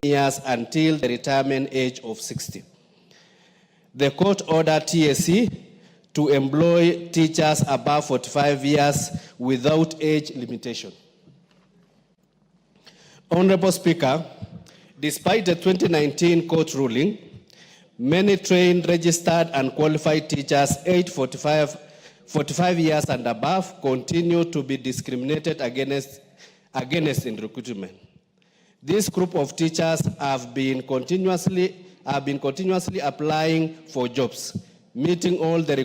years until the retirement age of 60. The court ordered TSC to employ teachers above 45 years without age limitation. Honorable Speaker, despite the 2019 court ruling, many trained, registered, and qualified teachers aged 45 years and above continue to be discriminated against in recruitment. This group of teachers have been continuously applying for jobs, meeting all the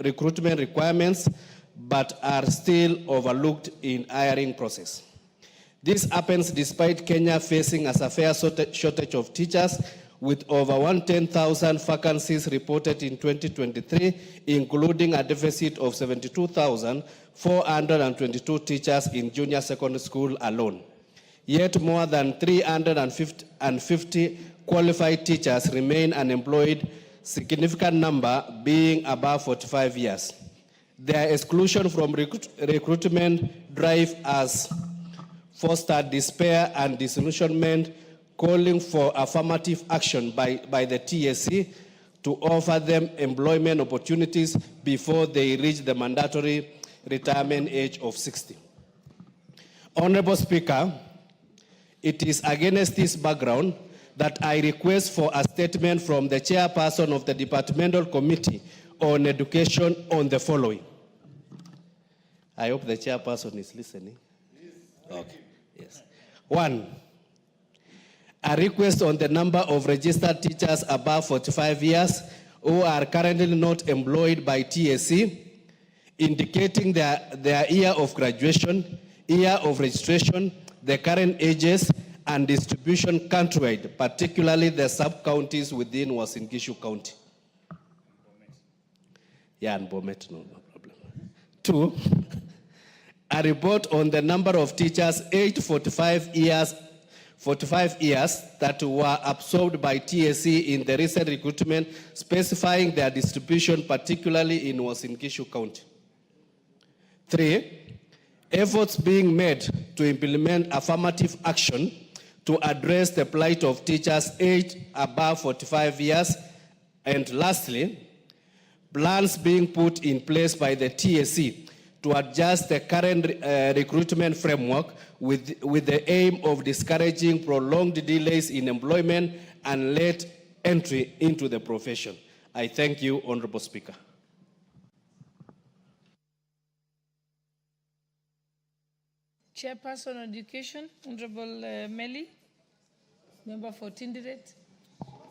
recruitment requirements, but are still overlooked in hiring process. This happens despite Kenya facing a severe shortage of teachers, with over 110,000 vacancies reported in 2023, including a deficit of 72,422 teachers in junior secondary school alone. Yet more than 350 qualified teachers remain unemployed, significant number being above 45 years. Their exclusion from recruitment drive has fostered despair and disillusionment, calling for affirmative action by the TSC to offer them employment opportunities before they reach the mandatory retirement age of 60. Honorable Speaker, it is against this background that I request for a statement from the chairperson of the Departmental Committee on Education on the following. I hope the chairperson is listening. Okay, yes. 1. A request on the number of registered teachers above 45 years who are currently not employed by TSC, indicating their year of graduation, year of registration, the current ages, and distribution countrywide, particularly the sub-counties within Uasin Gishu County. Yeah, and Bomet, no problem. 2, a report on the number of teachers aged 45 years that were absorbed by TSC in the recent recruitment, specifying their distribution, particularly in Uasin Gishu County. 3, efforts being made to implement affirmative action to address the plight of teachers aged above 45 years. And lastly, plans being put in place by the TSC to adjust the current recruitment framework with the aim of discouraging prolonged delays in employment and late entry into the profession. I thank you, Honorable Speaker. Chairperson on Education, Honorable Meli, member for Tinderet.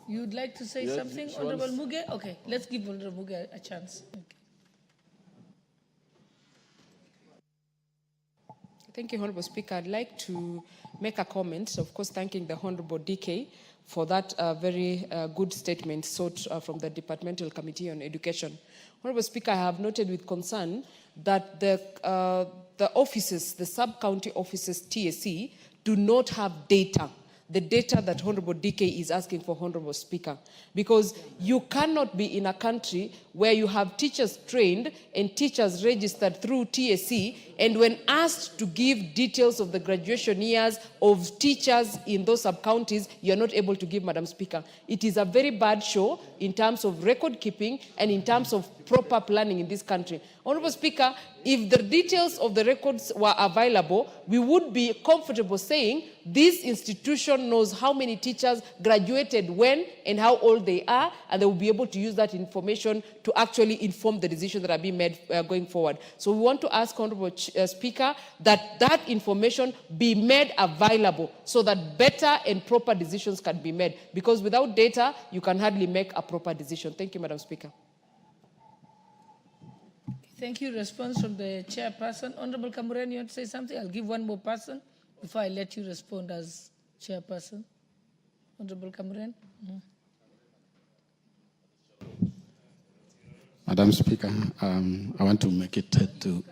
You would like to say something, Honorable Muge? Okay, let's give Honorable Muge a chance. Okay. Thank you, Honorable Speaker. I'd like to make a comment, of course, thanking the Honorable DK for that very good statement sought from the Departmental Committee on Education. Honorable Speaker, I have noted with concern that the offices, the sub-county offices, TSC, do not have data, the data that Honorable DK is asking for, Honorable Speaker. Because you cannot be in a country where you have teachers trained and teachers registered through TSC, and when asked to give details of the graduation years of teachers in those sub-counties, you're not able to give, Madam Speaker. It is a very bad show in terms of record keeping and in terms of proper planning in this country. Honorable Speaker, if the details of the records were available, we would be comfortable saying this institution knows how many teachers graduated when and how old they are, and they will be able to use that information to actually inform the decisions that are being made going forward. So we want to ask, Honorable Speaker, that that information be made available so that better and proper decisions can be made. Because without data, you can hardly make a proper decision. Thank you, Madam Speaker. Thank you. Response from the chairperson. Honorable Kamuren, you want to say something? I'll give one more person before I let you respond as chairperson. Honorable Kamuren. Madam Speaker, I want to make it to...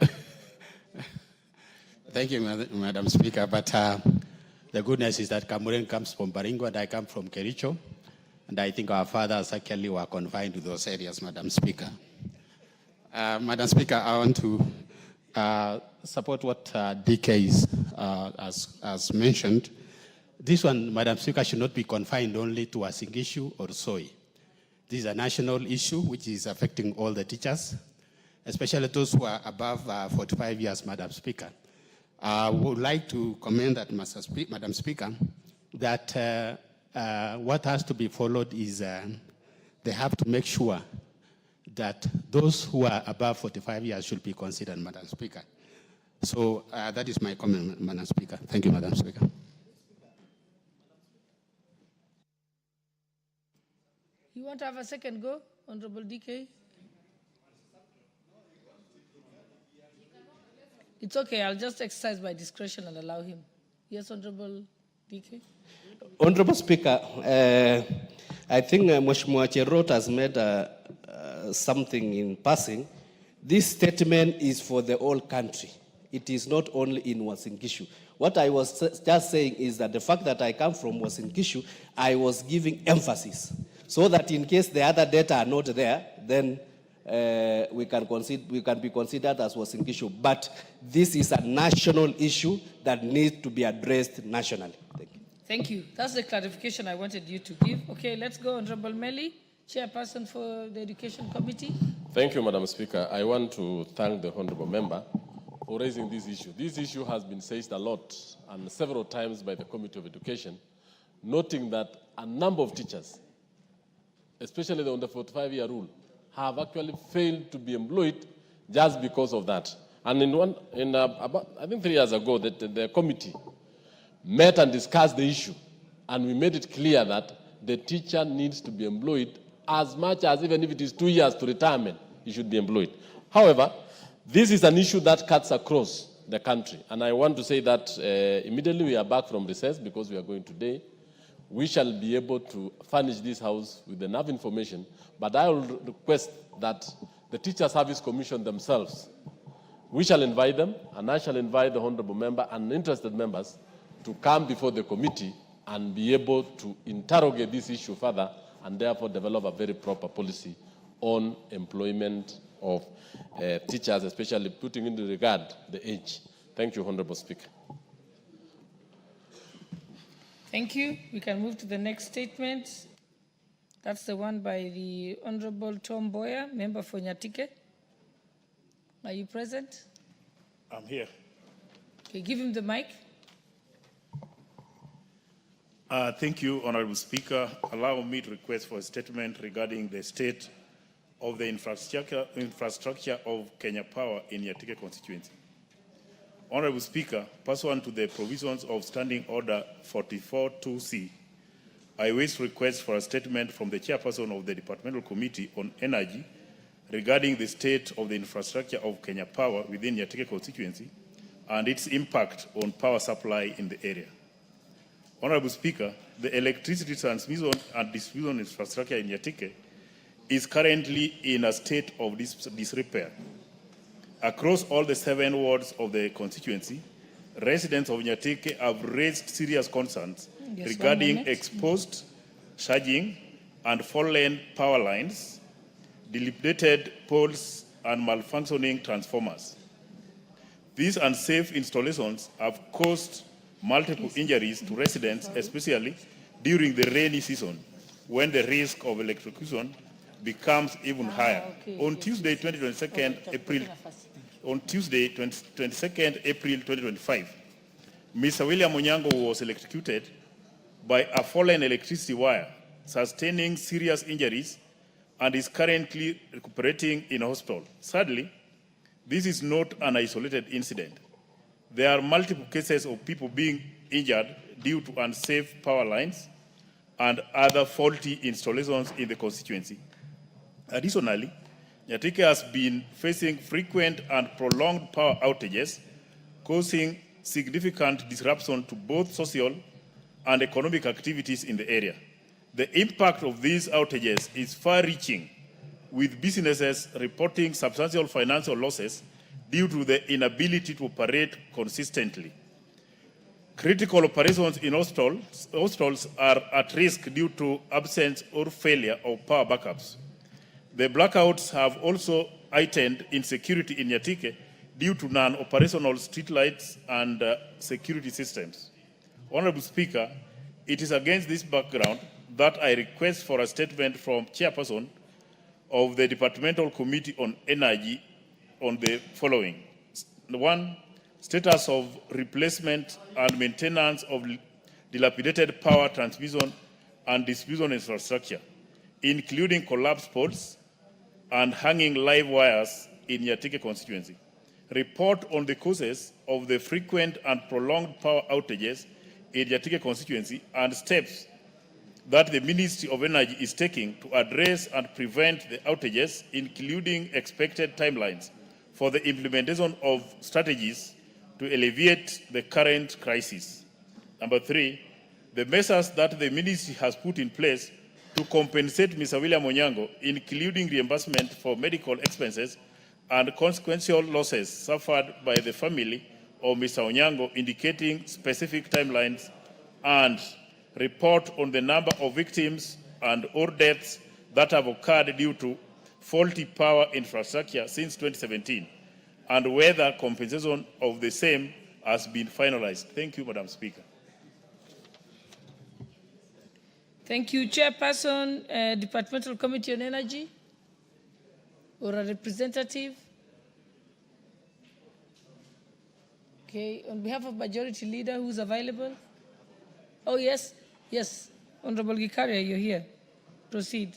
Thank you, Madam Speaker, but the goodness is that Kamuren comes from Baringo and I come from Kericho, and I think our fathers actually were confined to those areas, Madam Speaker. Madam Speaker, I want to support what DK has mentioned. This one, Madam Speaker, should not be confined only to a single issue or SOE. This is a national issue which is affecting all the teachers, especially those who are above 45 years, Madam Speaker. I would like to commend that, Madam Speaker, that what has to be followed is they have to make sure that those who are above 45 years should be considered, Madam Speaker. So that is my comment, Madam Speaker. Thank you, Madam Speaker. You want to have a second go, Honorable DK? It's okay, I'll just exercise my discretion and allow him. Yes, Honorable DK? Honorable Speaker, I think Mheshimiwa Cherot has made something in passing. This statement is for the whole country. It is not only in Uasin Gishu. What I was just saying is that the fact that I come from Uasin Gishu, I was giving emphasis so that in case the other data are not there, then we can be considered as Uasin Gishu. But this is a national issue that needs to be addressed nationally. Thank you. Thank you. That's the clarification I wanted you to give. Okay, let's go, Honorable Meli, Chairperson for the Education Committee. Thank you, Madam Speaker. I want to thank the Honorable Member for raising this issue. This issue has been said a lot and several times by the Committee of Education, noting that a number of teachers, especially the under 45-year rule, have actually failed to be employed just because of that. And about, I think 3 years ago, the committee met and discussed the issue, and we made it clear that the teacher needs to be employed as much as, even if it is 2 years to retirement, he should be employed. However, this is an issue that cuts across the country, and I want to say that immediately we are back from recess, because we are going today, we shall be able to furnish this House with enough information, but I will request that the Teacher Service Commission themselves, we shall invite them, and I shall invite the Honorable Member and interested members to come before the committee and be able to interrogate this issue further, and therefore develop a very proper policy on employment of teachers, especially putting into regard the age. Thank you, Honorable Speaker. Thank you. We can move to the next statement. That's the one by the Honorable Tom Boyer, member for Nyatike. Are you present? I'm here. Okay, give him the mic. Thank you, Honorable Speaker. Allow me to request for a statement regarding the state of the infrastructure of Kenya Power in Nyatike constituency. Honorable Speaker, pursuant to the provisions of Standing Order 44-2C, I wish to request for a statement from the Chairperson of the Departmental Committee on Energy regarding the state of the infrastructure of Kenya Power within Nyatike constituency and its impact on power supply in the area. Honorable Speaker, the electricity transmission and distribution infrastructure in Nyatike is currently in a state of disrepair. Across all the 7 wards of the constituency, residents of Nyatike have raised serious concerns regarding exposed surging and fallen power lines, dilapidated poles, and malfunctioning transformers. These unsafe installations have caused multiple injuries to residents, especially during the rainy season, when the risk of electrocution becomes even higher. On Tuesday, 22nd April 2025, Mr. William Onyango was electrocuted by a fallen electricity wire, sustaining serious injuries, and is currently recuperating in a hospital. Sadly, this is not an isolated incident. There are multiple cases of people being injured due to unsafe power lines and other faulty installations in the constituency. Additionally, Nyatike has been facing frequent and prolonged power outages, causing significant disruption to both social and economic activities in the area. The impact of these outages is far-reaching, with businesses reporting substantial financial losses due to the inability to operate consistently. Critical operations in hospitals are at risk due to absence or failure of power backups. The blackouts have also heightened insecurity in Nyatike due to non-operational streetlights and security systems. Honorable Speaker, It is against this background that I request for a statement from Chairperson of the Departmental Committee on Energy on the following. 1, status of replacement and maintenance of dilapidated power transmission and distribution infrastructure, including collapsed poles and hanging live wires in Nyatike constituency. Report on the causes of the frequent and prolonged power outages in Nyatike constituency and steps that the Ministry of Energy is taking to address and prevent the outages, including expected timelines for the implementation of strategies to alleviate the current crisis. Number 3, the measures that the ministry has put in place to compensate Mr. William Onyango, including reimbursement for medical expenses and consequential losses suffered by the family of Mr. Onyango, indicating specific timelines, and report on the number of victims and or deaths that have occurred due to faulty power infrastructure since 2017, and whether compensation of the same has been finalized. Thank you, Madam Speaker. Thank you. Chairperson, Departmental Committee on Energy, or a representative? Okay, on behalf of Majority Leader, who's available? Oh, yes, yes. Honorable Gikaria, you're here. Proceed.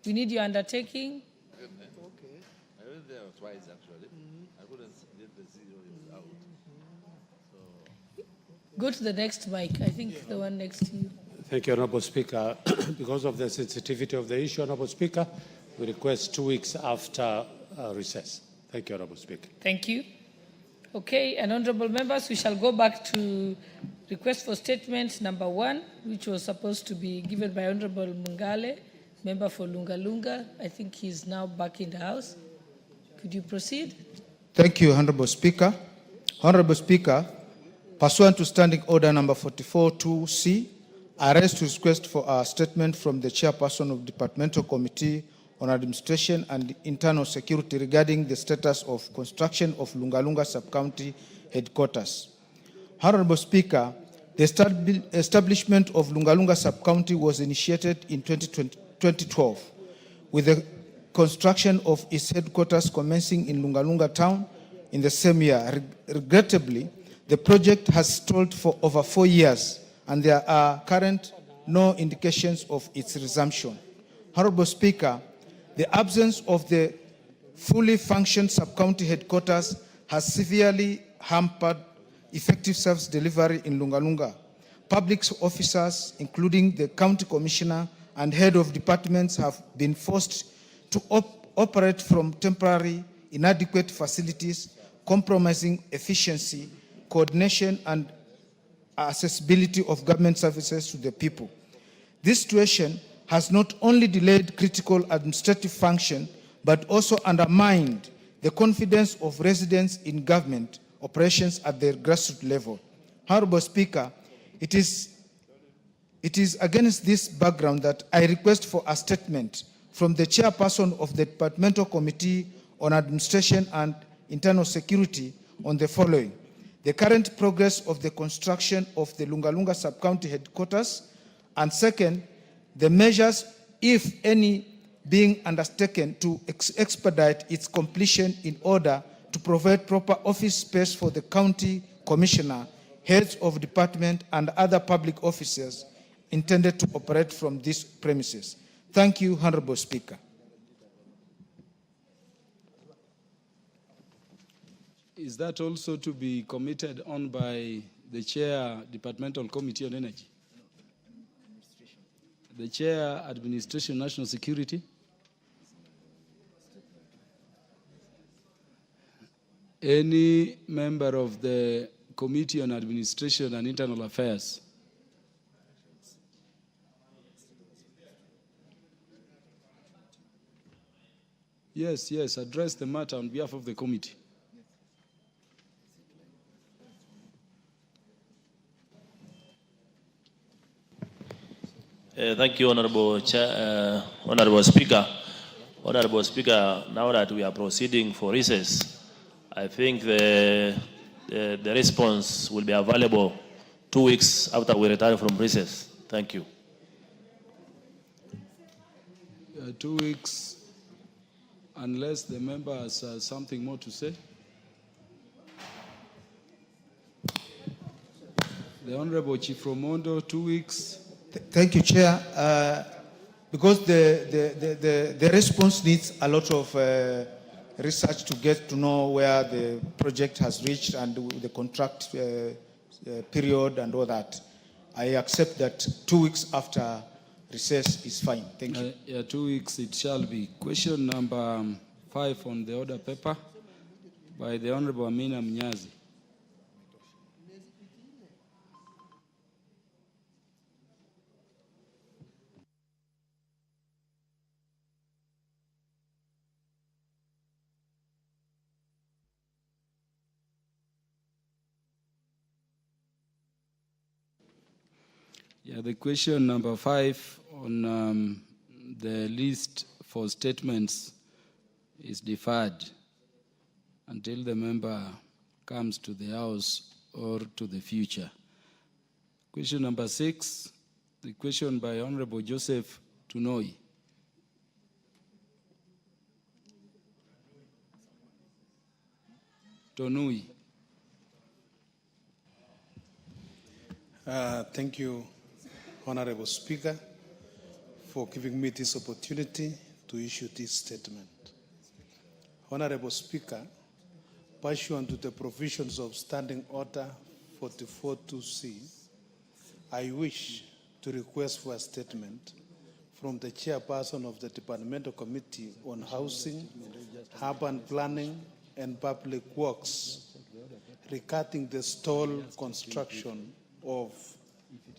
We need your undertaking. Okay. I went there twice, actually. I couldn't get the zero out. So. Go to the next mic. I think the one next to you. Thank you, Honorable Speaker. Because of the sensitivity of the issue, Honorable Speaker, we request 2 weeks after recess. Thank you, Honorable Speaker. Thank you. Okay, and honorable members, we shall go back to request for statement number 1, which was supposed to be given by Honorable Mungale, member for Lunga Lunga. I think he's now back in the House. Could you proceed? Thank you, Honorable Speaker. Honorable Speaker, pursuant to Standing Order number 44-2C, I rise to request for a statement from the Chairperson of Departmental Committee on Administration and Internal Security regarding the status of construction of Lunga Lunga Sub-County Headquarters. Honorable Speaker, the establishment of Lunga Lunga Sub-County was initiated in 2012, with the construction of its headquarters commencing in Lunga Lunga town in the same year. Regrettably, the project has stalled for over 4 years, and there are current no indications of its resumption. Honorable Speaker, the absence of the fully functioning sub-county headquarters has severely hampered effective service delivery in Lunga Lunga. Public officers, including the county commissioner and head of departments, have been forced to operate from temporary, inadequate facilities, compromising efficiency, coordination, and accessibility of government services to the people. This situation has not only delayed critical administrative function, but also undermined the confidence of residents in government operations at the grassroots level. Honorable Speaker, it is against this background that I request for a statement from the Chairperson of the Departmental Committee on Administration and Internal Security on the following: the current progress of the construction of the Lunga Lunga Sub-County Headquarters, and second, the measures, if any, being undertaken to expedite its completion in order to provide proper office space for the county commissioner, heads of department, and other public officers intended to operate from these premises. Thank you, Honorable Speaker. Is that also to be committed on by the Chair, Departmental Committee on Energy? The Chair, Administration, National Security? Any member of the Committee on Administration and Internal Affairs? Yes, address the matter on behalf of the committee. Thank you, Honorable Speaker. Honorable Speaker, now that we are proceeding for recess, I think the response will be available 2 weeks after we retire from recess. Thank you. 2 weeks, unless the member has something more to say. The Honorable Chief Romondo, 2 weeks. Thank you, Chair. Because the response needs a lot of research to get to know where the project has reached and the contract period and all that. I accept that 2 weeks after recess is fine. Thank you. Yeah, 2 weeks it shall be. Question number 5 on the order paper by the Honorable Amina Mnyazi. Yeah, the question number 5 on the list for statements is deferred until the member comes to the House or to the future. Question number 6, the question by Honorable Joseph Tunoi. Tonui. Thank you, Honorable Speaker, for giving me this opportunity to issue this statement. Honorable Speaker, pursuant to the provisions of Standing Order 44.2c, I wish to request for a statement from the Chairperson of the Departmental Committee on Housing, Urban Planning and Public Works regarding the stall construction of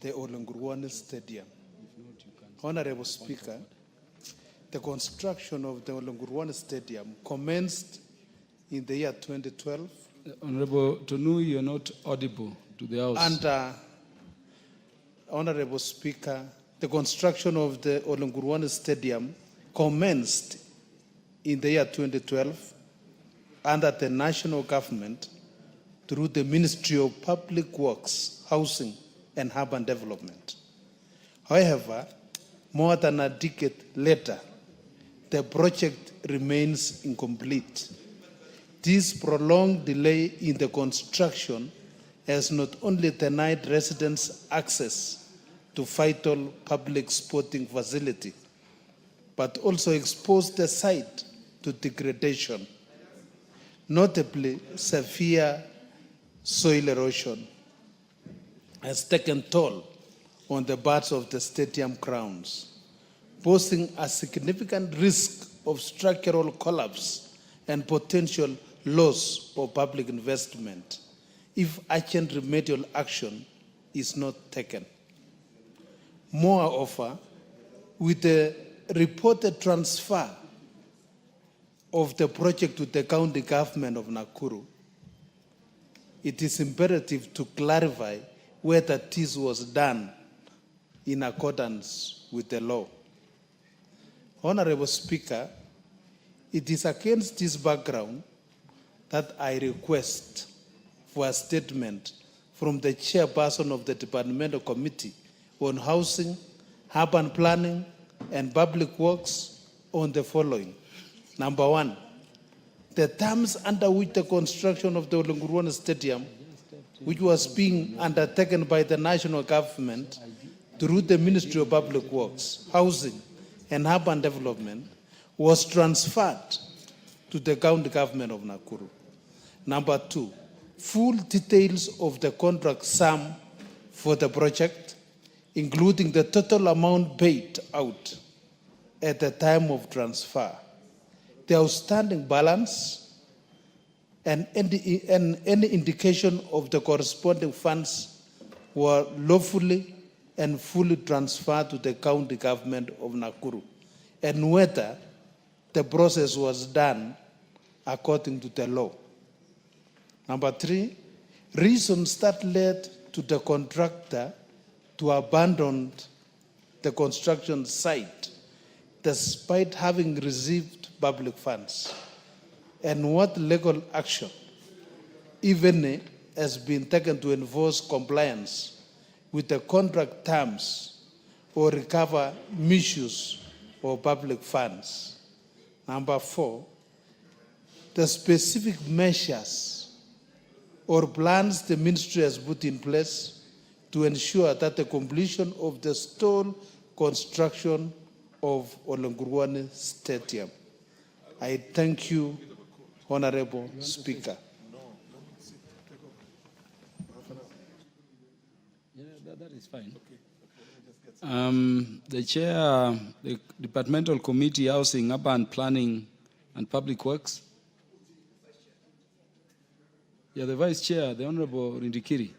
the Olengurwane Stadium. Honorable Speaker, the construction of the Olengurwane Stadium commenced in the year 2012. Honorable Tonui, you're not audible to the House. And Honorable Speaker, the construction of the Olengurwane Stadium commenced in the year 2012 under the national government through the Ministry of Public Works, Housing and Urban Development. However, more than a decade later, the project remains incomplete. This prolonged delay in the construction has not only denied residents access to vital public sporting facility, but also exposed the site to degradation, notably severe soil erosion has taken toll on the parts of the stadium grounds, posing a significant risk of structural collapse and potential loss of public investment if urgent remedial action is not taken. Moreover, with the reported transfer of the project to the county government of Nakuru, it is imperative to clarify whether this was done in accordance with the law. Honorable Speaker, it is against this background that I request for a statement from the Chairperson of the Departmental Committee on Housing, Urban Planning and Public Works on the following. Number 1, the terms under which the construction of the Olengurwane Stadium, which was being undertaken by the national government through the Ministry of Public Works, Housing and Urban Development, was transferred to the county government of Nakuru. Number 2, full details of the contract sum for the project, including the total amount paid out at the time of transfer, the outstanding balance, and any indication of the corresponding funds were lawfully and fully transferred to the county government of Nakuru, and whether the process was done according to the law. Number 3, reasons that led to the contractor to abandon the construction site despite having received public funds, and what legal action, if any, has been taken to enforce compliance with the contract terms or recover misuse of public funds. Number 4, the specific measures or plans the ministry has put in place to ensure that the completion of the stall construction of Olengurwane Stadium. I thank you, Honorable Speaker. Yeah, that is fine. The chair, the Departmental Committee Housing, Urban Planning and Public Works. Yeah, the Vice Chair, the Honorable Rindikiri.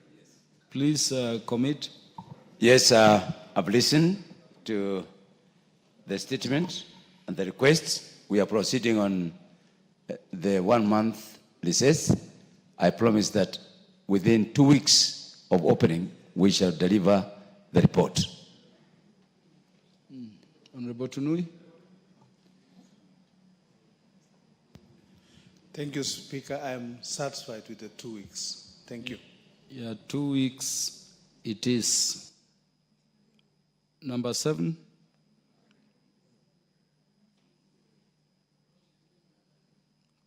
Please commit. Yes, I've listened to the statement and the requests. We are proceeding on the 1 month recess. I promise that within 2 weeks of opening, we shall deliver the report. Honorable Tunui. Thank you, Speaker. I am satisfied with the 2 weeks. Thank you. Yeah, 2 weeks it is. Number 7.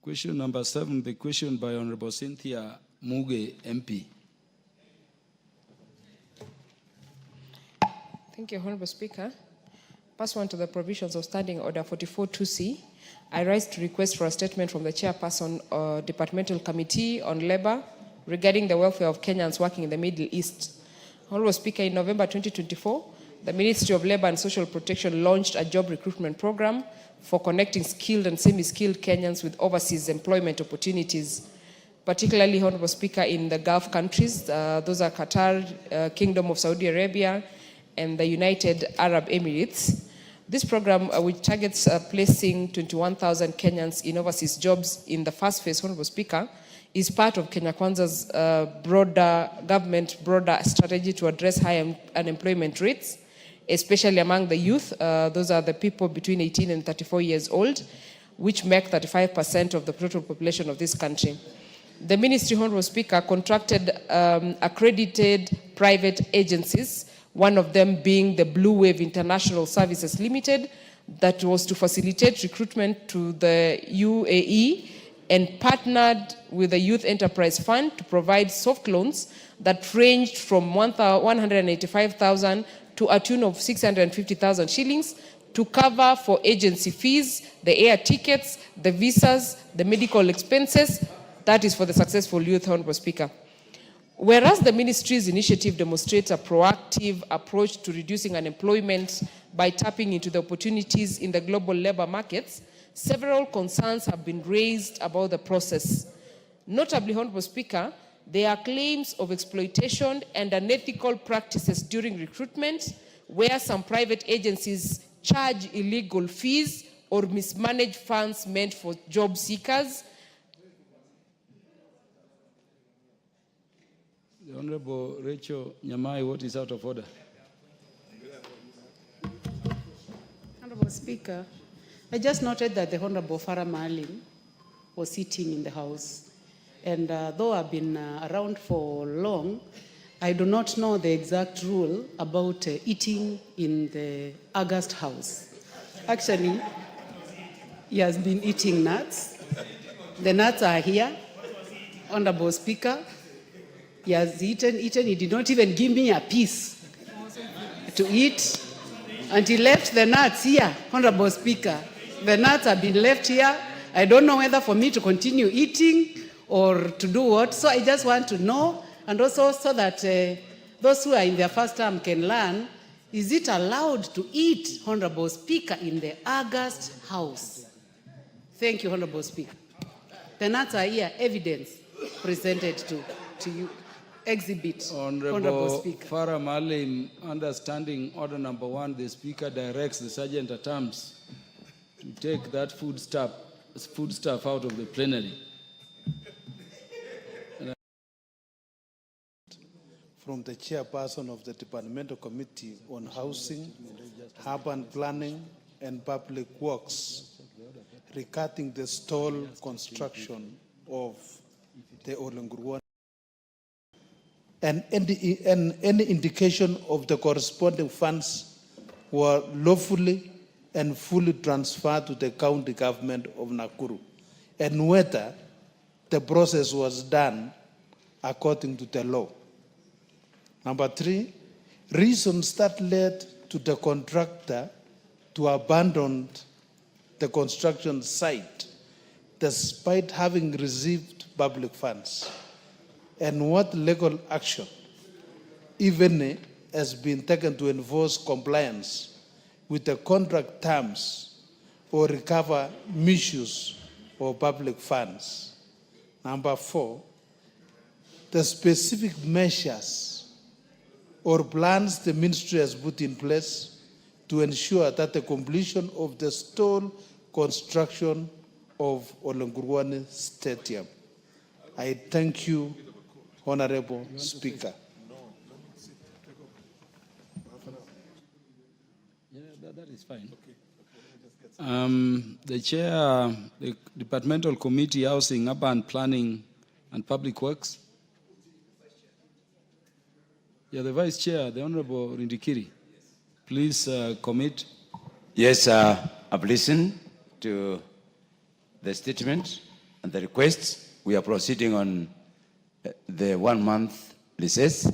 Question number 7, the question by Honorable Cynthia Muge, MP. Thank you, Honorable Speaker. Pursuant to the provisions of Standing Order 44-2C, I rise to request for a statement from the Chairperson, Departmental Committee on Labor regarding the welfare of Kenyans working in the Middle East. Honorable Speaker, in November 2024, the Ministry of Labor and Social Protection launched a job recruitment program for connecting skilled and semi-skilled Kenyans with overseas employment opportunities, particularly, Honorable Speaker, in the Gulf countries. Those are Qatar, Kingdom of Saudi Arabia, and the United Arab Emirates. This program, which targets placing 21,000 Kenyans in overseas jobs in the first phase, Honorable Speaker, is part of Kenya Kwanza's broader strategy to address high unemployment rates, especially among the youth. Those are the people between 18 and 34 years old, which make 35% of the total population of this country. The Ministry, Honorable Speaker, contracted accredited private agencies, one of them being the Blue Wave International Services Limited, that was to facilitate recruitment to the UAE, and partnered with the Youth Enterprise Fund to provide soft loans that ranged from 185,000 to a tune of 650,000 shillings to cover for agency fees, the air tickets, the visas, the medical expenses. That is for the successful youth, Honorable Speaker. Whereas the ministry's initiative demonstrates a proactive approach to reducing unemployment by tapping into the opportunities in the global labor markets, several concerns have been raised about the process. Notably, Honorable Speaker, there are claims of exploitation and unethical practices during recruitment, where some private agencies charge illegal fees or mismanage funds meant for job seekers. The Honorable Rachel Nyamai, what is out of order? Honorable Speaker, I just noted that the Honorable Farah Maalim was sitting in the House. And though I've been around for long, I do not know the exact rule about eating in the August House. Actually, he has been eating nuts. The nuts are here, Honorable Speaker. He has eaten. He did not even give me a piece to eat. And he left the nuts here, Honorable Speaker. The nuts have been left here. I don't know whether for me to continue eating or to do what. So I just want to know, and also so that those who are in their first term can learn, is it allowed to eat, Honorable Speaker, in the August House? Thank you, Honorable Speaker. The nuts are here, evidence presented to you. Exhibit, Honorable Speaker. Farah Maalim, understanding order number 1, the Speaker directs the Sergeant at Arms to take that foodstuff out of the plenary. From the Chairperson of the Departmental Committee on Housing, Urban Planning and Public Works regarding the stall construction of the Olengurwane. and any indication of the corresponding funds were lawfully and fully transferred to the county government of Nakuru, and whether the process was done according to the law. Number 3, reasons that led to the contractor to abandon the construction site despite having received public funds, and what legal action, even has been taken to enforce compliance with the contract terms or recover misuse of public funds. Number 4, the specific measures or plans the ministry has put in place to ensure that the completion of the stall construction of Olengurwani Stadium. I thank you, Honorable Speaker. Yeah, that is fine. The chair, the Departmental Committee, Housing, Urban Planning and Public Works. Yeah, the Vice Chair, the Honorable Rindikiri. Please commit. Yes, I've listened to the statement and the requests. We are proceeding on the 1-month recess.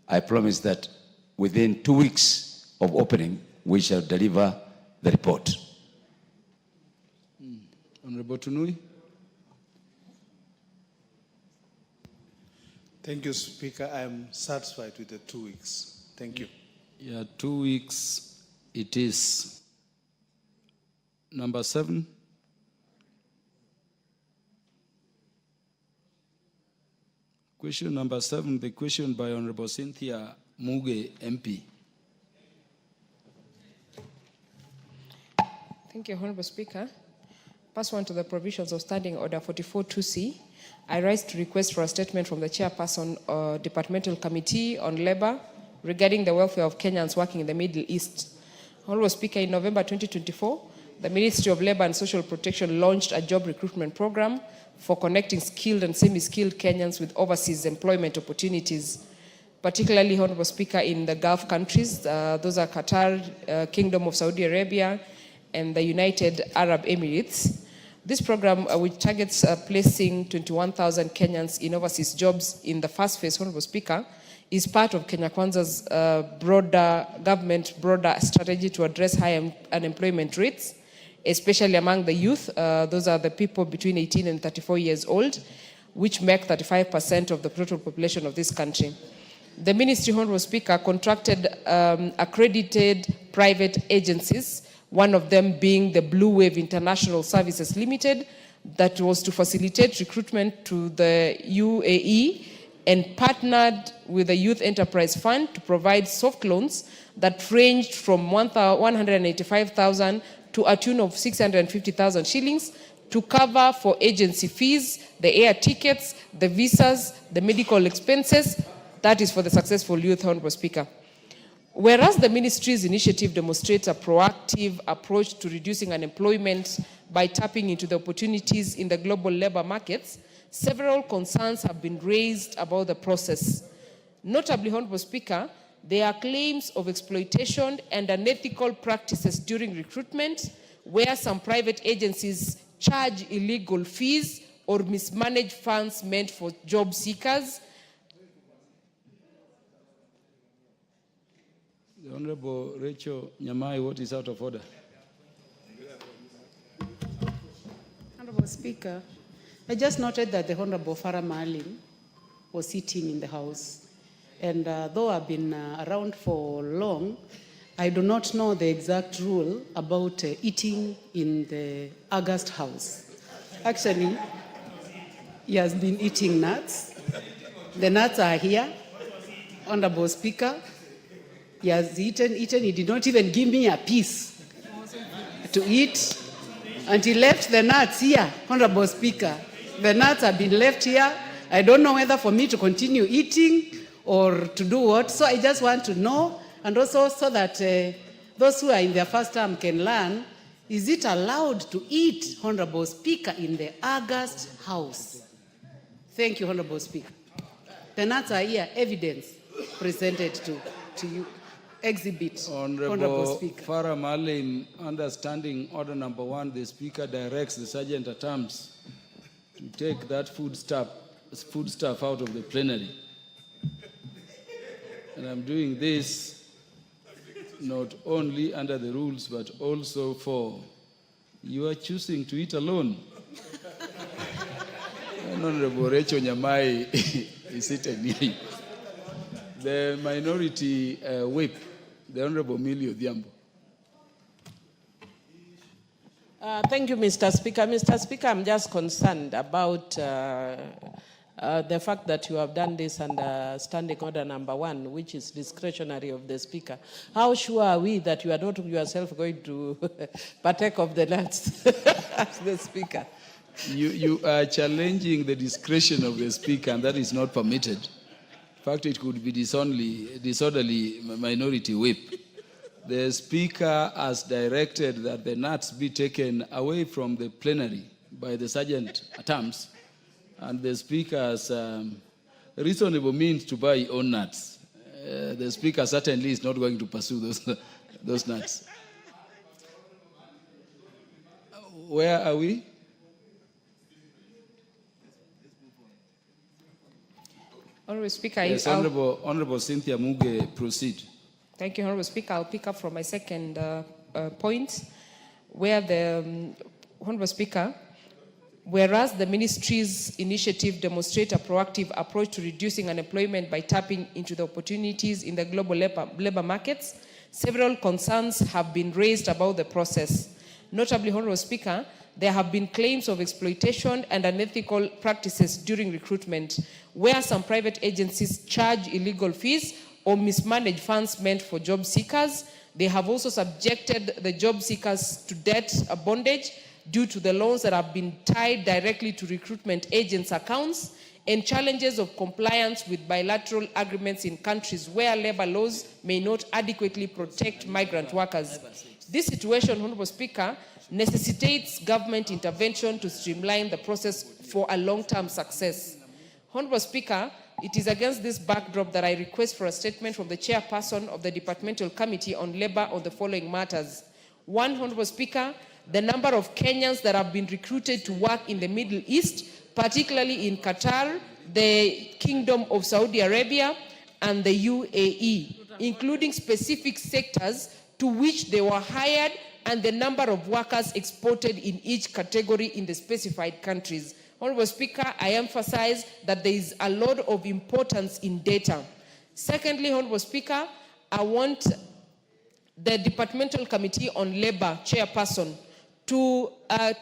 I promise that within 2 weeks of opening, we shall deliver the report. Honorable Tunui. Thank you, Speaker. I am satisfied with the 2 weeks. Thank you. Yeah, 2 weeks it is. Number 7. Question number 7, the question by Honorable Cynthia Muge, MP. Thank you, Honorable Speaker. Pursuant to the provisions of Standing Order 44-2C, I rise to request for a statement from the Chairperson of Departmental Committee on Labor regarding the welfare of Kenyans working in the Middle East. Honorable Speaker, in November 2024, the Ministry of Labor and Social Protection launched a job recruitment program for connecting skilled and semi-skilled Kenyans with overseas employment opportunities, particularly, Honorable Speaker, in the Gulf countries. Those are Qatar, Kingdom of Saudi Arabia, and the United Arab Emirates. This program, which targets placing 21,000 Kenyans in overseas jobs in the first phase, Honorable Speaker, is part of Kenya Kwanza's broader strategy to address high unemployment rates, especially among the youth. Those are the people between 18 and 34 years old, which make 35% of the total population of this country. The Ministry, Honorable Speaker, contracted accredited private agencies, one of them being the Blue Wave International Services Limited, that was to facilitate recruitment to the UAE, and partnered with the Youth Enterprise Fund to provide soft loans that ranged from 185,000 to a tune of 650,000 shillings to cover for agency fees, the air tickets, the visas, the medical expenses. That is for the successful youth, Honorable Speaker. Whereas the ministry's initiative demonstrates a proactive approach to reducing unemployment by tapping into the opportunities in the global labor markets, several concerns have been raised about the process. Notably, Honorable Speaker, there are claims of exploitation and unethical practices during recruitment, where some private agencies charge illegal fees or mismanage funds meant for job seekers. The Honorable Rachel Nyamai, what is out of order? Honorable Speaker, I just noted that the Honorable Farah Maalim was sitting in the House. And though I've been around for long, I do not know the exact rule about eating in the August House. Actually, he has been eating nuts. The nuts are here, Honorable Speaker. He has eaten. He did not even give me a piece to eat. And he left the nuts here, Honorable Speaker. The nuts have been left here. I don't know whether for me to continue eating or to do what. So I just want to know, and also so that those who are in their first term can learn, is it allowed to eat, Honorable Speaker, in the August House? Thank you, Honorable Speaker. The nuts are here, evidence presented to you. Exhibit, Honorable Speaker. Farah Malim, understanding order number 1, the Speaker directs the Sergeant at Arms to take that foodstuff out of the plenary. And I'm doing this not only under the rules, but also for you are choosing to eat alone. Honorable Rachel Nyamai is sitting near you. The minority whip, the Honorable Millie Odhiambo. Thank you, Mr. Speaker. Mr. Speaker, I'm just concerned about the fact that you have done this under standing order number 1, which is discretionary of the Speaker. How sure are we that you are not yourself going to partake of the nuts as the Speaker? You are challenging the discretion of the Speaker, and that is not permitted. In fact, it could be disorderly minority whip. The Speaker has directed that the nuts be taken away from the plenary by the Sergeant at Arms, and the Speaker has reasonable means to buy own nuts. The Speaker certainly is not going to pursue those nuts. Where are we? Honorable Speaker, Yes, Honorable Cynthia Muge, proceed. Thank you, Honorable Speaker. I'll pick up from my second point, where the Honorable Speaker, whereas the ministry's initiative demonstrates a proactive approach to reducing unemployment by tapping into the opportunities in the global labor markets, several concerns have been raised about the process. Notably, Honorable Speaker, there have been claims of exploitation and unethical practices during recruitment, where some private agencies charge illegal fees or mismanage funds meant for job seekers. They have also subjected the job seekers to debt bondage due to the loans that have been tied directly to recruitment agents' accounts, and challenges of compliance with bilateral agreements in countries where labor laws may not adequately protect migrant workers. This situation, Honorable Speaker, necessitates government intervention to streamline the process for a long-term success. Honorable Speaker, it is against this backdrop that I request for a statement from the chairperson of the Departmental Committee on Labor on the following matters. 1, Honorable Speaker, the number of Kenyans that have been recruited to work in the Middle East, particularly in Qatar, the Kingdom of Saudi Arabia, and the UAE, including specific sectors to which they were hired, and the number of workers exported in each category in the specified countries. Honorable Speaker, I emphasize that there is a lot of importance in data. Secondly, Honorable Speaker, I want the Departmental Committee on Labor chairperson to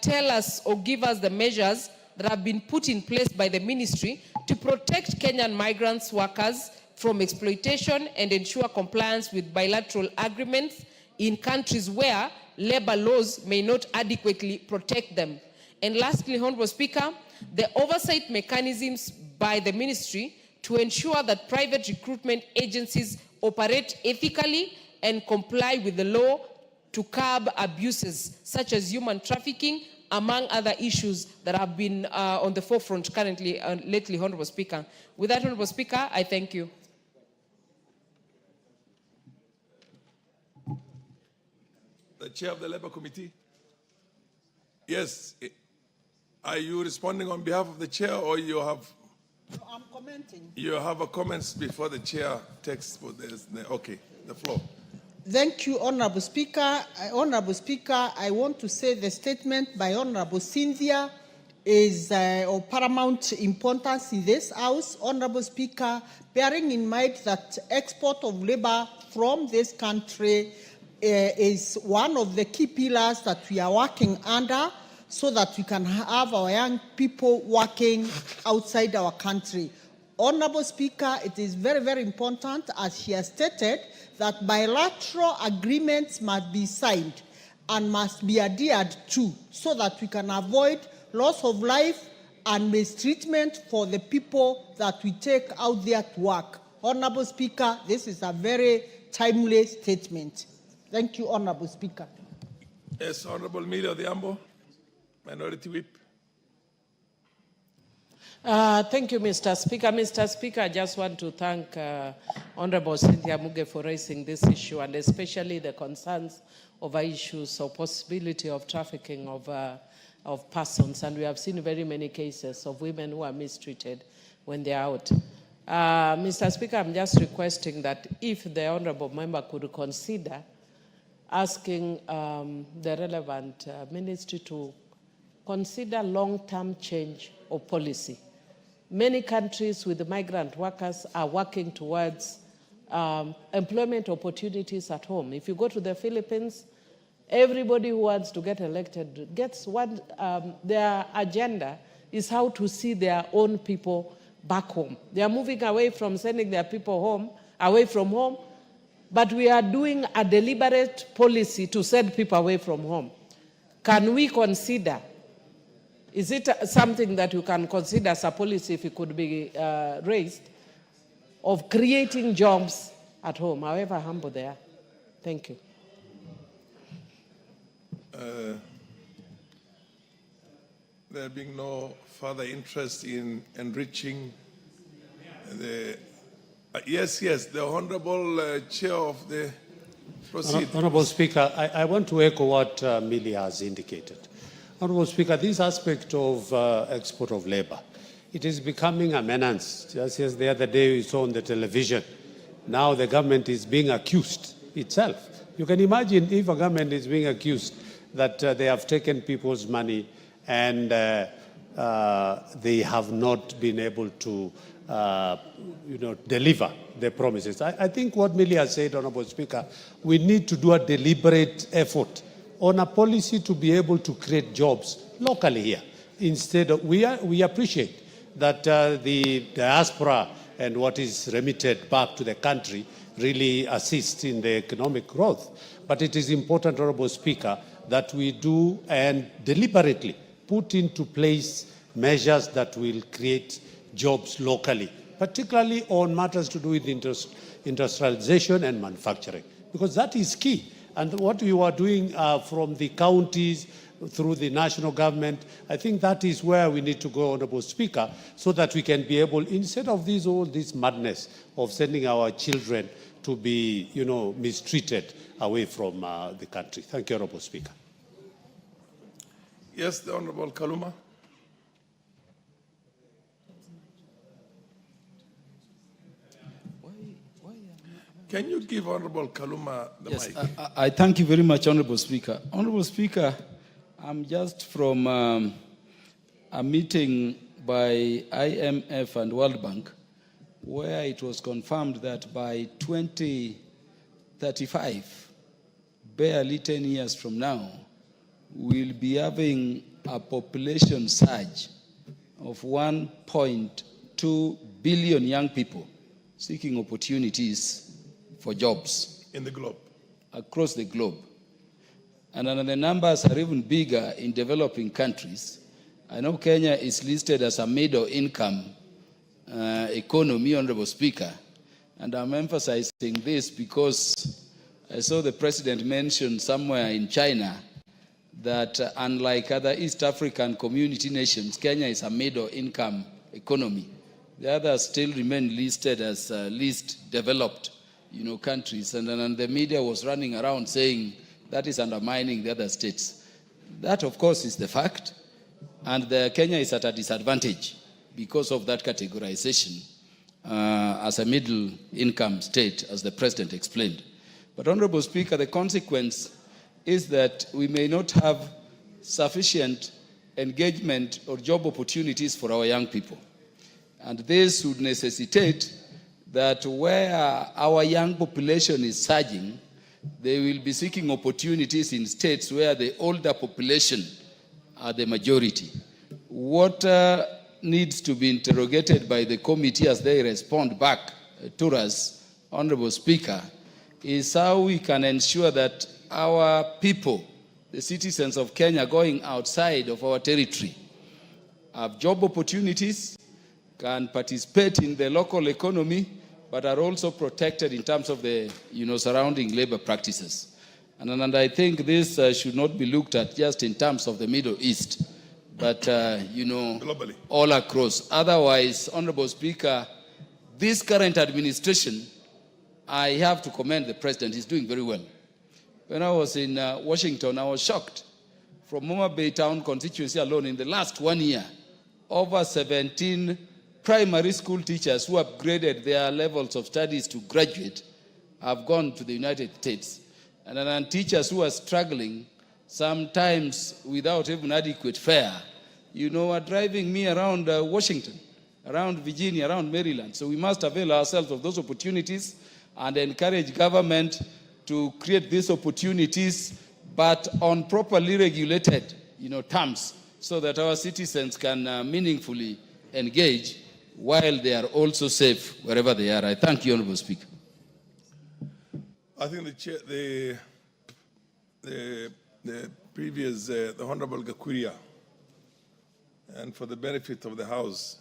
tell us or give us the measures that have been put in place by the ministry to protect Kenyan migrants workers from exploitation and ensure compliance with bilateral agreements in countries where labor laws may not adequately protect them. And lastly, Honorable Speaker, the oversight mechanisms by the ministry to ensure that private recruitment agencies operate ethically and comply with the law to curb abuses such as human trafficking, among other issues that have been on the forefront currently, lately, Honorable Speaker. With that, Honorable Speaker, I thank you. The Chair of the Labour Committee. Yes. Are you responding on behalf of the Chair, or you have? No, I'm commenting. You have a comments before the Chair takes for this. Okay, the floor. Thank you, Honorable Speaker. Honorable Speaker, I want to say the statement by Honorable Cynthia is of paramount importance in this House. Honorable Speaker, bearing in mind that export of labor from this country is one of the key pillars that we are working under, so that we can have our young people working outside our country. Honorable Speaker, it is very, very important, as she has stated, that bilateral agreements must be signed and must be adhered to, so that we can avoid loss of life and mistreatment for the people that we take out there to work. Honorable Speaker, this is a very timely statement. Thank you, Honorable Speaker. Yes, Honorable Millie Odhiambo, Minority Whip. Thank you, Mr. Speaker. Mr. Speaker, I just want to thank Honorable Cynthia Muge for raising this issue, and especially the concerns over issues of possibility of trafficking of persons. And we have seen very many cases of women who are mistreated when they're out. Mr. Speaker, I'm just requesting that if the Honorable Member could consider asking the relevant ministry to consider long-term change of policy. Many countries with migrant workers are working towards employment opportunities at home. If you go to the Philippines, everybody who wants to get elected gets one, their agenda is how to see their own people back home. They are moving away from sending their people home, away from home, but we are doing a deliberate policy to send people away from home. Can we consider, is it something that you can consider as a policy if it could be raised, of creating jobs at home, however humble they are? Thank you. There being no further interest in enriching the... yes, the Honorable Chair of the... Proceed. Honorable Speaker, I want to echo what Millie has indicated. Honorable Speaker, this aspect of export of labor, it is becoming a menace. Just as the other day we saw on the television, now the government is being accused itself. You can imagine if a government is being accused that they have taken people's money and they have not been able to deliver their promises. I think what Millie has said, Honorable Speaker, we need to do a deliberate effort on a policy to be able to create jobs locally here. Instead of, we appreciate that the diaspora and what is remitted back to the country really assists in the economic growth. But it is important, Honorable Speaker, that we do and deliberately put into place measures that will create jobs locally, particularly on matters to do with industrialization and manufacturing, because that is key. And what you are doing from the counties through the national government, I think that is where we need to go, Honorable Speaker, so that we can be able, instead of all this madness of sending our children to be, mistreated away from the country. Thank you, Honorable Speaker. Yes, the Honorable Kaluma. Can you give Honorable Kaluma the mic? I thank you very much, Honorable Speaker. Honorable Speaker, I'm just from a meeting by IMF and World Bank where it was confirmed that by 2035, barely 10 years from now, we'll be having a population surge of 1.2 billion young people seeking opportunities for jobs. In the globe? Across the globe. And the numbers are even bigger in developing countries. I know Kenya is listed as a middle income economy, Honorable Speaker, and I'm emphasizing this because I saw the President mention somewhere in China that unlike other East African community nations, Kenya is a middle income economy. The others still remain listed as least developed countries, and then the media was running around saying that is undermining the other states. That, of course, is the fact, and Kenya is at a disadvantage because of that categorization as a middle-income state, as the President explained. But, Honorable Speaker, the consequence is that we may not have sufficient engagement or job opportunities for our young people. And this would necessitate that where our young population is surging, they will be seeking opportunities in states where the older population are the majority. What needs to be interrogated by the committee as they respond back to us, Honorable Speaker, is how we can ensure that our people, the citizens of Kenya going outside of our territory, have job opportunities, can participate in the local economy, but are also protected in terms of the surrounding labor practices. And I think this should not be looked at just in terms of the Middle East, but, Globally. all across. Otherwise, Honorable Speaker, this current administration, I have to commend the president. He's doing very well. When I was in Washington, I was shocked. From Moma Bay Town constituency alone, in the last 1 year, over 17 primary school teachers who upgraded their levels of studies to graduate have gone to the United States. And then teachers who are struggling, sometimes without even adequate fare, are driving me around Washington, around Virginia, around Maryland. So we must avail ourselves of those opportunities and encourage government to create these opportunities, but on properly regulated, terms, so that our citizens can meaningfully engage while they are also safe wherever they are. I thank you, Honourable Speaker. I think the previous, the Honorable Gakuria, and for the benefit of the House,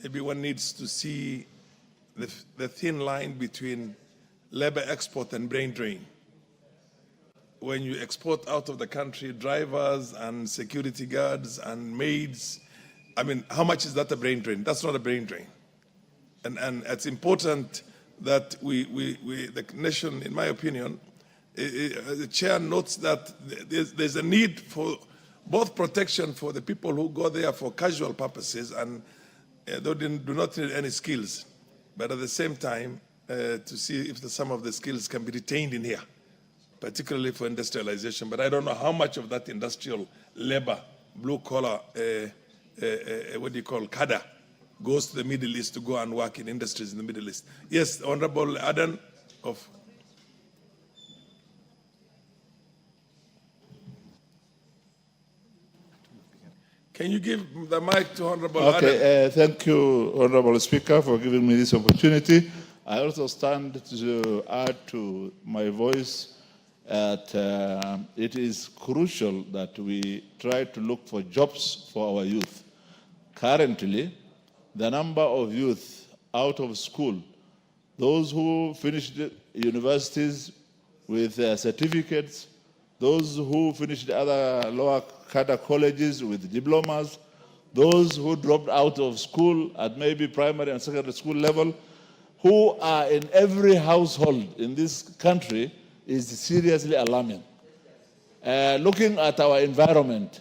maybe one needs to see the thin line between labor export and brain drain. When you export out of the country drivers and security guards and maids, I mean, how much is that a brain drain? That's not a brain drain. And it's important that the nation, in my opinion, the chair notes that there's a need for both protection for the people who go there for casual purposes and they do not need any skills, but at the same time, to see if some of the skills can be retained in here, particularly for industrialization. But I don't know how much of that industrial labor, blue collar, cadre, goes to the Middle East to go and work in industries in the Middle East. Yes, Honorable Adan of. Can you give the mic to Honorable Adan? Okay, thank you, Honorable Speaker, for giving me this opportunity. I also stand to add to my voice that it is crucial that we try to look for jobs for our youth. Currently, the number of youth out of school, those who finished universities with certificates, those who finished other lower cadre colleges with diplomas, those who dropped out of school at maybe primary and secondary school level, who are in every household in this country is seriously alarming. Looking at our environment,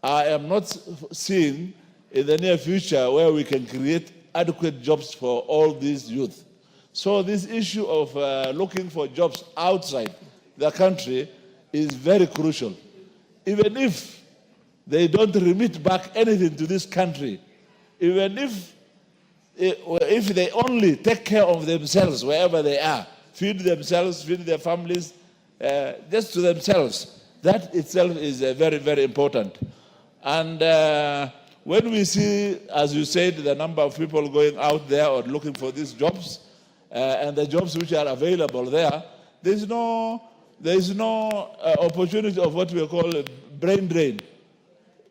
I am not seeing in the near future where we can create adequate jobs for all these youth. So this issue of looking for jobs outside the country is very crucial. Even if they don't remit back anything to this country, even if they only take care of themselves wherever they are, feed themselves, feed their families, just to themselves, that itself is very, very important. And when we see, as you said, the number of people going out there or looking for these jobs, and the jobs which are available there, there is no opportunity of what we call a brain drain.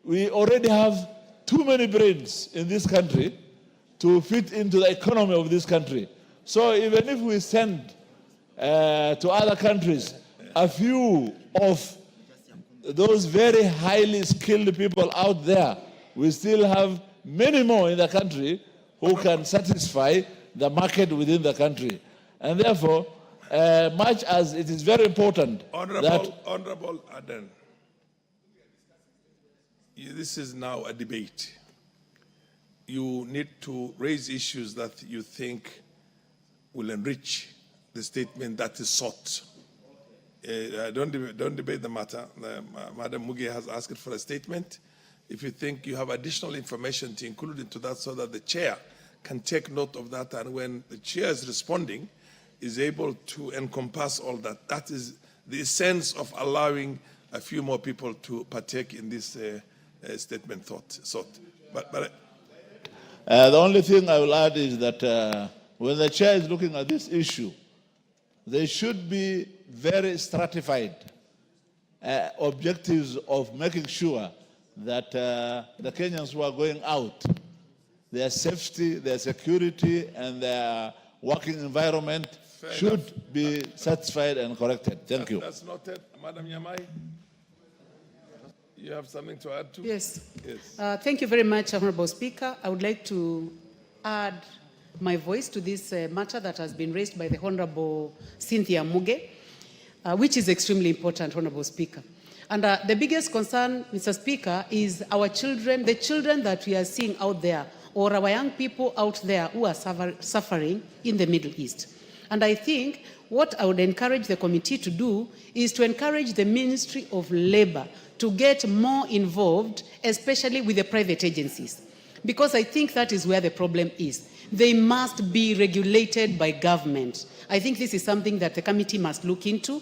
We already have too many brains in this country to fit into the economy of this country. So even if we send to other countries a few of those very highly skilled people out there, we still have many more in the country who can satisfy the market within the country. And therefore, much as it is very important Honorable Adan, this is now a debate. You need to raise issues that you think will enrich the statement that is sought. Don't debate the matter. Madam Mugi has asked for a statement. If you think you have additional information to include into that so that the chair can take note of that, and when the chair is responding, is able to encompass all that. That is the essence of allowing a few more people to partake in this statement sought. But the only thing I will add is that when the chair is looking at this issue, there should be very stratified objectives of making sure that the Kenyans who are going out, their safety, their security, and their working environment should be satisfied and corrected. Thank you. That's noted. Madam Nyamai, you have something to add to? Yes. Yes. Thank you very much, Honorable Speaker. I would like to add my voice to this matter that has been raised by the Honorable Cynthia Muge, which is extremely important, Honorable Speaker. And the biggest concern, Mr. Speaker, is our children, the children that we are seeing out there, or our young people out there who are suffering in the Middle East. And I think what I would encourage the committee to do is to encourage the Ministry of Labor to get more involved, especially with the private agencies, because I think that is where the problem is. They must be regulated by government. I think this is something that the committee must look into,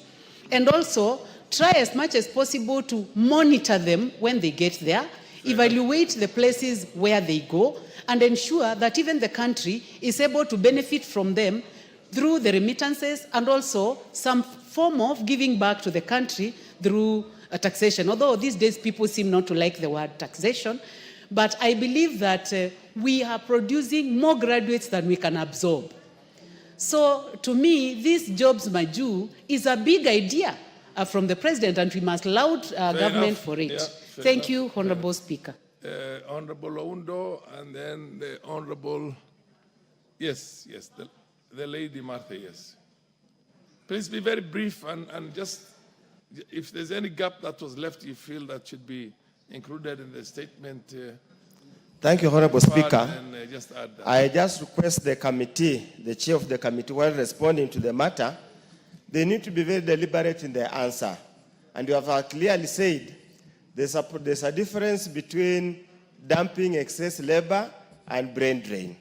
and also try as much as possible to monitor them when they get there, evaluate the places where they go, and ensure that even the country is able to benefit from them through the remittances and also some form of giving back to the country through taxation. Although these days people seem not to like the word taxation, but I believe that we are producing more graduates than we can absorb. So to me, this jobs Maju is a big idea from the president, and we must laud government for it. Yeah, Thank you, Honorable Speaker. Honorable Oundo, and then the Honorable, yes, the Lady Martha, yes. Please be very brief and just, if there's any gap that was left you feel that should be included in the statement. Thank you, Honorable Speaker. And, just add that. I just request the committee, the chair of the committee, while responding to the matter, they need to be very deliberate in their answer. And you have clearly said there's a difference between dumping excess labor and brain drain.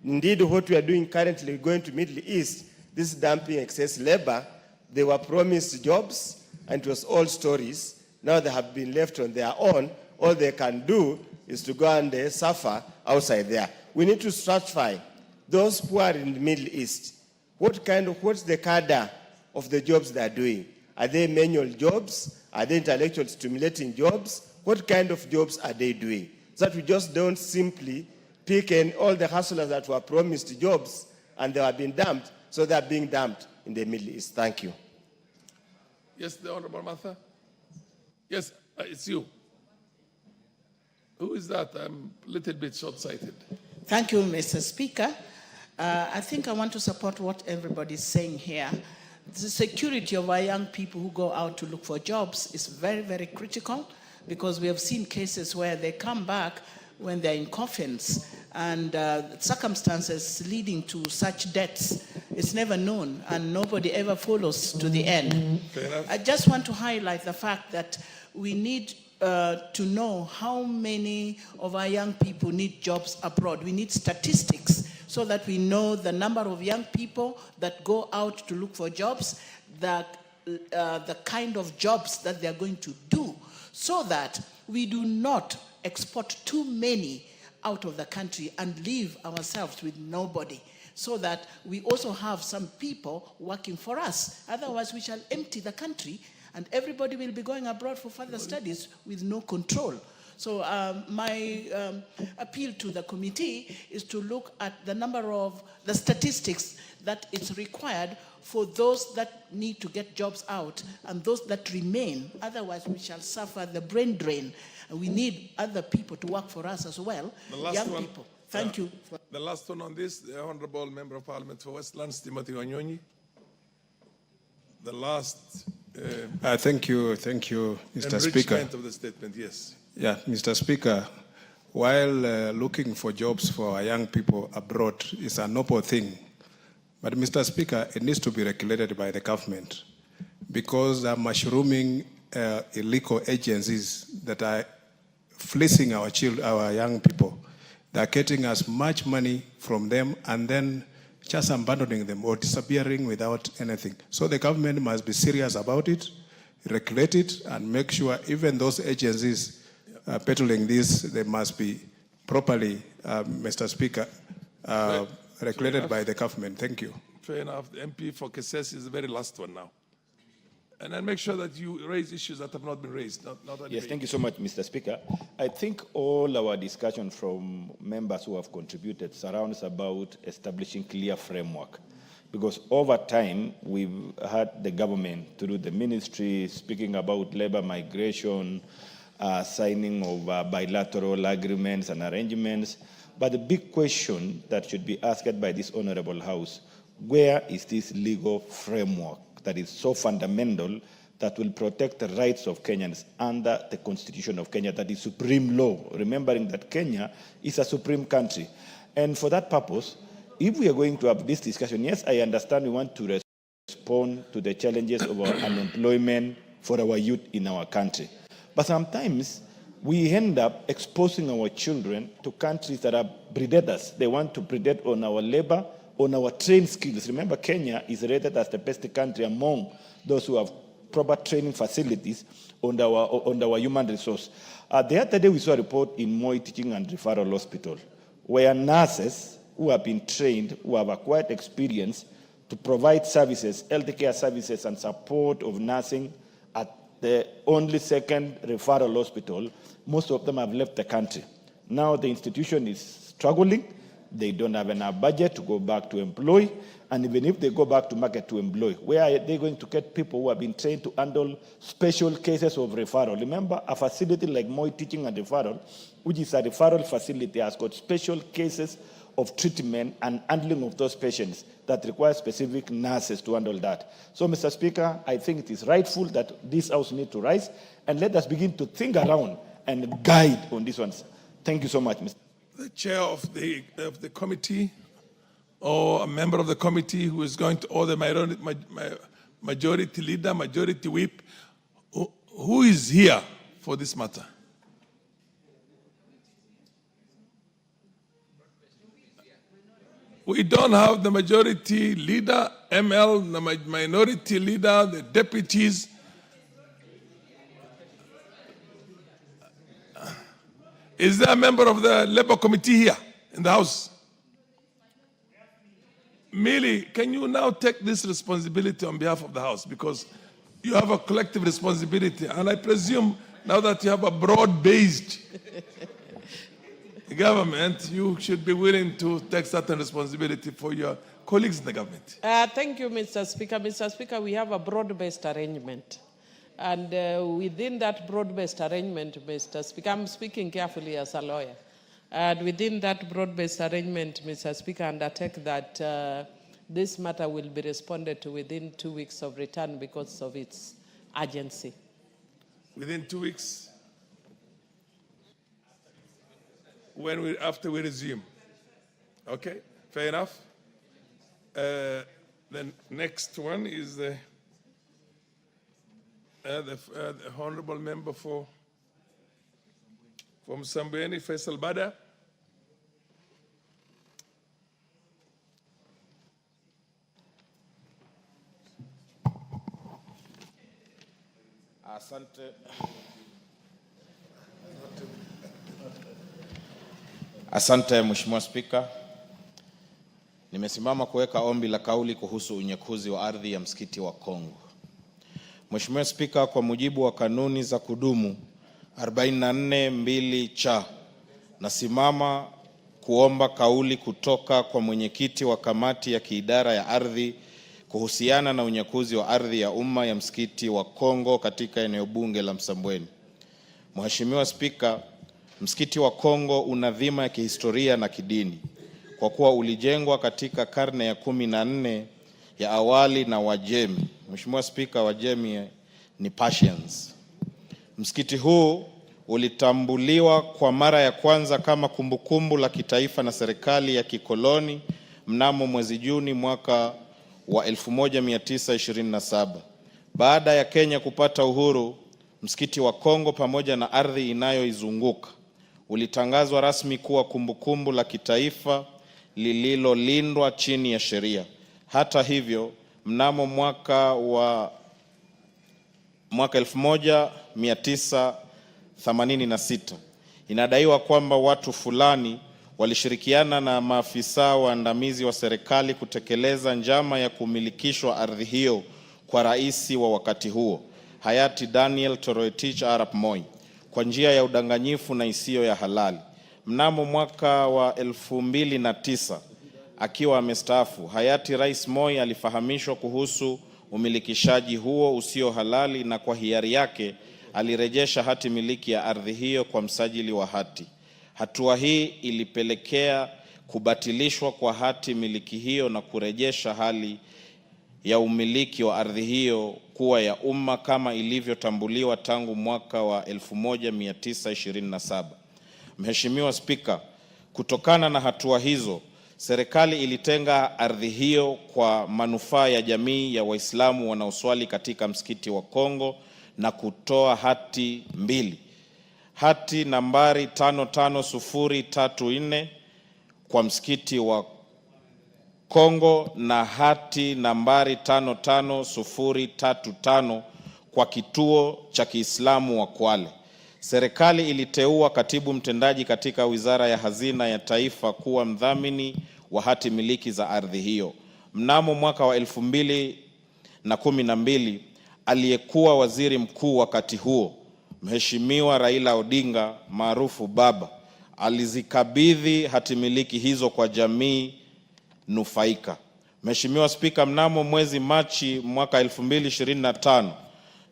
Indeed, what we are doing currently, going to Middle East, this dumping excess labor, they were promised jobs, and it was all stories. Now they have been left on their own. All they can do is to go and suffer outside there. We need to stratify those who are in the Middle East. What's the cadre of the jobs they are doing? Are they manual jobs? Are they intellectual stimulating jobs? What kind of jobs are they doing? So that we just don't simply pick all the hustlers that were promised jobs and they are being dumped, so they are being dumped in the Middle East. Thank you. Yes, the Honorable Martha? Yes, it's you. Who is that? I'm a little bit short-sighted. Thank you, Mr. Speaker. I think I want to support what everybody is saying here. The security of our young people who go out to look for jobs is very, very critical, because we have seen cases where they come back when they're in coffins, and circumstances leading to such deaths is never known, and nobody ever follows to the end. I just want to highlight the fact that we need to know how many of our young people need jobs abroad. We need statistics so that we know the number of young people that go out to look for jobs, the kind of jobs that they're going to do, so that we do not export too many out of the country and leave ourselves with nobody, so that we also have some people working for us. Otherwise, we shall empty the country and everybody will be going abroad for further studies with no control. So my appeal to the committee is to look at the number of the statistics that it's required for those that need to get jobs out and those that remain. Otherwise, we shall suffer the brain drain. And we need other people to work for us as well, young people. Thank you. The last one on this, the Honorable Member of Parliament for Westlands, Timothy Wanyonyi. The last thank you, Mr. Speaker. Of the statement, yes. Yeah, Mr. Speaker, while looking for jobs for our young people abroad is a noble thing, but Mr. Speaker, it needs to be regulated by the government, because they're mushrooming illegal agencies that are fleecing our young people. They're getting as much money from them and then just abandoning them or disappearing without anything. So the government must be serious about it, regulate it, and make sure even those agencies peddling this, they must be properly, Mr. Speaker, regulated by the government. Thank you. Fair enough. The MP for Kesses is the very last one now. And then make sure that you raise issues that have not been raised. Yes, thank you so much, Mr. Speaker. I think all our discussion from members who have contributed surrounds about establishing clear framework. Because over time, we've had the government through the ministry speaking about labor migration, signing of bilateral agreements and arrangements. But the big question that should be asked by this Honorable House, where is this legal framework that is so fundamental that will protect the rights of Kenyans under the Constitution of Kenya, that is supreme law, remembering that Kenya is a supreme country. And for that purpose, if we are going to have this discussion, yes, I understand we want to respond to the challenges of our unemployment for our youth in our country. But sometimes we end up exposing our children to countries that are predators. They want to predate on our labor, on our trained skills. Remember, Kenya is rated as the best country among those who have proper training facilities on our human resource. The other day we saw a report in Moi Teaching and Referral Hospital where nurses who have been trained, who have acquired experience to provide services, healthcare services and support of nursing at the only second referral hospital, most of them have left the country. Now the institution is struggling. They don't have enough budget to go back to employ. And even if they go back to market to employ, where are they going to get people who have been trained to handle special cases of referral? Remember, a facility like Moi Teaching and Referral, which is a referral facility, has got special cases of treatment and handling of those patients that require specific nurses to handle that. So, Mr. Speaker, I think it is rightful that this House needs to rise, and let us begin to think around and guide on these ones. Thank you so much, Mr. The chair of the committee, or a member of the committee who is going to, or the majority leader, majority whip, who is here for this matter? We don't have the majority leader, ML, the minority leader, the deputies. Is there a member of the Labour Committee here in the House? Millie, can you now take this responsibility on behalf of the House? Because you have a collective responsibility. And I presume now that you have a broad-based government, you should be willing to take certain responsibility for your colleagues in the government. Thank you, Mr. Speaker. Mr. Speaker, we have a broad-based arrangement. And within that broad-based arrangement, Mr. Speaker, I'm speaking carefully as a lawyer. And within that broad-based arrangement, Mr. Speaker, I undertake that this matter will be responded to within 2 weeks of return because of its urgency. Within 2 weeks? After we resume. Okay, fair enough. The next one is the honorable member from Msambweni, Faisal Bada. Asante Mheshimiwa Spika. Nimesimama kuweka ombi la kauli kuhusu unyekuzi wa ardhi ya msikiti wa Kongo. Mheshimiwa Spika, kwa mujibu wa kanuni za kudumu 44(2) cha, nasimama kuomba kauli kutoka kwa mwenyekiti wa kamati ya kiidara ya ardhi kuhusiana na unyekuzi wa ardhi ya umma ya msikiti wa Kongo katika eneo bunge la Msambweni. Mheshimiwa Spika, msikiti wa Kongo una dhima ya kihistoria na kidini kwa kuwa ulijengwa katika karne ya 14 ya awali na Wajemi. Mheshimiwa Spika, Wajemi ni Persians. Msikiti huu ulitambuliwa kwa mara ya kwanza kama kumbukumbu la kitaifa na serikali ya kikoloni mnamo mwezi Juni mwaka wa 1927. Baada ya Kenya kupata uhuru, msikiti wa Kongo pamoja na ardhi inayoizunguka ulitangazwa rasmi kuwa kumbukumbu la kitaifa lililolindwa chini ya sheria. Hata hivyo, mnamo mwaka 1986 inadaiwa kwamba watu fulani walishirikiana na maafisa waandamizi wa serikali kutekeleza njama ya kumilikishwa ardhi hiyo kwa rais wa wakati huo, hayati Daniel Toroitich Arap Moi, kwa njia ya udanganyifu na isiyo ya halali. Mnamo mwaka wa 2009 akiwa amestaafu, hayati Rais Moi alifahamishwa kuhusu umilikishaji huo usio halali na kwa hiari yake alirejesha hati miliki ya ardhi hiyo kwa msajili wa hati. Hatua hii ilipelekea kubatilishwa kwa hati miliki hiyo na kurejesha hali ya umiliki wa ardhi hiyo kuwa ya umma kama ilivyotambuliwa tangu mwaka wa 1927. Mheshimiwa Spika, kutokana na hatua hizo, serikali ilitenga ardhi hiyo kwa manufaa ya jamii ya Waislamu wanaoswali katika msikiti wa Kongo na kutoa hati mbili. Hati nambari 55034 kwa msikiti wa Kongo na hati nambari 55035 kwa kituo cha Kiislamu wa Kwale. Serikali iliteua katibu mtendaji katika Wizara ya Hazina ya Taifa kuwa mdhamini wa hati miliki za ardhi hiyo. Mnamo mwaka wa 2012, aliyekuwa waziri mkuu wakati huo, Mheshimiwa Raila Odinga maarufu Baba, alizikabidhi hati miliki hizo kwa jamii nufaika. Mheshimiwa Spika, mnamo mwezi Machi mwaka 2025,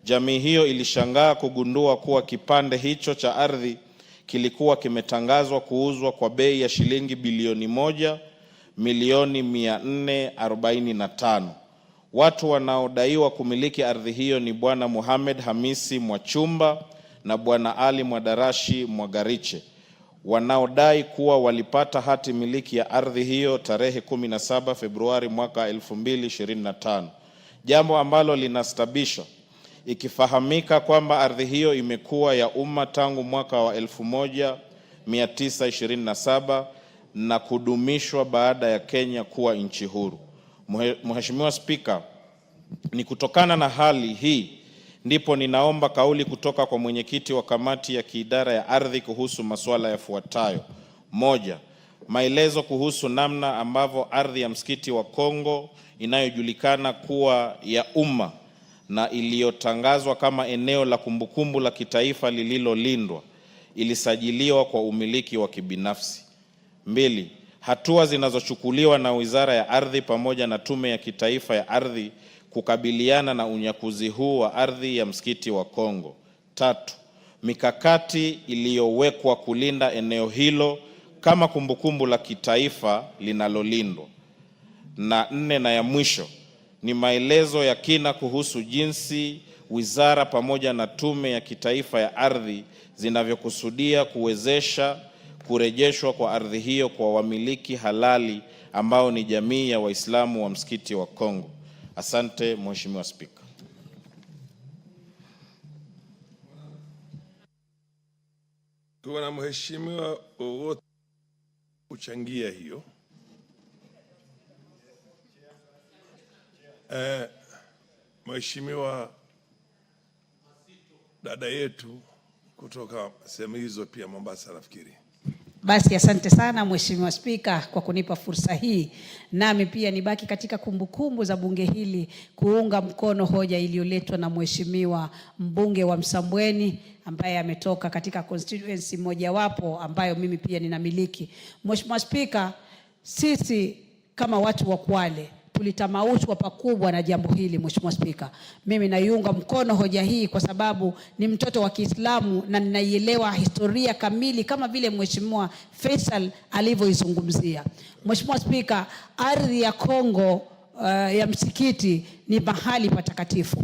jamii hiyo ilishangaa kugundua kuwa kipande hicho cha ardhi kilikuwa kimetangazwa kuuzwa kwa bei ya shilingi bilioni 1,445,000. Watu wanaodaiwa kumiliki ardhi hiyo ni Bwana Mohamed Hamisi Mwachumba na Bwana Ali Mwadarashi Mwagariche, wanaodai kuwa walipata hati miliki ya ardhi hiyo tarehe 17 Februari mwaka 2025. Jambo ambalo linastabisha ikifahamika kwamba ardhi hiyo imekuwa ya umma tangu mwaka wa 1927 na kudumishwa baada ya Kenya kuwa nchi huru. Mheshimiwa Spika, ni kutokana na hali hii ndipo ninaomba kauli kutoka kwa mwenyekiti wa kamati ya kiidara ya ardhi kuhusu masuala yafuatayo. 1. Maelezo kuhusu namna ambavyo ardhi ya msikiti wa Kongo inayojulikana kuwa ya umma na iliyotangazwa kama eneo la kumbukumbu la kitaifa lililolindwa ilisajiliwa kwa umiliki wa kibinafsi. 2. Hatua zinazochukuliwa na Wizara ya Ardhi pamoja na Tume ya Kitaifa ya Ardhi kukabiliana na unyakuzi huu wa ardhi ya msikiti wa Kongo. 3. Mikakati iliyowekwa kulinda eneo hilo kama kumbukumbu la kitaifa linalolindwa. Na 4 na ya mwisho ni maelezo ya kina kuhusu jinsi wizara pamoja na Tume ya Kitaifa ya Ardhi zinavyokusudia kuwezesha kurejeshwa kwa ardhi hiyo kwa wamiliki halali ambao ni jamii ya Waislamu wa msikiti wa Kongo. Asante Mheshimiwa Spika. Kuna mheshimiwa wote kuchangia hiyo. Mheshimiwa dada yetu kutoka sehemu hizo pia Mombasa nafikiri. Basi asante sana Mheshimiwa Spika kwa kunipa fursa hii. Nami pia nibaki katika kumbukumbu za bunge hili kuunga mkono hoja iliyoletwa na Mheshimiwa mbunge wa Msambweni ambaye ametoka katika constituency mojawapo ambayo mimi pia ninamiliki. Mheshimiwa Spika, sisi kama watu wa Kwale tulitamaushwa pakubwa na jambo hili. Mheshimiwa Spika, mimi naiunga mkono hoja hii kwa sababu ni mtoto wa Kiislamu na ninaielewa historia kamili kama vile Mheshimiwa Faisal alivyoizungumzia. Mheshimiwa Spika, ardhi ya Kongo ya msikiti ni mahali patakatifu.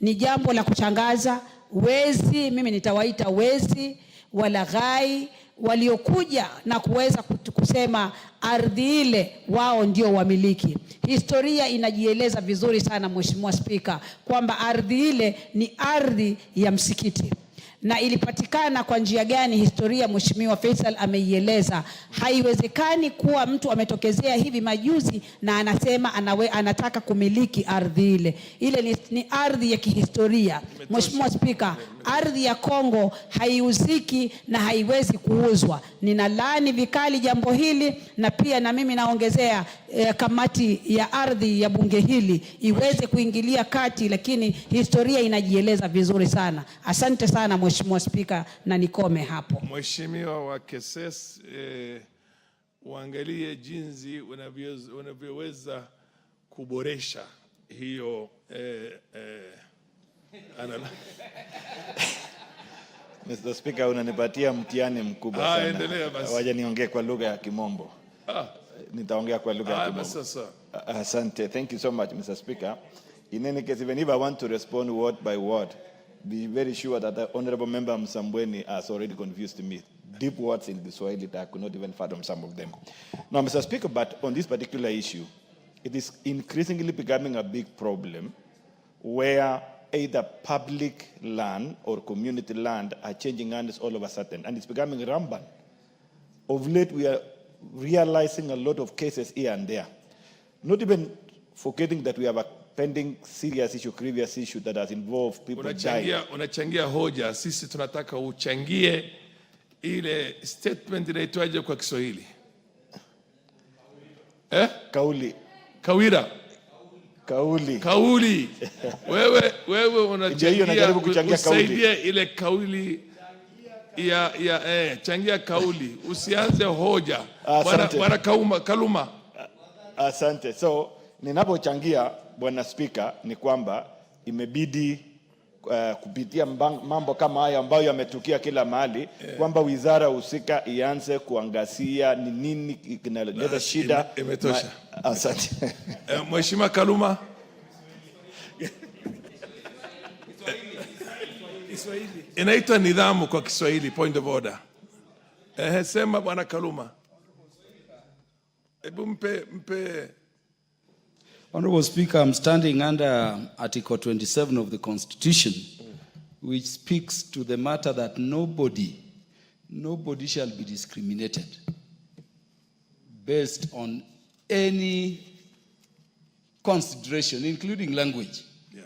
Ni jambo la kushangaza, wezi, mimi nitawaita wezi, walaghai, waliokuja na kuweza kusema ardhi ile wao ndio wamiliki. Historia inajieleza vizuri sana Mheshimiwa Spika kwamba ardhi ile ni ardhi ya msikiti. Na ilipatikana kwa njia gani? Historia Mheshimiwa Faisal ameieleza. Haiwezekani kuwa mtu ametokezea hivi majuzi na anasema anataka kumiliki ardhi ile. Ile ni ardhi ya kihistoria. Mheshimiwa Spika, ardhi ya Kongo haiuziki na haiwezi kuuzwa. Ninalaani vikali jambo hili na pia na mimi naongezea kamati ya ardhi ya bunge hili iweze kuingilia kati, lakini historia inajieleza vizuri sana. Asante sana Mheshimiwa Spika na nikome hapo. Mheshimiwa wa Keses, uangalie jinsi unavyoweza kuboresha hiyo Mr. Speaker, unanipatia mtihani mkubwa sana. Endelea basi. Waje niongee kwa lugha ya Kimombo. Nitaongea kwa lugha ya Kimombo. Sasa. Asante. Thank you so much, Mr. Speaker. In any case, even if I want to respond word by word, be very sure that the Honorable Member Msambweni has already confused me. Deep words in the Swahili that I could not even fathom some of them. Now, Mr. Speaker, but on this particular issue, it is increasingly becoming a big problem where either public land or community land are changing hands all of a sudden, and it's becoming rampant. Of late, we are realizing a lot of cases here and there. Not even forgetting that we have a pending serious issue, grievous issue that has involved people dying. Unachangia hoja, sisi tunataka uchangie ile statement inaitwaje kwa Kiswahili? Kauli. Kawira. Kauli. Kauli. Wewe unachangia usaidie ile kauli changia kauli. Usianze hoja. Bwana Kaluma. Asante. So, ninapochangia Bwana Speaker ni kwamba imebidi kupitia mambo kama haya ambayo yametukia kila mahali, kwamba wizara husika ianze kuangazia ni nini kinaleta shida. Imetosha. Asante. Mheshimiwa Kaluma. Inaitwa nidhamu kwa Kiswahili, point of order. Sema Bwana Kaluma. Hebu mpe. Honorable Speaker, I'm standing under Article 27 of the Constitution, which speaks to the matter that nobody shall be discriminated based on any consideration, including language. Yeah.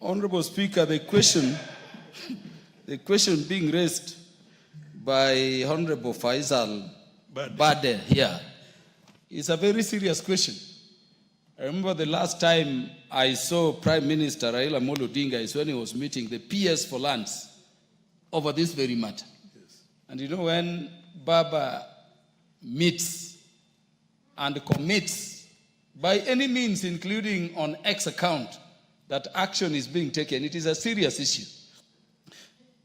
Honorable Speaker, the question being raised by Honorable Faisal Bade here is a very serious question. I remember the last time I saw Prime Minister Raila Amolo Odinga is when he was meeting the PS for lands over this very matter. Yes. And you know, when Baba meets and commits by any means, including on X account, that action is being taken, it is a serious issue.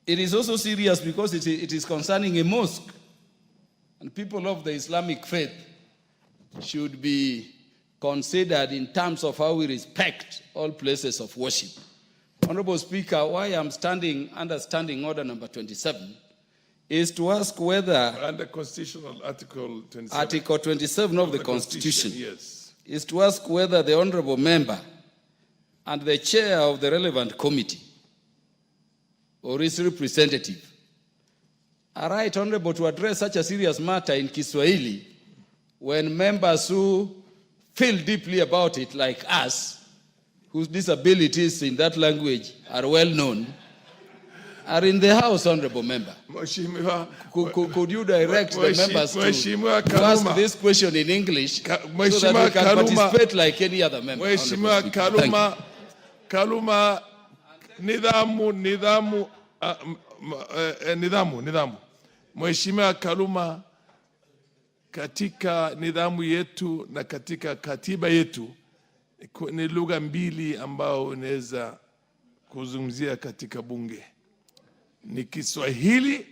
It is also serious because it is concerning a mosque, and people of the Islamic faith should be considered in terms of how we respect all places of worship. Honorable Speaker, why I'm standing under Standing Order number 27 is to ask whether under Constitutional Article 27, Article 27 of the Constitution, yes, is to ask whether the Honorable Member and the Chair of the relevant committee or his representative are right, Honorable, to address such a serious matter in Kiswahili when members who feel deeply about it, like us, whose disabilities in that language are well known, are in the House, Honorable Member. Could you direct the members to ask this question in English so that we can participate like any other member? Mheshimiwa Kaluma, nidhamu. Mheshimiwa Kaluma, katika nidhamu yetu na katika katiba yetu ni lugha mbili ambao unaweza kuzungumzia katika bunge, ni Kiswahili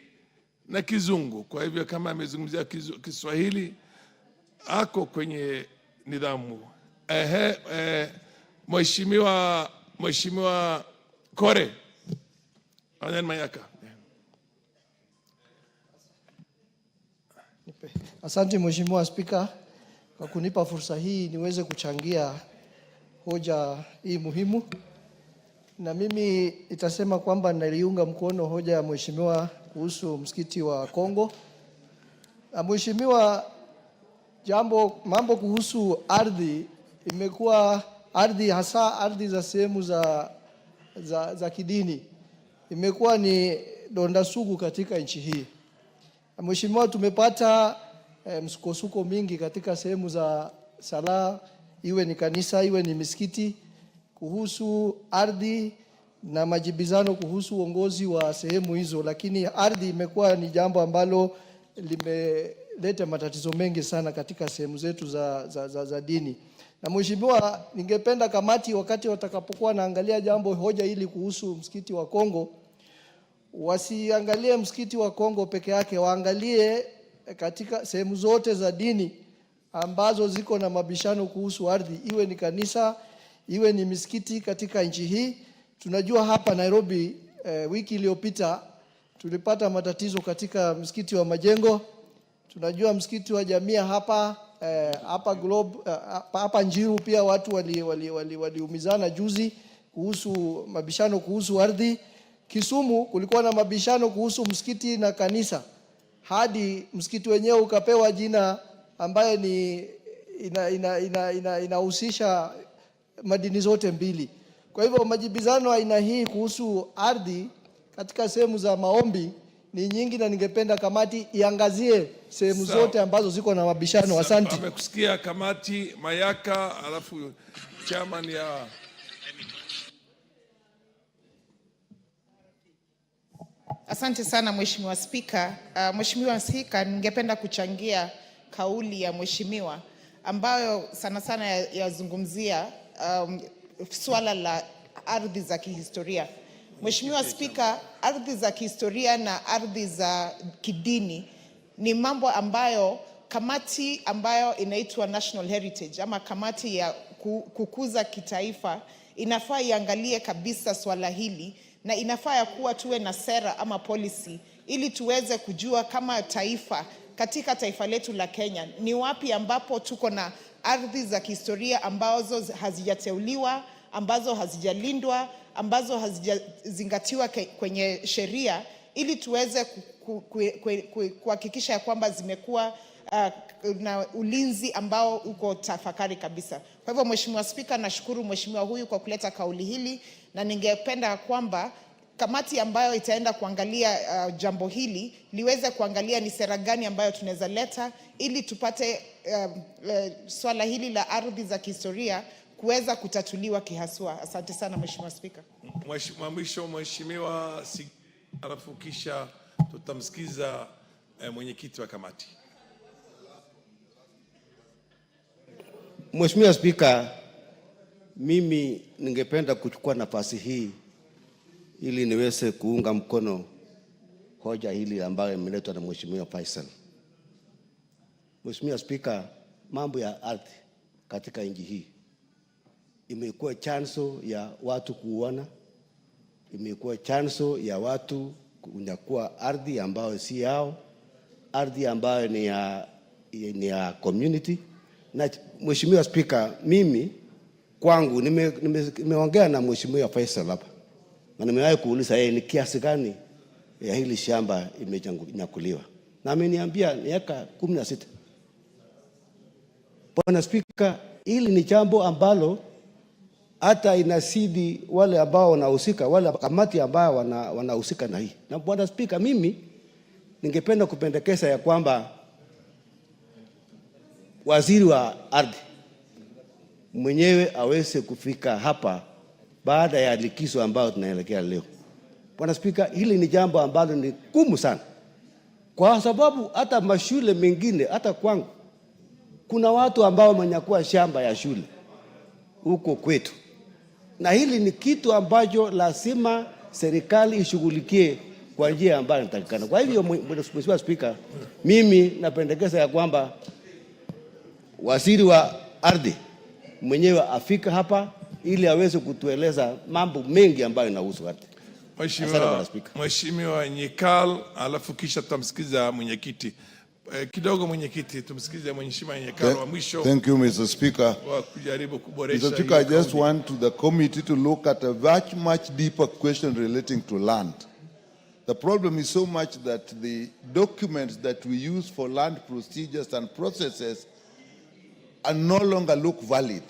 na Kizungu. Kwa hivyo kama amezungumzia Kiswahili ako kwenye nidhamu. Mheshimiwa Kore Anyan Mayaka. Asante Mheshimiwa Spika kwa kunipa fursa hii niweze kuchangia hoja hii muhimu. Na mimi itasema kwamba naliunga mkono hoja ya Mheshimiwa kuhusu msikiti wa Kongo. Na Mheshimiwa, mambo kuhusu ardhi imekuwa ardhi, hasa ardhi za sehemu za kidini, imekuwa ni donda sugu katika nchi hii. Mheshimiwa, tumepata msukosuko mingi katika sehemu za sala, iwe ni kanisa, iwe ni misikiti, kuhusu ardhi na majibizano kuhusu uongozi wa sehemu hizo. Lakini ardhi imekuwa ni jambo ambalo limeleta matatizo mengi sana katika sehemu zetu za dini. Na Mheshimiwa, ningependa kamati wakati watakapokuwa naangalia hoja hili kuhusu msikiti wa Kongo, wasiangalie msikiti wa Kongo peke yake, waangalie katika sehemu zote za dini ambazo ziko na mabishano kuhusu ardhi, iwe ni kanisa, iwe ni misikiti katika nchi hii. Tunajua hapa Nairobi wiki iliyopita tulipata matatizo katika msikiti wa Majengo. Tunajua msikiti wa Jamia hapa hapa Globe hapa Njiru pia watu waliumizana juzi kuhusu mabishano kuhusu ardhi. Kisumu kulikuwa na mabishano kuhusu msikiti na kanisa, hadi msikiti wenyewe ukapewa jina ambaye ni inahusisha madini zote mbili. Kwa hivyo majibizano aina hii kuhusu ardhi katika sehemu za maombi ni nyingi, na ningependa kamati iangazie sehemu zote ambazo ziko na mabishano. Asante. Amekusikia kamati Mayaka, alafu chairman ya Asante sana Mheshimiwa Spika. Mheshimiwa Spika, ningependa kuchangia kauli ya Mheshimiwa ambayo sana sana yazungumzia swala la ardhi za kihistoria. Mheshimiwa Spika, ardhi za kihistoria na ardhi za kidini ni mambo ambayo kamati ambayo inaitwa National Heritage ama kamati ya kukuza kitaifa inafaa iangalie kabisa swala hili, na inafaa ya kuwa tuwe na sera ama policy ili tuweze kujua kama taifa, katika taifa letu la Kenya, ni wapi ambapo tuko na ardhi za kihistoria ambazo hazijateuliwa, ambazo hazijalindwa, ambazo hazijazingatiwa kwenye sheria, ili tuweze kuhakikisha ya kwamba zimekuwa na ulinzi ambao uko tafakari kabisa. Kwa hivyo Mheshimiwa Spika, nashukuru Mheshimiwa huyu kwa kuleta kauli hili, na ningependa kwamba kamati ambayo itaenda kuangalia jambo hili liweze kuangalia ni sera gani ambayo tunaweza leta ili tupate swala hili la ardhi za kihistoria kuweza kutatuliwa kihaswa. Asante sana Mheshimiwa Spika. Mheshimiwa, alafu kisha tutamsikiza mwenyekiti wa kamati. Mheshimiwa Spika, mimi ningependa kuchukua nafasi hii ili niweze kuunga mkono hoja hili ambayo imeletwa na Mheshimiwa Faisal. Mheshimiwa Spika, mambo ya ardhi katika nchi hii imekuwa chanzo ya watu kuuana, imekuwa chanzo ya watu kunyakua ardhi ambayo si yao, ardhi ambayo ni ya community. Na Mheshimiwa Spika, mimi kwangu nimeongea na Mheshimiwa Faisal hapa, na nimewahi kuuliza yeye ni kiasi gani ya hili shamba imenyakuliwa, na ameniambia ni eka 16. Bwana Spika, hili ni jambo ambalo hata inasidi wale ambao wanahusika, wale kamati ambao wanahusika na hii. Na Bwana Spika, mimi ningependa kupendekeza ya kwamba waziri wa ardhi mwenyewe aweze kufika hapa baada ya likizo ambayo tunaelekea leo. Bwana Spika, hili ni jambo ambalo ni gumu sana, kwa sababu hata mashule mengine, hata kwangu kuna watu ambao wamenyakua shamba ya shule huko kwetu, na hili ni kitu ambacho lazima serikali ishughulikie kwa njia ambayo inatakikana. Kwa hivyo Mheshimiwa Spika, mimi napendekeza ya kwamba waziri wa ardhi mwenyewe afika hapa ili aweze kutueleza mambo mengi ambayo inahusu ardhi. Mheshimiwa Nyikal, alafu kisha tutamsikiza mwenyekiti. Kidogo mwenyekiti, tumsikize Mheshimiwa Nyikal wa mwisho. Thank you, Mr. Speaker. Mr. Speaker, I just want the committee to look at a much deeper question relating to land. The problem is so much that the documents that we use for land procedures and processes are no longer look valid.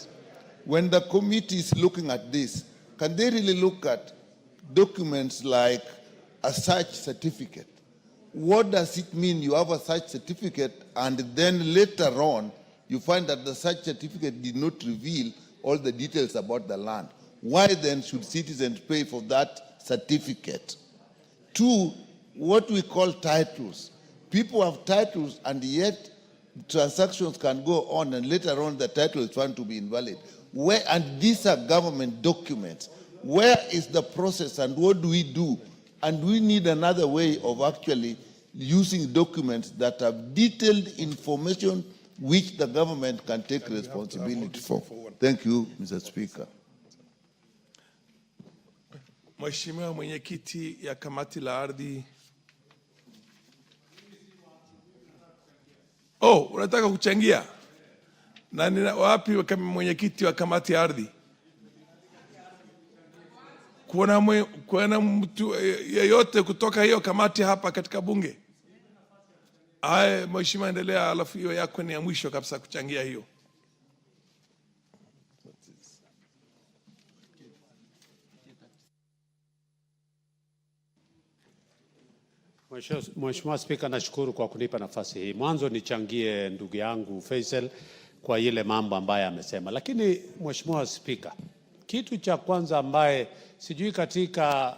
When the committee is looking at this, can they really look at documents like a search certificate? What does it mean you have a search certificate and then later on you find that the search certificate did not reveal all the details about the land? Why then should citizens pay for that certificate? Two, what we call titles. People have titles and yet transactions can go on and later on the title is found to be invalid. And these are government documents. Where is the process and what do we do And we need another way of actually using documents that have detailed information which the government can take responsibility for. Thank you, Mr. Speaker. Mheshimiwa mwenyekiti ya kamati la ardhi. Oh, unataka kuchangia? Na ni wapi kama mwenyekiti wa kamati ya ardhi? Kuna mtu yeyote kutoka hiyo kamati hapa katika bunge? Haya, mheshimiwa endelea, alafu hiyo yako ni ya mwisho kabisa kuchangia hiyo. Mheshimiwa Spika, nashukuru kwa kunipa nafasi hii. Mwanzo nichangie ndugu yangu Faisal kwa ile mambo ambaye amesema. Lakini Mheshimiwa Spika, kitu cha kwanza ambaye sijui katika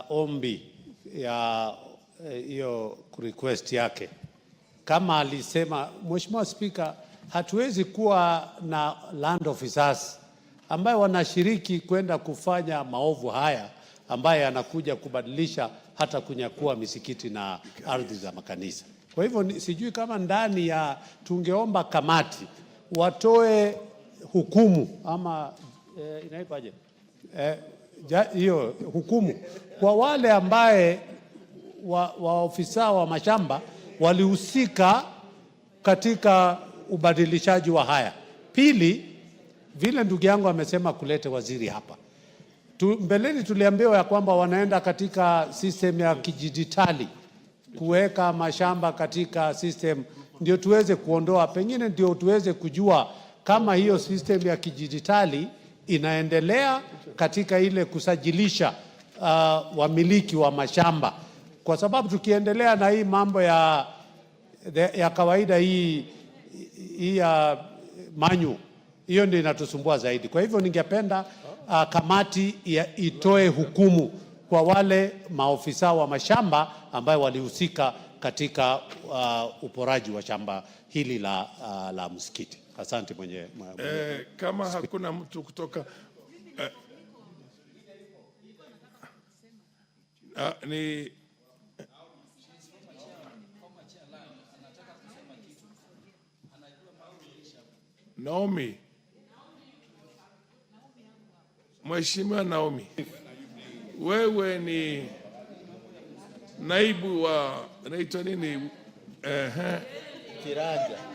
ombi ya hiyo request yake kama alisema, Mheshimiwa Spika, hatuwezi kuwa na land officers ambaye wanashiriki kwenda kufanya maovu haya ambaye anakuja kubadilisha hata kunyakua misikiti na ardhi za makanisa. Kwa hivyo sijui kama ndani ya tungeomba kamati watoe hukumu ama inaitwaje? Hiyo hukumu kwa wale ambaye waofisa wa mashamba walihusika katika ubadilishaji wa haya. Pili, vile ndugu yangu amesema kulete waziri hapa. Mbeleni tuliambiwa ya kwamba wanaenda katika system ya kidijitali kuweka mashamba katika system ndio tuweze kuondoa, pengine ndio tuweze kujua kama hiyo system ya kidijitali inaendelea katika ile kusajilisha wamiliki wa mashamba, kwa sababu tukiendelea na hii mambo ya kawaida hii ya manyu, hiyo ndio inatusumbua zaidi. Kwa hivyo ningependa kamati itoe hukumu kwa wale maofisa wa mashamba ambayo walihusika katika uporaji wa shamba hili la msikiti. Asante kama hakuna mtu kutoka ni Naomi. Mheshimiwa Naomi, wewe ni naibu wa naitwa nini?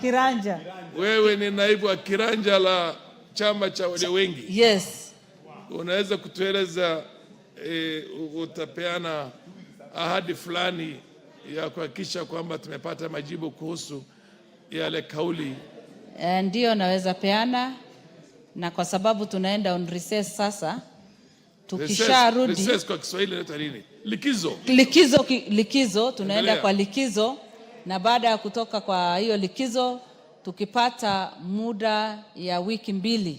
Kiranja. Wewe ni naibu wa kiranja la chama cha wale wengi. Yes. Unaweza kutueleza utapeana ahadi fulani ya kuhakikisha kwamba tumepata majibu kuhusu yale kauli? Ndio naweza peana, na kwa sababu tunaenda on recess sasa, tukisharudi recess kwa Kiswahili inaitwa nini? Likizo tunaenda kwa likizo, na baada ya kutoka kwa hiyo likizo tukipata muda ya wiki 2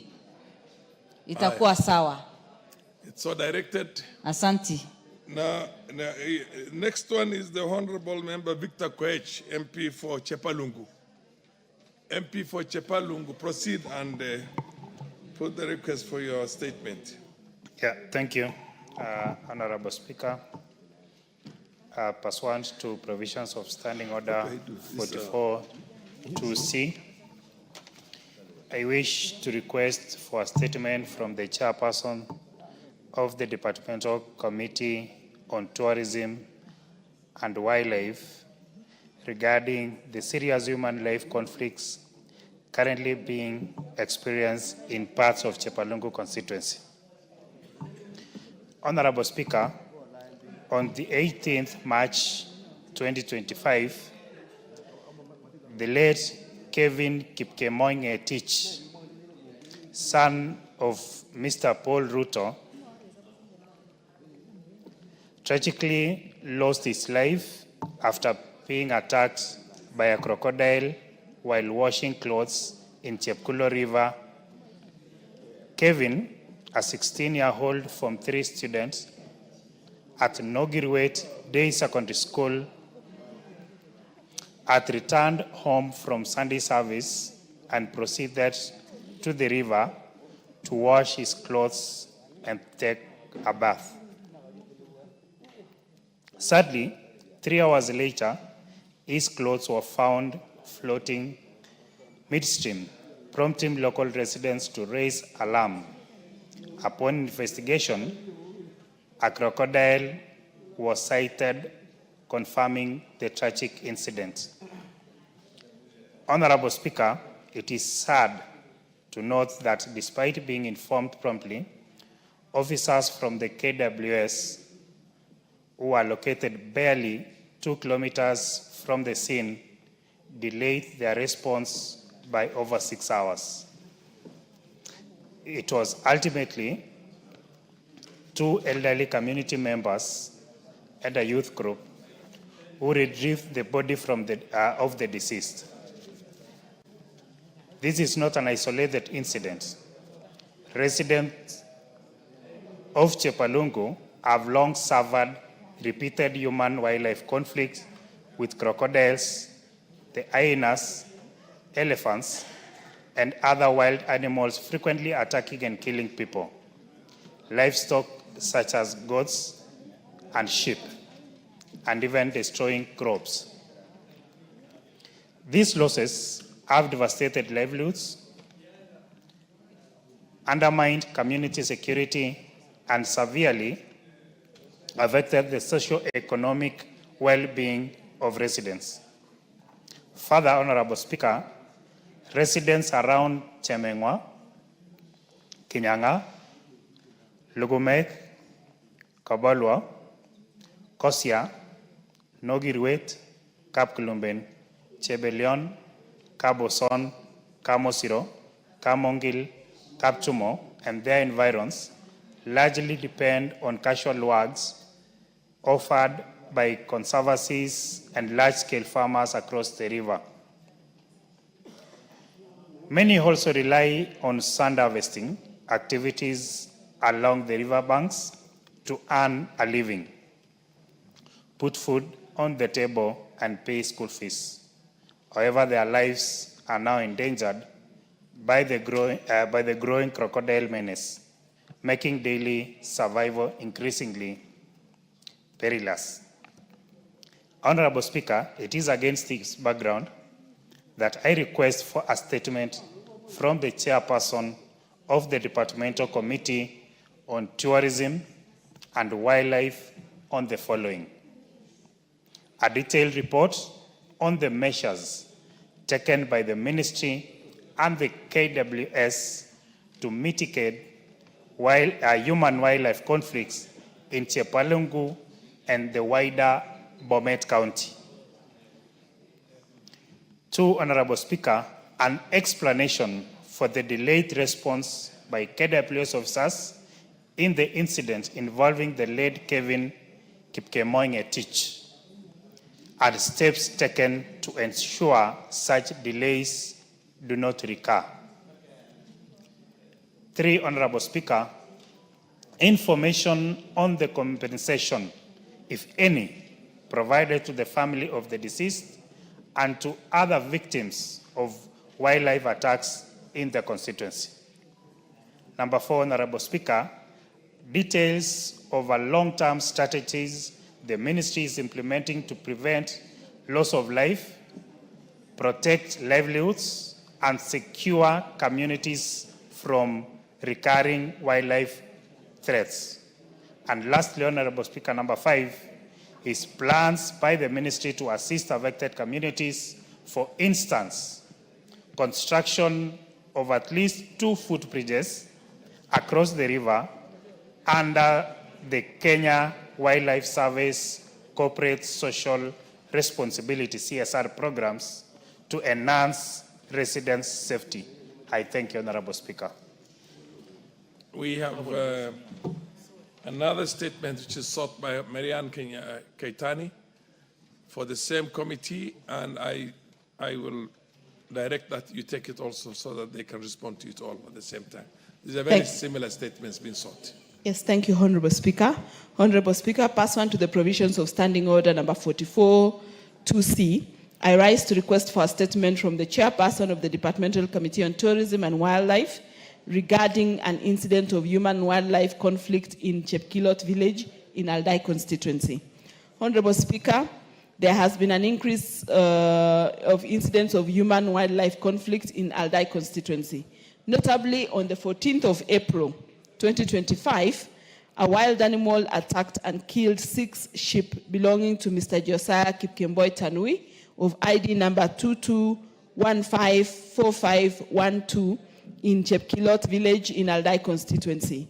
itakuwa sawa. It's so directed. Asante. Next one is the Honorable Member Victor Koech, MP for Chepalungu. MP for Chepalungu, proceed and put the request for your statement. Yeah, thank you, Honorable Speaker. Pursuant to provisions of Standing Order 44-2C, I wish to request for a statement from the chairperson of the Departmental Committee on Tourism and Wildlife regarding the serious human life conflicts currently being experienced in parts of Chepalungu constituency. Honorable Speaker, on the 18th March 2025, the late Kevin Kipkemoing Etich, son of Mr. Paul Ruto, tragically lost his life after being attacked by a crocodile while washing clothes in Chepkulo River. Kevin, a 16-year-old from 3 students at Nogirwet Day Secondary School, had returned home from Sunday service and proceeded to the river to wash his clothes and take a bath. Sadly, 3 hours later, his clothes were found floating midstream, prompting local residents to raise alarm. Upon investigation, a crocodile was sighted, confirming the tragic incident. Honorable Speaker, it is sad to note that despite being informed promptly, officers from the KWS, who are located barely 2 kilometers from the scene, delayed their response by over 6 hours. It was ultimately 2 elderly community members and a youth group who retrieved the body from of the deceased. This is not an isolated incident. Residents of Chepalungu have long suffered repeated human-wildlife conflicts with crocodiles, the hyenas, elephants, and other wild animals frequently attacking and killing people, livestock such as goats and sheep, and even destroying crops. These losses have devastated livelihoods, undermined community security, and severely affected the socio-economic well-being of residents. Further, Honorable Speaker, residents around Chemengwa, Ngángá, Lugumek, Kabalwa, Kosia, Nogirwet, Kapkulumben, Chebelion, Kaboson, Kamosiro, Kamongil, Kapchumo, and their environs largely depend on casual works offered by conservancies and large-scale farmers across the river. Many also rely on sand harvesting activities along the riverbanks to earn a living, put food on the table, and pay school fees. However, their lives are now endangered by the growing crocodile menace, making daily survival increasingly perilous. Honorable Speaker, it is against this background that I request for a statement from the chairperson of the Departmental Committee on Tourism and Wildlife on the following: a detailed report on the measures taken by the Ministry and the KWS to mitigate human-wildlife conflicts in Chepalungu and the wider Bomet County. 2, Honorable Speaker, an explanation for the delayed response by KWS officers in the incident involving the late Kevin Kipkemoing-Etich, and steps taken to ensure such delays do not recur. 3, Honorable Speaker, information on the compensation, if any, provided to the family of the deceased and to other victims of wildlife attacks in the constituency. Number 4, Honorable Speaker, details of a long-term strategies the ministry is implementing to prevent loss of life, protect livelihoods, and secure communities from recurring wildlife threats. And lastly, Honorable Speaker, number 5 is plans by the ministry to assist affected communities, for instance, construction of at least 2 footbridges across the river under the Kenya Wildlife Service Corporate Social Responsibility (CSR) programs to enhance residents' safety. I thank you, Honorable Speaker. We have another statement which is sought by Marianne Keitani for the same committee, and I will direct that you take it also so that they can respond to it all at the same time. These are very similar statements being sought. Yes, thank you, Honorable Speaker. Honorable Speaker, pursuant to the provisions of Standing Order number 44, 2C, I rise to request for a statement from the chairperson of the Departmental Committee on Tourism and Wildlife regarding an incident of human-wildlife conflict in Chepkilot village in Aldai constituency. Honorable Speaker, there has been an increase of incidents of human-wildlife conflict in Aldai constituency. Notably, on the 14th of April, 2025, a wild animal attacked and killed 6 sheep belonging to Mr. Josiah Kipkemboi Tanui of ID number 22154512 in Chepkilot village in Aldai constituency.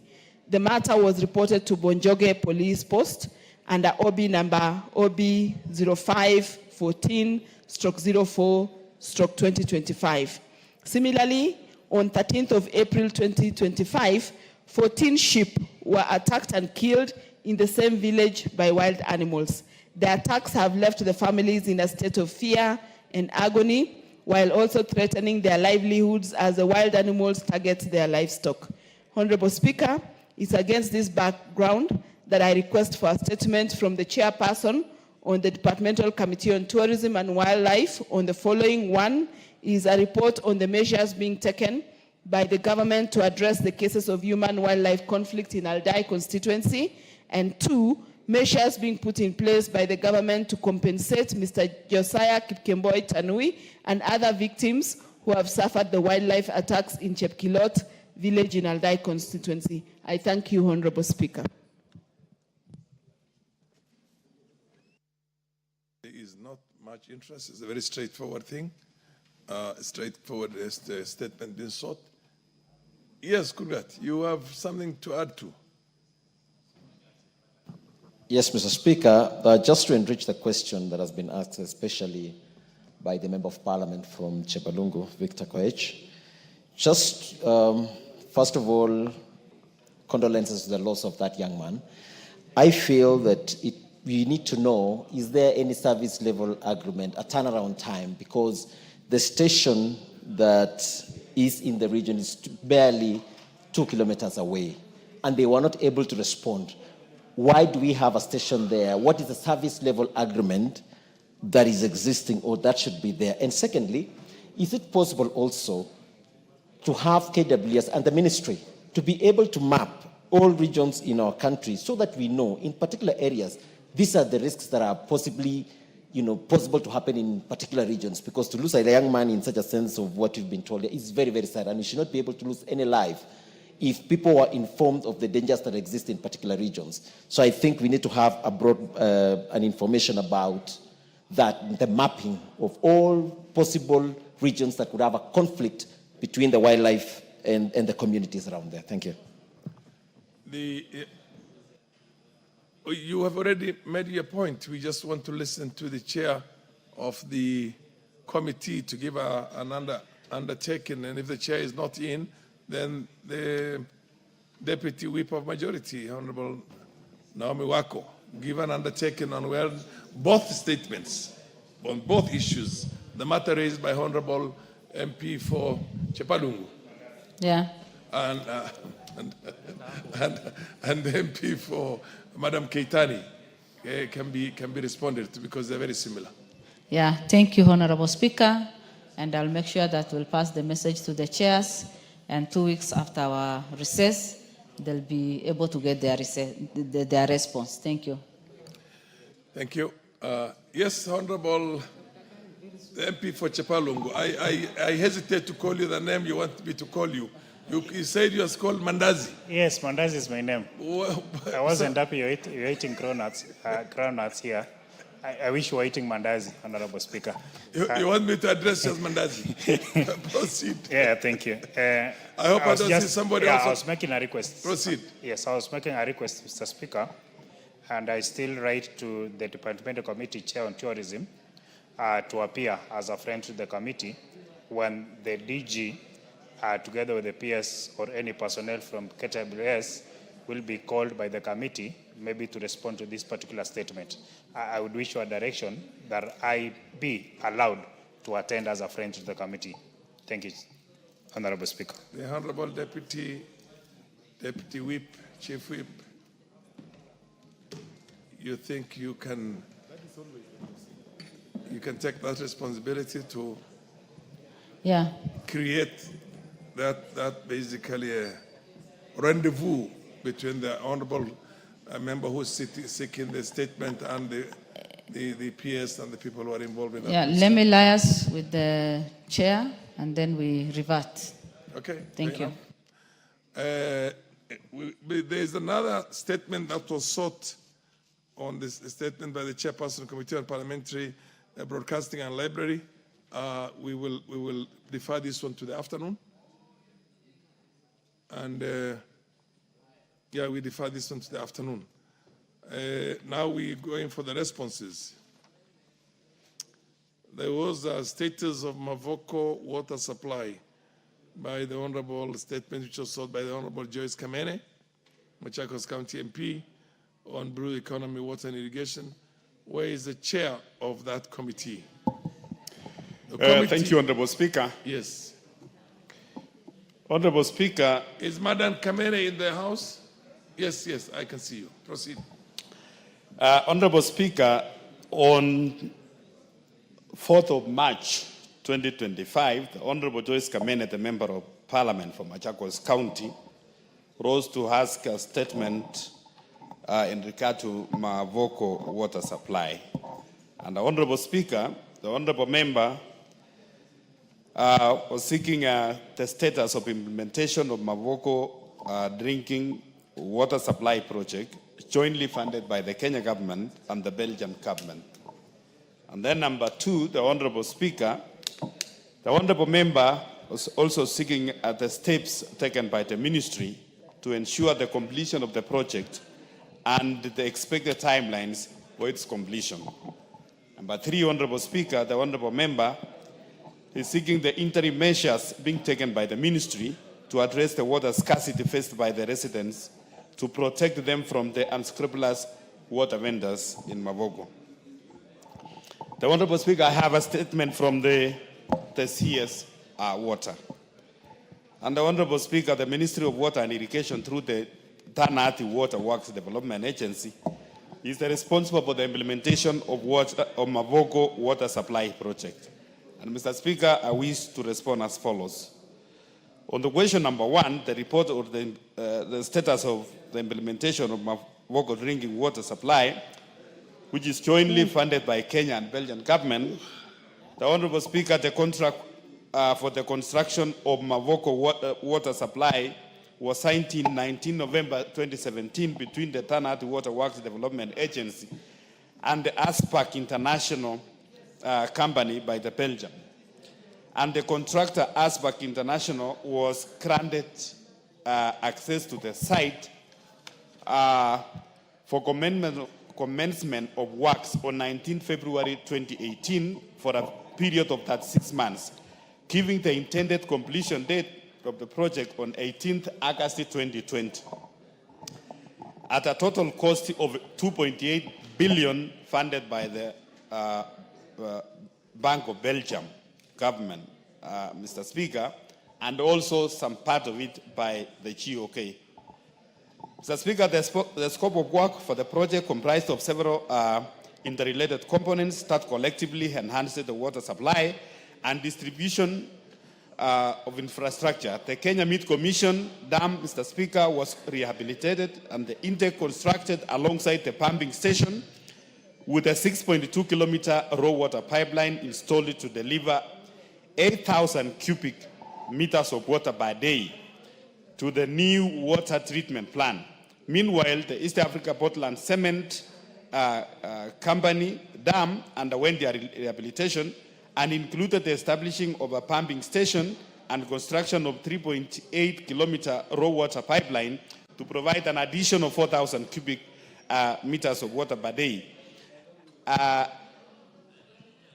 The matter was reported to Bonjoge Police Post under OB number OB0514/04/2025. Similarly, on 13th of April 2025, 14 sheep were attacked and killed in the same village by wild animals. The attacks have left the families in a state of fear and agony, while also threatening their livelihoods as the wild animals target their livestock. Honorable Speaker, it's against this background that I request for a statement from the chairperson on the Departmental Committee on Tourism and Wildlife on the following. One is a report on the measures being taken by the government to address the cases of human-wildlife conflict in Aldai constituency, and 2, measures being put in place by the government to compensate Mr. Josiah Kipkemboi Tanui and other victims who have suffered the wildlife attacks in Chepkilot village in Aldai constituency. I thank you, Honorable Speaker. There is not much interest. It's a very straightforward thing. Straightforward statement being sought. Yes, Kugat, you have something to add to. Yes, Mr. Speaker, just to enrich the question that has been asked, especially by the Member of Parliament from Chepalungu, Victor Koech. Just, first of all, condolences to the loss of that young man. I feel that we need to know, is there any service level agreement, a turnaround time, because the station that is in the region is barely 2 kilometers away, and they were not able to respond. Why do we have a station there? What is the service level agreement that is existing or that should be there? And secondly, is it possible also to have KWS and the ministry to be able to map all regions in our country so that we know in particular areas, these are the risks that are possibly possible to happen in particular regions, because to lose a young man in such a sense of what you've been told is very, very sad, and we should not be able to lose any life if people were informed of the dangers that exist in particular regions. So I think we need to have a broad an information about that, the mapping of all possible regions that could have a conflict between the wildlife and the communities around there. Thank you. You have already made your point. We just want to listen to the chair of the committee to give an undertaking, and if the chair is not in, then the Deputy Whip of Majority, Honorable Naomi Wako, give an undertaking on both statements, on both issues, the matter raised by Honorable MP for Chepalungu. Yeah. And the MP for Madam Keitani can be responded to, because they're very similar. Yeah, thank you, Honorable Speaker, and I'll make sure that we'll pass the message to the chairs, and 2 weeks after our recess, they'll be able to get their response. Thank you. Thank you. Yes, Honorable the MP for Chepalungu, I hesitate to call you the name you want me to call you. You said you was called Mandazi. Yes, Mandazi is my name. I wasn't happy you're eating cronuts here. I wish you were eating Mandazi, Honorable Speaker. You want me to address you as Mandazi? Proceed. Yeah, thank you. I hope I don't see somebody else. I was making a request. Proceed. Yes, I was making a request, Mr. Speaker, and I still write to the Departmental Committee Chair on Tourism to appear as a friend to the committee when the DG, together with the PS or any personnel from KWS, will be called by the committee, maybe to respond to this particular statement. I would wish for a direction that I be allowed to attend as a friend to the committee. Thank you, Honorable Speaker. The Honorable Deputy Whip, Chief Whip, you think you can take that responsibility to create that basically a rendezvous between the Honorable member who's seeking the statement and the PS and the people who are involved in that. Yeah, let me liaise with the chair and then we revert. Okay. Thank you. There is another statement that was sought on this statement by the chairperson, Committee on Parliamentary Broadcasting and Library. We will defer this one to the afternoon. And yeah, we defer this one to the afternoon. Now we're going for the responses. There was a status of Mavoko water supply by the Honorable statement which was sought by the Honorable Joyce Kamene, Machakos County MP, on Blue Economy, Water and Irrigation. Where is the chair of that committee? Thank you, Honorable Speaker. Yes. Honorable Speaker. Is Madam Kamene in the house? Yes, yes, I can see you. Proceed. Honorable Speaker, on 4th of March 2025, the Honorable Joyce Kamene, the Member of Parliament from Machakos County, rose to ask a statement in regard to Mavoko water supply. And the Honorable Speaker, the Honorable Member, was seeking the status of implementation of Mavoko drinking water supply project jointly funded by the Kenya government and the Belgian government. And then number two, the Honorable Speaker, the Honorable Member was also seeking the steps taken by the Ministry to ensure the completion of the project and the expected timelines for its completion. Number three, Honorable Speaker, the Honorable Member is seeking the interim measures being taken by the Ministry to address the water scarcity faced by the residents to protect them from the unscrupulous water vendors in Mavoko. The Honorable Speaker, I have a statement from the CS Water. And the Honorable Speaker, the Ministry of Water and Irrigation through the Tanati Water Works Development Agency is responsible for the implementation of Mavoko water supply project. And Mr. Speaker, I wish to respond as follows. On the question number one, the report of the status of the implementation of Mavoko drinking water supply, which is jointly funded by Kenya and Belgian government, the Honorable Speaker, the contract for the construction of Mavoko water supply was signed in 19 November 2017 between the Tanati Water Works Development Agency and the ASPAC International company by the Belgium. And the contractor, ASPAC International, was granted access to the site for commencement of works on 19 February 2018 for a period of 36 months, giving the intended completion date of the project on 18th August 2020 at a total cost of 2.8 billion funded by the Bank of Belgium government, Mr. Speaker, and also some part of it by the GOK. Mr. Speaker, the scope of work for the project comprised of several interrelated components that collectively enhanced the water supply and distribution of infrastructure. The Kenya Meat Commission Dam, Mr. Speaker, was rehabilitated and the intake constructed alongside the pumping station with a 6.2 kilometer raw water pipeline installed to deliver 8,000 cubic meters of water per day to the new water treatment plant. Meanwhile, the East Africa Portland Cement Company dam underwent their rehabilitation and included the establishing of a pumping station and construction of 3.8 kilometer raw water pipeline to provide an additional 4,000 cubic meters of water per day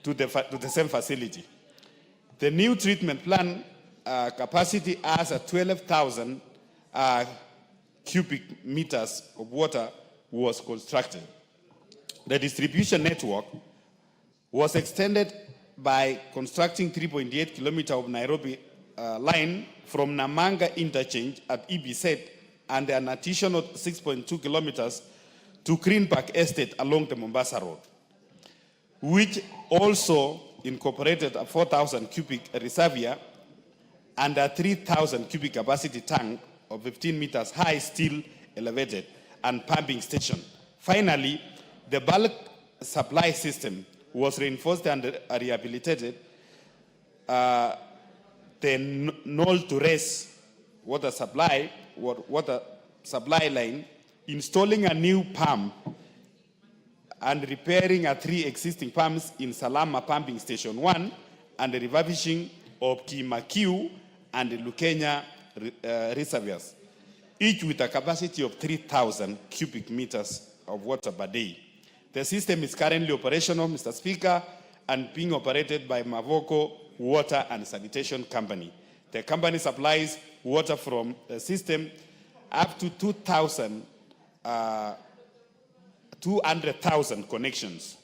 to the same facility. The new treatment plant capacity has a 12,000 cubic meters of water was constructed. The distribution network was extended by constructing 3.8 kilometers of Nairobi line from Ngángá interchange at EBZ and an additional 6.2 kilometers to Green Park Estate along the Mombasa Road, which also incorporated a 4,000 cubic reservoir and a 3,000 cubic capacity tank of 15 meters high, still elevated, and pumping station. Finally, the bulk supply system was reinforced and rehabilitated. The Knoll to Race water supply line, installing a new pump and repairing 3 existing pumps in Salama Pumping Station 1 and the refurbishing of Kimakiu and Lukenya reservoirs, each with a capacity of 3,000 cubic meters of water per day. The system is currently operational, Mr. Speaker, and being operated by Mavoko Water and Sanitation Company. The company supplies water from the system up to 200,000 connections.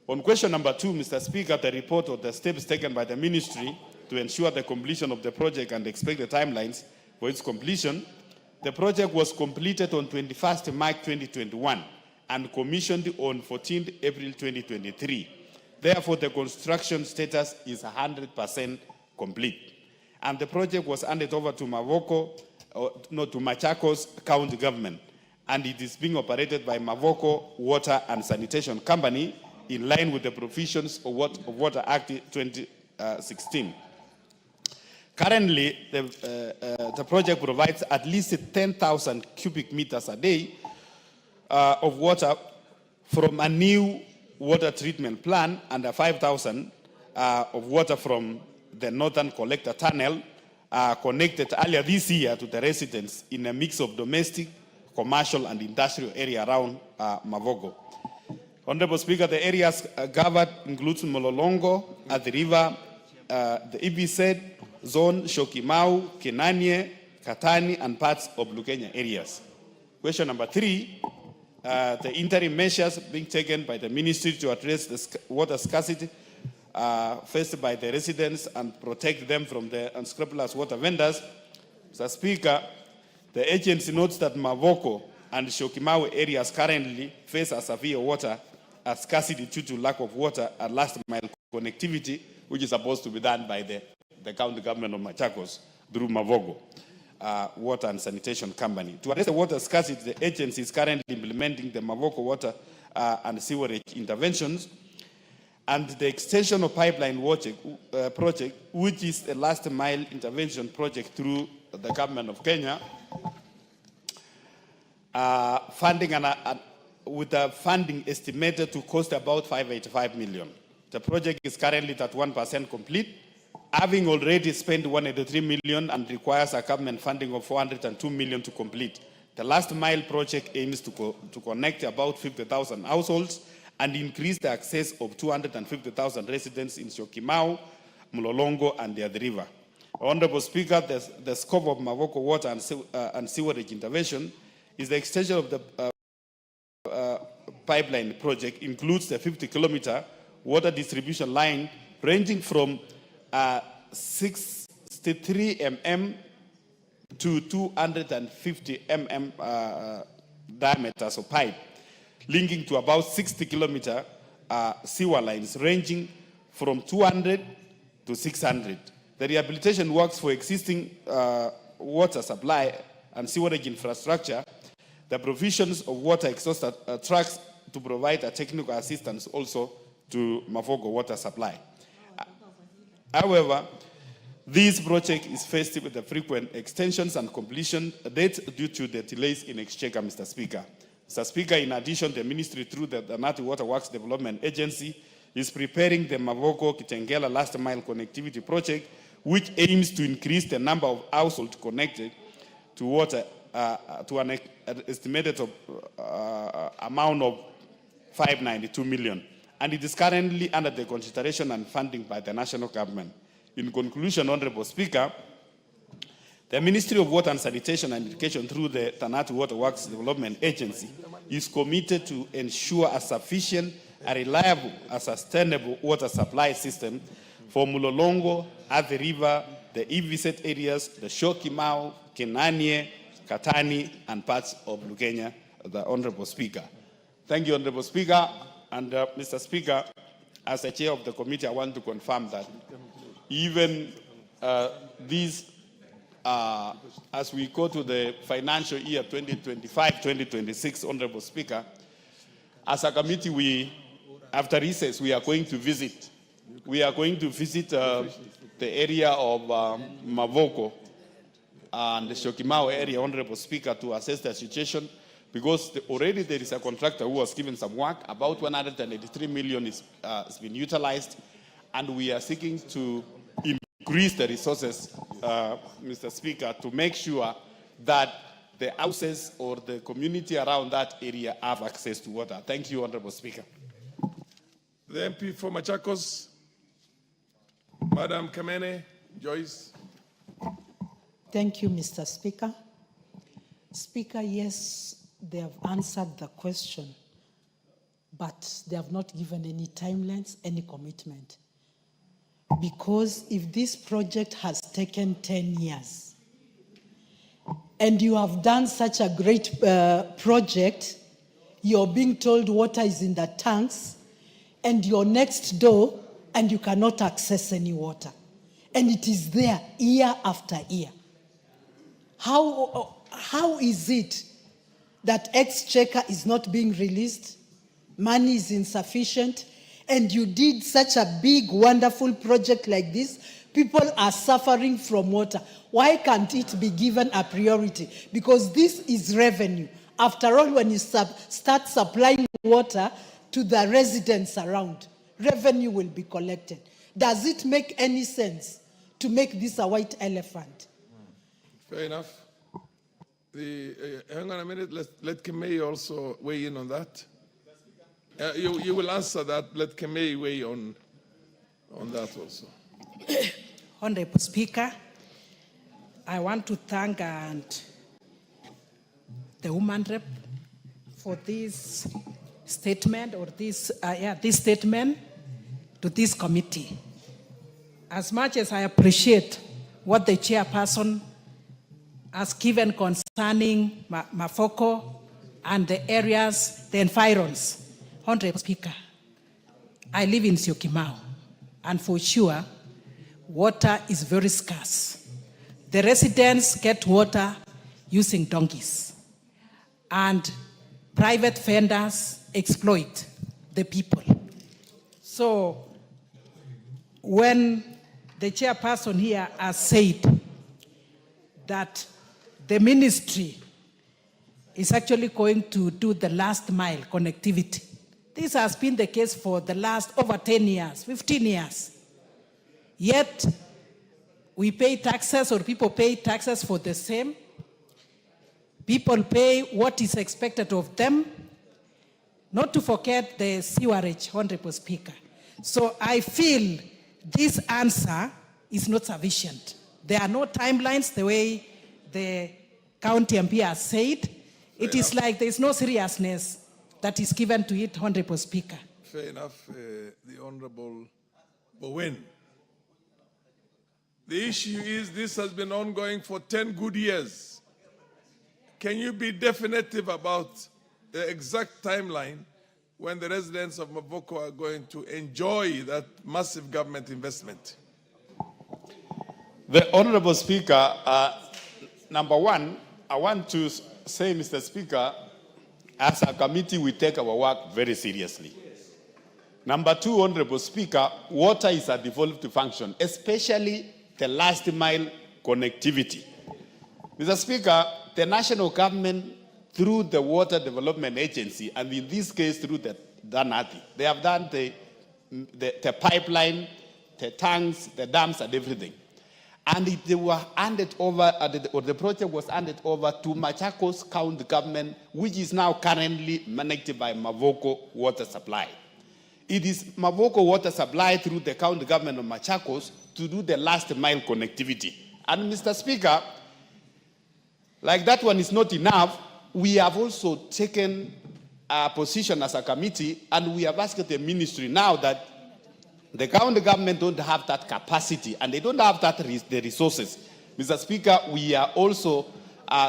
On question number 2, Mr. Speaker, the report of the steps taken by the ministry to ensure the completion of the project and expected timelines for its completion. The project was completed on 21st March 2021 and commissioned on 14th April 2023. Therefore, the construction status is 100% complete. And the project was handed over to Machakos County Government, and it is being operated by Mavoko Water and Sanitation Company in line with the provisions of Water Act 2016. Currently, the project provides at least 10,000 cubic meters a day of water from a new water treatment plant and 5,000 of water from the Northern Collector Tunnel connected earlier this year to the residents in a mix of domestic, commercial and industrial area around Mavoko. Honorable Speaker, the areas covered includes Mlolongo, at the river, the EBZ zone, Shokimau, Kenanie, Katani and parts of Lukenya areas. Question number 3, the interim measures being taken by the ministry to address the water scarcity faced by the residents and protect them from the unscrupulous water vendors. Mr. Speaker, the agency notes that Mavoko and Shokimau areas currently face a severe water scarcity due to lack of water and last mile connectivity, which is supposed to be done by the county government of Machakos through Mavoko Water and Sanitation Company. To address the water scarcity, the agency is currently implementing the Mavoko Water and Sewerage interventions and the extension of pipeline project, which is a last mile intervention project through the government of Kenya, with a funding estimated to cost about 585 million. The project is currently at 1% complete, having already spent 183 million and requires a government funding of 402 million to complete. The last mile project aims to connect about 50,000 households and increase the access of 250,000 residents in Shokimau, Mlolongo and the river. Honorable Speaker, the scope of Mavoko Water and Sewerage intervention is the extension of the pipeline project includes the 50-kilometer water distribution line ranging from 63 mm to 250 mm diameters of pipe, linking to about 60-kilometer sewer lines ranging from 200 to 600. The rehabilitation works for existing water supply and sewerage infrastructure, the provisions of water exhaust trucks to provide a technical assistance also to Mavoko water supply. However, this project is faced with the frequent extensions and completion dates due to the delays in Exchequer, Mr. Speaker. Mr. Speaker, in addition, the ministry through the Tanati Water Works Development Agency is preparing the Mavoko Kitengela last mile connectivity project, which aims to increase the number of households connected to water to an estimated amount of 592 million. And it is currently under the consideration and funding by the national government. In conclusion, Honorable Speaker, the Ministry of Water and Sanitation and Education through the Tanati Water Works Development Agency is committed to ensure a sufficient, a reliable, a sustainable water supply system for Mlolongo, Athi River, the EVZ areas, the Shokimau, Kenanie, Katani, and parts of Lukenya, the Honorable Speaker. Thank you, Honorable Speaker. And Mr. Speaker, as the chair of the committee, I want to confirm that even these as we go to the financial year 2025-2026, Honorable Speaker, as a committee, after recess, we are going to visit. We are going to visit the area of Mavoko and the Syokimau area, Honorable Speaker, to assess the situation, because already there is a contractor who was given some work. About 183 million has been utilized, and we are seeking to increase the resources, Mr. Speaker, to make sure that the houses or the community around that area have access to water. Thank you, Honorable Speaker. The MP for Machakos, Madam Kamene Joyce. Thank you, Mr. Speaker. Speaker, yes, they have answered the question, but they have not given any timelines, any commitment. Because if this project has taken 10 years, and you have done such a great project, you're being told water is in the tanks, and you're next door, and you cannot access any water. And it is there year after year. How is it that Exchequer is not being released? Money is insufficient, and you did such a big, wonderful project like this. People are suffering from water. Why can't it be given a priority? Because this is revenue. After all, when you start supplying water to the residents around, revenue will be collected. Does it make any sense to make this a white elephant? Fair enough. Hang on a minute. Let Kemei also weigh in on that. You will answer that. Let Kemei weigh on that also. Honorable Speaker, I want to thank the woman rep for this statement, or this statement to this committee. As much as I appreciate what the chairperson has given concerning Mafoko and the areas, the environs. Honorable Speaker, I live in Syokimau, and for sure, water is very scarce. The residents get water using donkeys, and private vendors exploit the people. So, when the chairperson here has said that the ministry is actually going to do the last mile connectivity, this has been the case for the last over 10 years, 15 years. Yet, we pay taxes, or people pay taxes for the same. People pay what is expected of them, not to forget the sewerage, Honorable Speaker. So I feel this answer is not sufficient. There are no timelines the way the county MP has said. It is like there is no seriousness that is given to it, Honorable Speaker. Fair enough, the Honorable Bowen. The issue is this has been ongoing for 10 good years. Can you be definitive about the exact timeline when the residents of Mavoko are going to enjoy that massive government investment? The Honorable Speaker, number one, I want to say, Mr. Speaker, as a committee, we take our work very seriously. Number two, Honorable Speaker, water is a devolved function, especially the last mile connectivity. Mr. Speaker, the national government, through the Water Development Agency, and in this case through the DANATI, they have done the pipeline, the tanks, the dams, and everything. And they were handed over, or the project was handed over to Machakos County government, which is now currently managed by Mavoko Water Supply. It is Mavoko Water Supply through the county government of Machakos to do the last mile connectivity. And Mr. Speaker, like that one is not enough, we have also taken a position as a committee, and we have asked the ministry now that the county government don't have that capacity, and they don't have the resources. Mr. Speaker, we are also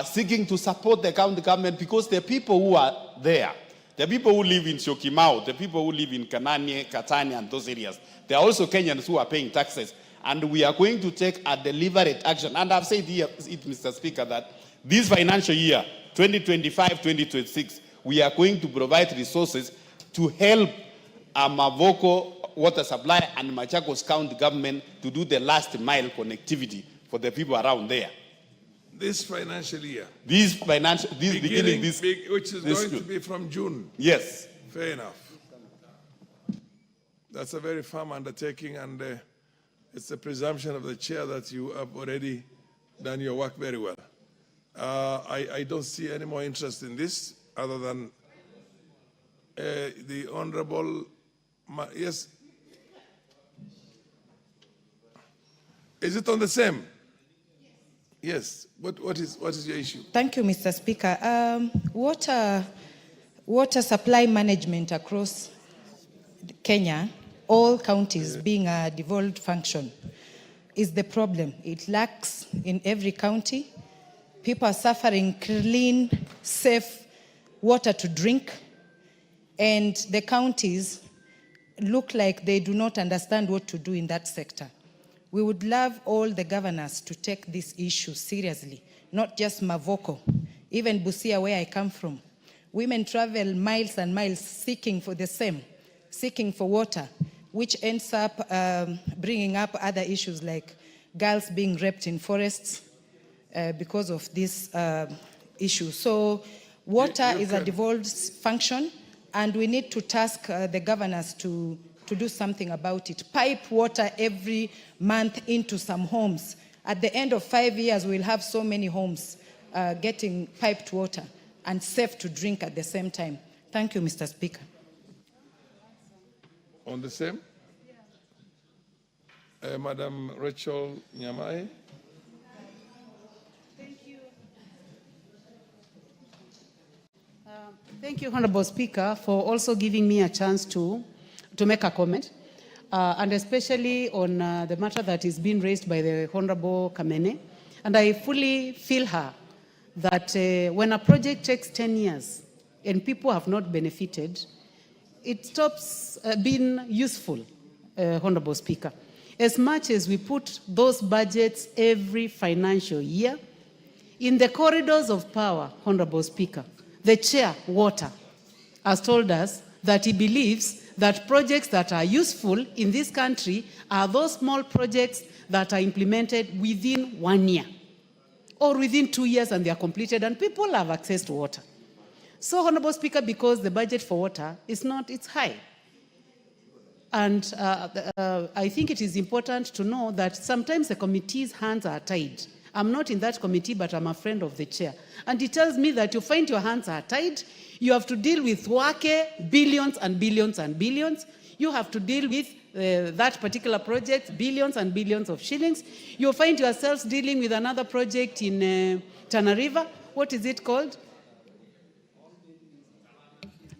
seeking to support the county government, because the people who are there, the people who live in Syokimau, the people who live in Kananie, Katani, and those areas, they are also Kenyans who are paying taxes. And we are going to take a deliberate action. And I've said here, Mr. Speaker, that this financial year, 2025-2026, we are going to provide resources to help Mavoko water supply and Machakos County government to do the last mile connectivity for the people around there. This financial year? Which is going to be from June? Yes. Fair enough. That's a very firm undertaking, and it's a presumption of the chair that you have already done your work very well. I don't see any more interest in this other than the Honorable, yes. Is it on the same? Yes. What is your issue? Thank you, Mr. Speaker. Water supply management across Kenya, all counties being a devolved function, is the problem. It lacks in every county. People are suffering clean, safe water to drink, and the counties look like they do not understand what to do in that sector. We would love all the governors to take this issue seriously, not just Mavoko, even Busia, where I come from. Women travel miles and miles seeking for the same, seeking for water, which ends up bringing up other issues like girls being raped in forests because of this issue. So water is a devolved function, and we need to task the governors to do something about it. Pipe water every month into some homes. At the end of 5 years, we'll have so many homes getting piped water and safe to drink at the same time. Thank you, Mr. Speaker. On the same? Madam Rachel Nyamai. Thank you, Honorable Speaker, for also giving me a chance to make a comment, and especially on the matter that is being raised by the Honorable Kamene. And I fully feel her that when a project takes 10 years and people have not benefited, it stops being useful, Honorable Speaker. As much as we put those budgets every financial year, in the corridors of power, Honorable Speaker, the chair, Water, has told us that he believes that projects that are useful in this country are those small projects that are implemented within 1 year or within 2 years, and they are completed and people have access to water. So, Honorable Speaker, because the budget for water is not, it's high. And I think it is important to know that sometimes the committee's hands are tied. I'm not in that committee, but I'm a friend of the chair. And he tells me that you find your hands are tied. You have to deal with WAKE, billions and billions and billions. You have to deal with that particular project, billions and billions of shillings. You'll find yourselves dealing with another project in Tana River. What is it called?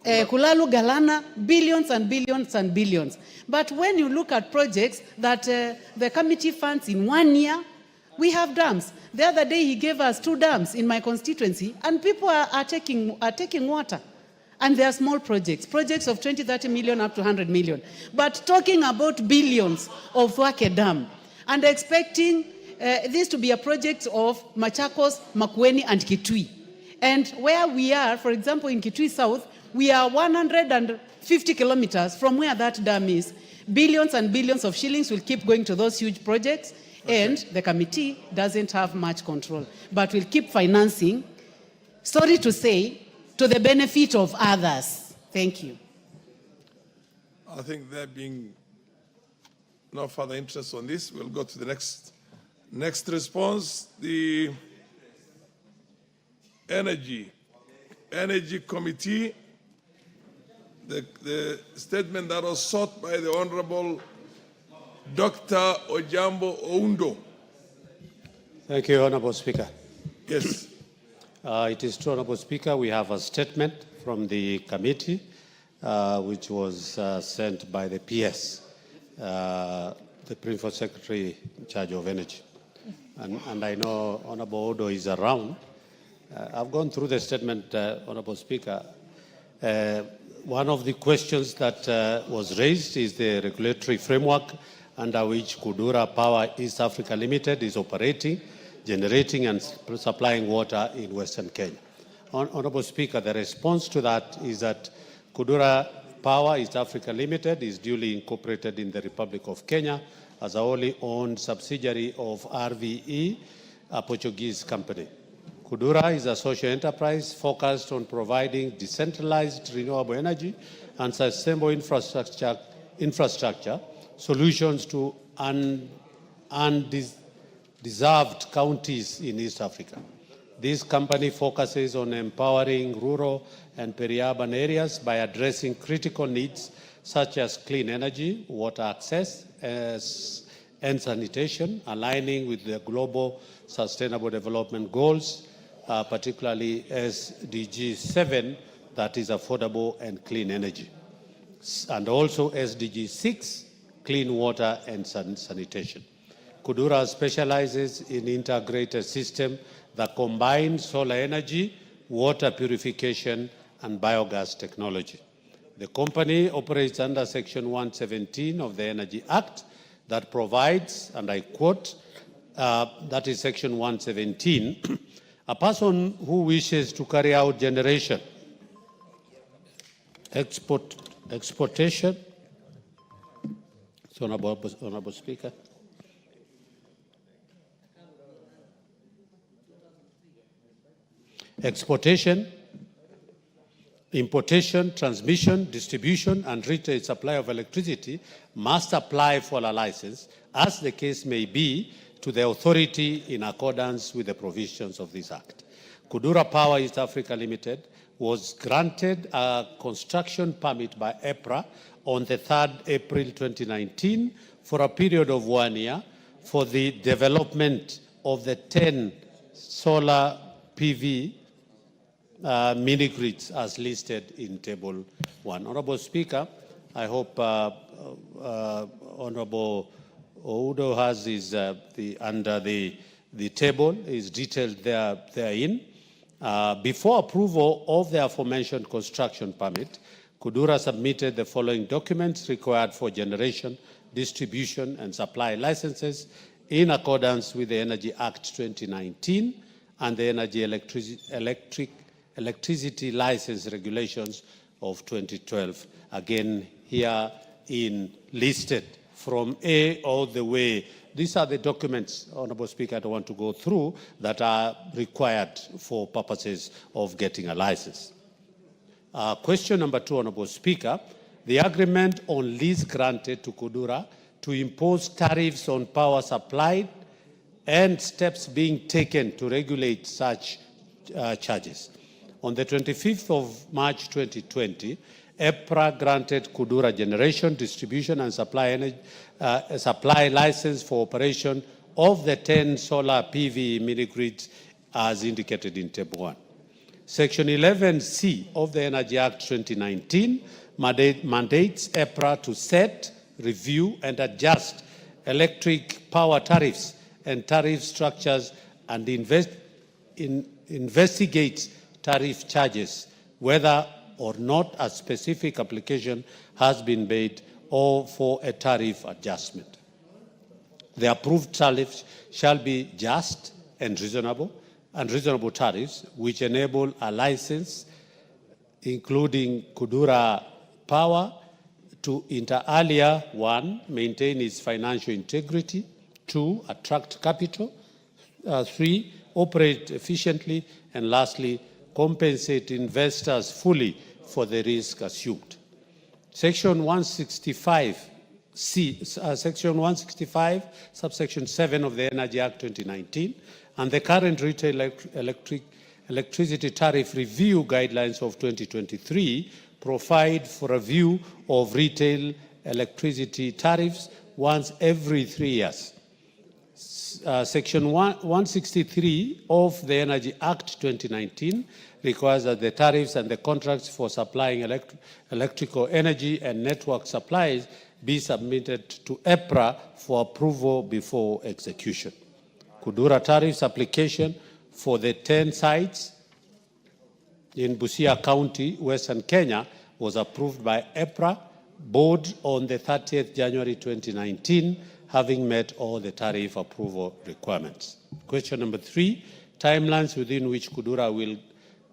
Kulalu Galana, billions and billions and billions. But when you look at projects that the committee funds in 1 year, we have dams. The other day he gave us 2 dams in my constituency, and people are taking water. And they are small projects of 20, 30 million up to 100 million. But talking about billions of Wake Dam and expecting this to be a project of Machakos, Makueni, and Kitui. And where we are, for example, in Kitui South, we are 150 kilometers from where that dam is. Billions and billions of shillings will keep going to those huge projects. Okay. And the committee doesn't have much control, but will keep financing, sorry to say, to the benefit of others. Thank you. I think there being no further interest on this, we'll go to the next response. The Energy Committee, the statement that was sought by the Honorable Dr. Ojambo Oundo. Thank you, Honorable Speaker. Yes. It is true, Honorable Speaker, we have a statement from the committee which was sent by the PS, the Principal Secretary in charge of Energy. And I know Honorable Odo is around. I've gone through the statement, Honorable Speaker. One of the questions that was raised is the regulatory framework under which Kudura Power East Africa Limited is operating, generating and supplying water in Western Kenya. Honorable Speaker, the response to that is that Kudura Power East Africa Limited is duly incorporated in the Republic of Kenya as a wholly owned subsidiary of RVE, a Portuguese company. Kudura is a social enterprise focused on providing decentralized renewable energy and sustainable infrastructure solutions to undeserved counties in East Africa. This company focuses on empowering rural and peri-urban areas by addressing critical needs such as clean energy, water access, and sanitation, aligning with the global sustainable development goals, particularly SDG 7, that is affordable and clean energy, and also SDG 6, clean water and sanitation. Kudura specializes in integrated system that combines solar energy, water purification, and biogas technology. The company operates under Section 117 of the Energy Act that provides, and I quote, that is Section 117, a person who wishes to carry out generation, exportation, so Honorable Speaker, exportation, importation, transmission, distribution, and retail supply of electricity must apply for a license, as the case may be, to the authority in accordance with the provisions of this Act. Kudura Power East Africa Limited was granted a construction permit by EPRA on the 3rd April 2019 for a period of 1 year for the development of the 10 solar PV mini grids as listed in Table 1. Honorable Speaker, I hope Honorable Oudo has his, under the table is detailed therein. Before approval of the aforementioned construction permit, Kudura submitted the following documents required for generation, distribution, and supply licenses in accordance with the Energy Act 2019 and the Energy Electricity License Regulations of 2012. Again, here in listed from A all the way. These are the documents, Honorable Speaker, I don't want to go through, that are required for purposes of getting a license. Question number 2, Honorable Speaker. The agreement on lease granted to Kudura to impose tariffs on power supplied and steps being taken to regulate such charges. On the 25th of March 2020, EPRA granted Kudura generation, distribution, and supply license for operation of the 10 solar PV mini-grids as indicated in Table 1. Section 11C of the Energy Act 2019 mandates EPRA to set, review, and adjust electric power tariffs and tariff structures and investigates tariff charges, whether or not a specific application has been made or for a tariff adjustment. The approved tariffs shall be just and reasonable tariffs which enable a license, including Kudura Power, to inter alia, 1, maintain its financial integrity, 2, attract capital, 3, operate efficiently, and lastly, compensate investors fully for the risk assumed. Section 165, subsection 7 of the Energy Act 2019 and the current retail electricity tariff review guidelines of 2023 provide for a review of retail electricity tariffs once every 3 years. Section 163 of the Energy Act 2019 requires that the tariffs and the contracts for supplying electrical energy and network supplies be submitted to EPRA for approval before execution. Kudura tariffs application for the 10 sites in Busia County, Western Kenya, was approved by EPRA board on the 30th January 2019, having met all the tariff approval requirements. Question number 3, timelines within which Kudura will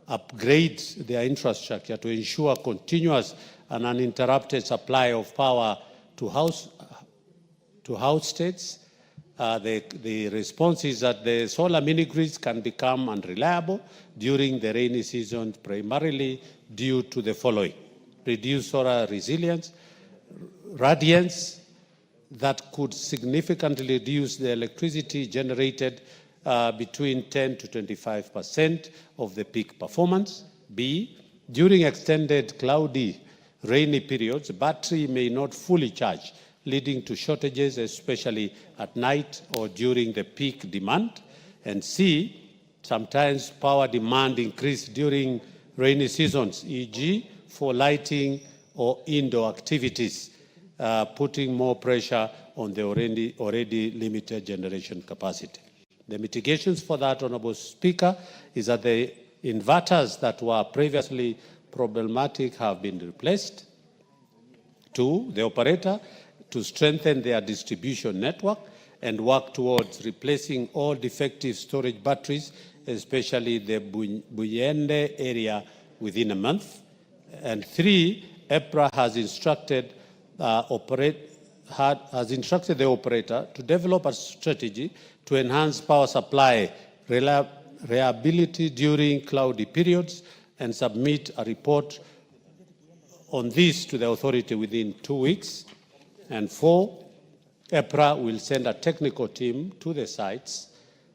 upgrade their infrastructure to ensure continuous and uninterrupted supply of power to house states. The response is that the solar mini-grids can become unreliable during the rainy season, primarily due to the following: reduced solar resilience, radiance that could significantly reduce the electricity generated between 10 to 25% of the peak performance. B, during extended cloudy, rainy periods, the battery may not fully charge, leading to shortages, especially at night or during the peak demand. And C, sometimes power demand increase during rainy seasons, e.g. for lighting or indoor activities, putting more pressure on the already limited generation capacity. The mitigations for that, Honourable Speaker, is that the inverters that were previously problematic have been replaced. 2, the operator to strengthen their distribution network and work towards replacing all defective storage batteries, especially the Buyende area, within a month. And 3, EPRA has instructed the operator to develop a strategy to enhance power supply reliability during cloudy periods and submit a report on this to the authority within 2 weeks. And 4, EPRA will send a technical team to the sites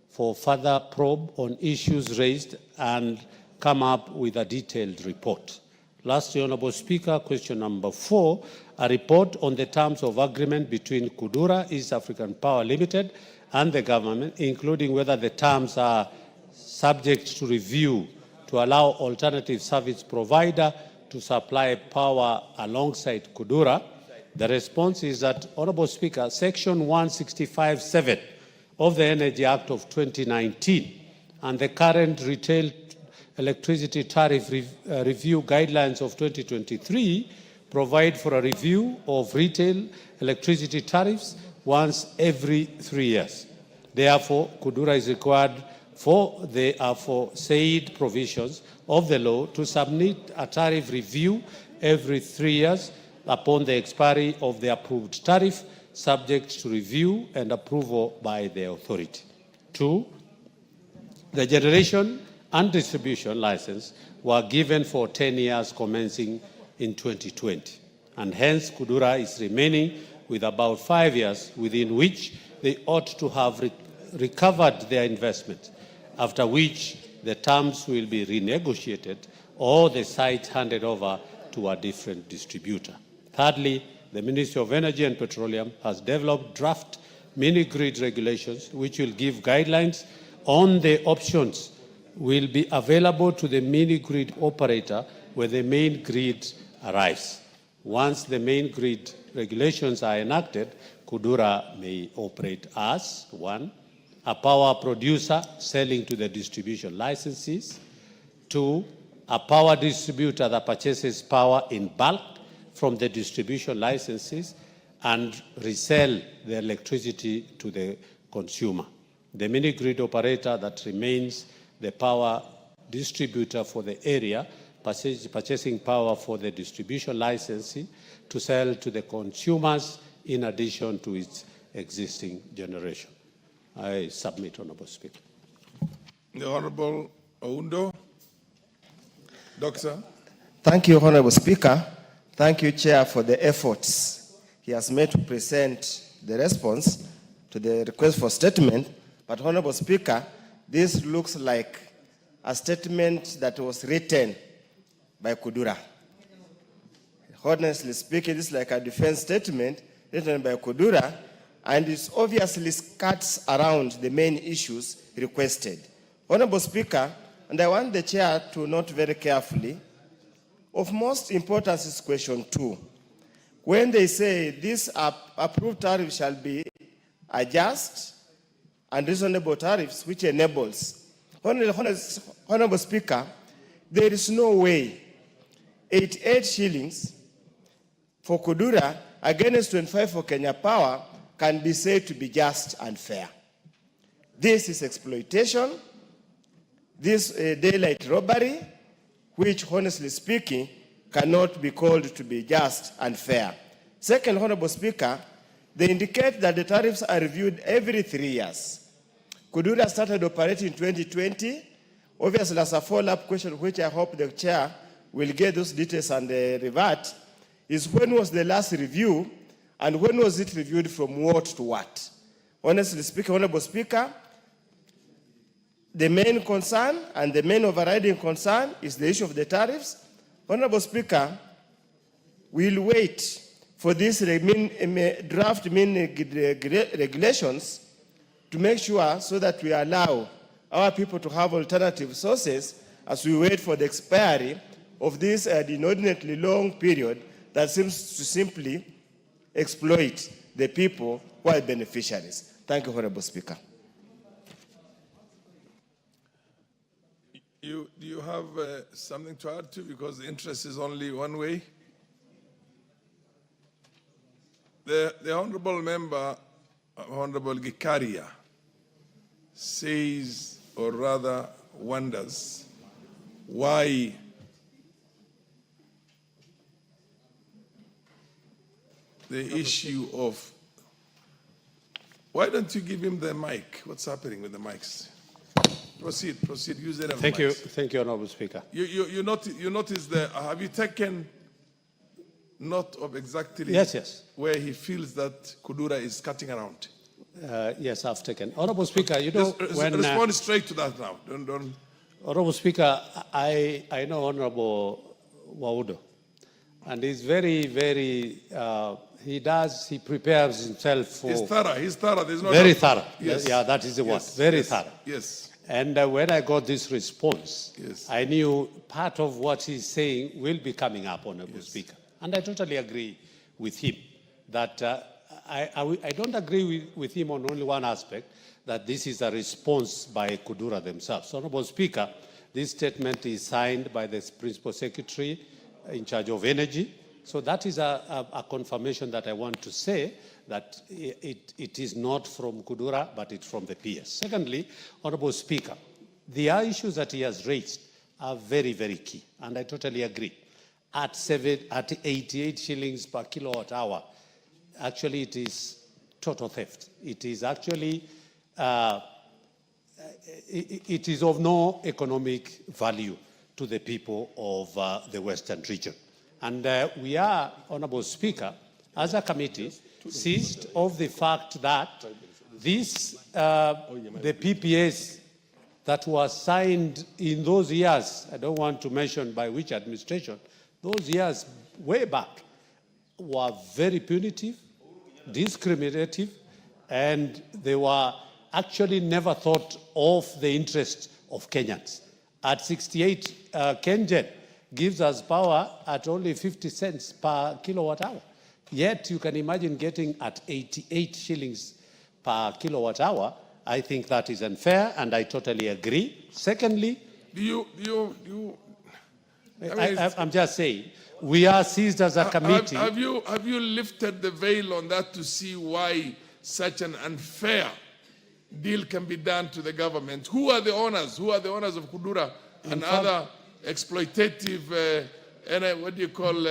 for further probe on issues raised and come up with a detailed report. Lastly, Honourable Speaker, question number 4, a report on the terms of agreement between Kudura East African Power Limited and the government, including whether the terms are subject to review to allow alternative service provider to supply power alongside Kudura. The response is that, Honourable Speaker, Section 165(7) of the Energy Act of 2019 and the current retail electricity tariff review guidelines of 2023 provide for a review of retail electricity tariffs once every 3 years. Therefore, Kudura is required for the aforesaid provisions of the law to submit a tariff review every 3 years upon the expiry of the approved tariff, subject to review and approval by the authority. 2, the generation and distribution license were given for 10 years commencing in 2020, and hence Kudura is remaining with about 5 years within which they ought to have recovered their investment, after which the terms will be renegotiated or the site handed over to a different distributor. Thirdly, the Ministry of Energy and Petroleum has developed draft mini-grid regulations which will give guidelines on the options will be available to the mini-grid operator where the main grid arrives. Once the main grid regulations are enacted, Kudura may operate as 1, a power producer selling to the distribution licensees; 2, a power distributor that purchases power in bulk from the distribution licenses and resell the electricity to the consumer. The mini-grid operator that remains the power distributor for the area, purchasing power for the distribution licensee to sell to the consumers in addition to its existing generation. I submit, Honourable Speaker. The Honourable Oundo. Doctor. Thank you, Honourable Speaker. Thank you, Chair, for the efforts he has made to present the response to the request for statement. But, Honourable Speaker, this looks like a statement that was written by Kudura. Honestly speaking, this is like a defense statement written by Kudura, and it obviously skirts around the main issues requested. Honourable Speaker, and I want the Chair to note very carefully, of most importance is question 2. When they say this approved tariff shall be a just and reasonable tariffs, which enables. Honourable Speaker, there is no way 88 shillings for Kudura against 25 for Kenya Power can be said to be just and fair. This is exploitation, this daylight robbery, which honestly speaking cannot be called to be just and fair. Second, Honorable Speaker, they indicate that the tariffs are reviewed every 3 years. Kudura started operating in 2020. Obviously, as a follow-up question, which I hope the chair will get those details and revert, is when was the last review and when was it reviewed from what to what? Honestly speaking, Honorable Speaker, the main concern and the main overriding concern is the issue of the tariffs. Honorable Speaker, we'll wait for these draft regulations to make sure so that we allow our people to have alternative sources as we wait for the expiry of this inordinately long period that seems to simply exploit the people who are beneficiaries. Thank you, Honorable Speaker. Do you have something to add to? Because the interest is only one way. The Honorable Member, Honorable Gikaria, says, or rather wonders, why the issue of, why don't you give him the mic? What's happening with the mics? Proceed, use it. Thank you, Honorable Speaker. You notice have you taken note of exactly yes. where he feels that Kudura is cutting around? Yes, I've taken. Honorable Speaker, you know, respond straight to that now. Don't. Honorable Speaker, I know Honorable Waudo, and he's very, very, he prepares himself for... He's thorough. There's no very doubt. thorough. Yes. Yeah, that is the word. Very thorough. Yes. And when I got this response, I knew part of what he's saying will be coming up, Honorable Speaker. And I totally agree with him that I don't agree with him on only one aspect, that this is a response by Kudura themselves. Honorable Speaker, this statement is signed by the Principal Secretary in charge of energy. So that is a confirmation that I want to say that it is not from Kudura, but it's from the PS. Secondly, Honorable Speaker, the issues that he has raised are very, very key, and I totally agree. At 88 shillings per kilowatt hour, actually it is total theft. It is actually, it is of no economic value to the people of the Western region. And we are, Honorable Speaker, as a committee, seized of the fact that this, the PPAs that were signed in those years, I don't want to mention by which administration, those years way back were very punitive, discriminative, and they were actually never thought of the interest of Kenyans. At 68, KenGen gives us power at only 50 cents per kilowatt hour. Yet you can imagine getting at 88 shillings per kilowatt hour. I think that is unfair, and I totally agree. Secondly, I'm just saying, we are seized as a committee. Have you lifted the veil on that to see why such an unfair deal can be done to the government? Who are the owners? Who are the owners of Kudura and other exploitative, what do you call,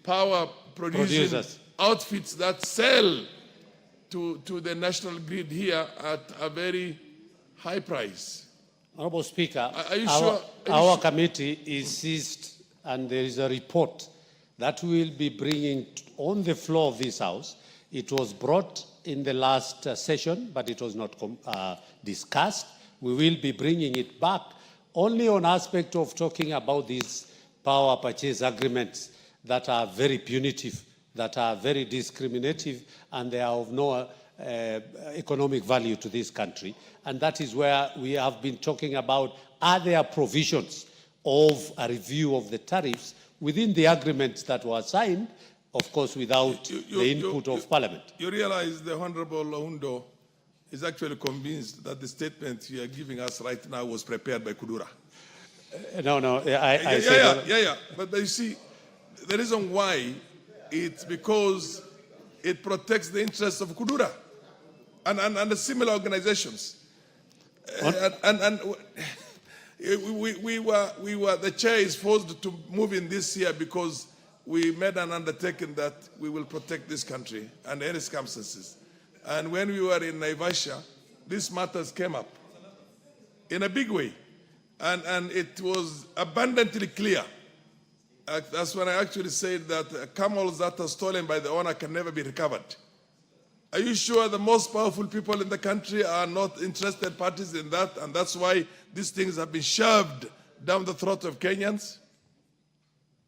power producers, outfits that sell to the national grid here at a very high price? Honorable Speaker, are you sure? Our committee is seized, and there is a report that we will be bringing on the floor of this House. It was brought in the last session, but it was not discussed. We will be bringing it back only on aspect of talking about these power purchase agreements that are very punitive, that are very discriminative, and they are of no economic value to this country. And that is where we have been talking about, are there provisions of a review of the tariffs within the agreements that were signed, of course, without the input of Parliament. You realize the Honorable Oundo is actually convinced that the statement you are giving us right now was prepared by Kudura. No, Yeah. But you see, the reason why it's because it protects the interests of Kudura and the similar organizations. The chair is forced to move in this year because we made an undertaking that we will protect this country under any circumstances. And when we were in Naivasha, these matters came up in a big way. And it was abundantly clear. That's when I actually said that camels that are stolen by the owner can never be recovered. Are you sure the most powerful people in the country are not interested parties in that? And that's why these things have been shoved down the throat of Kenyans?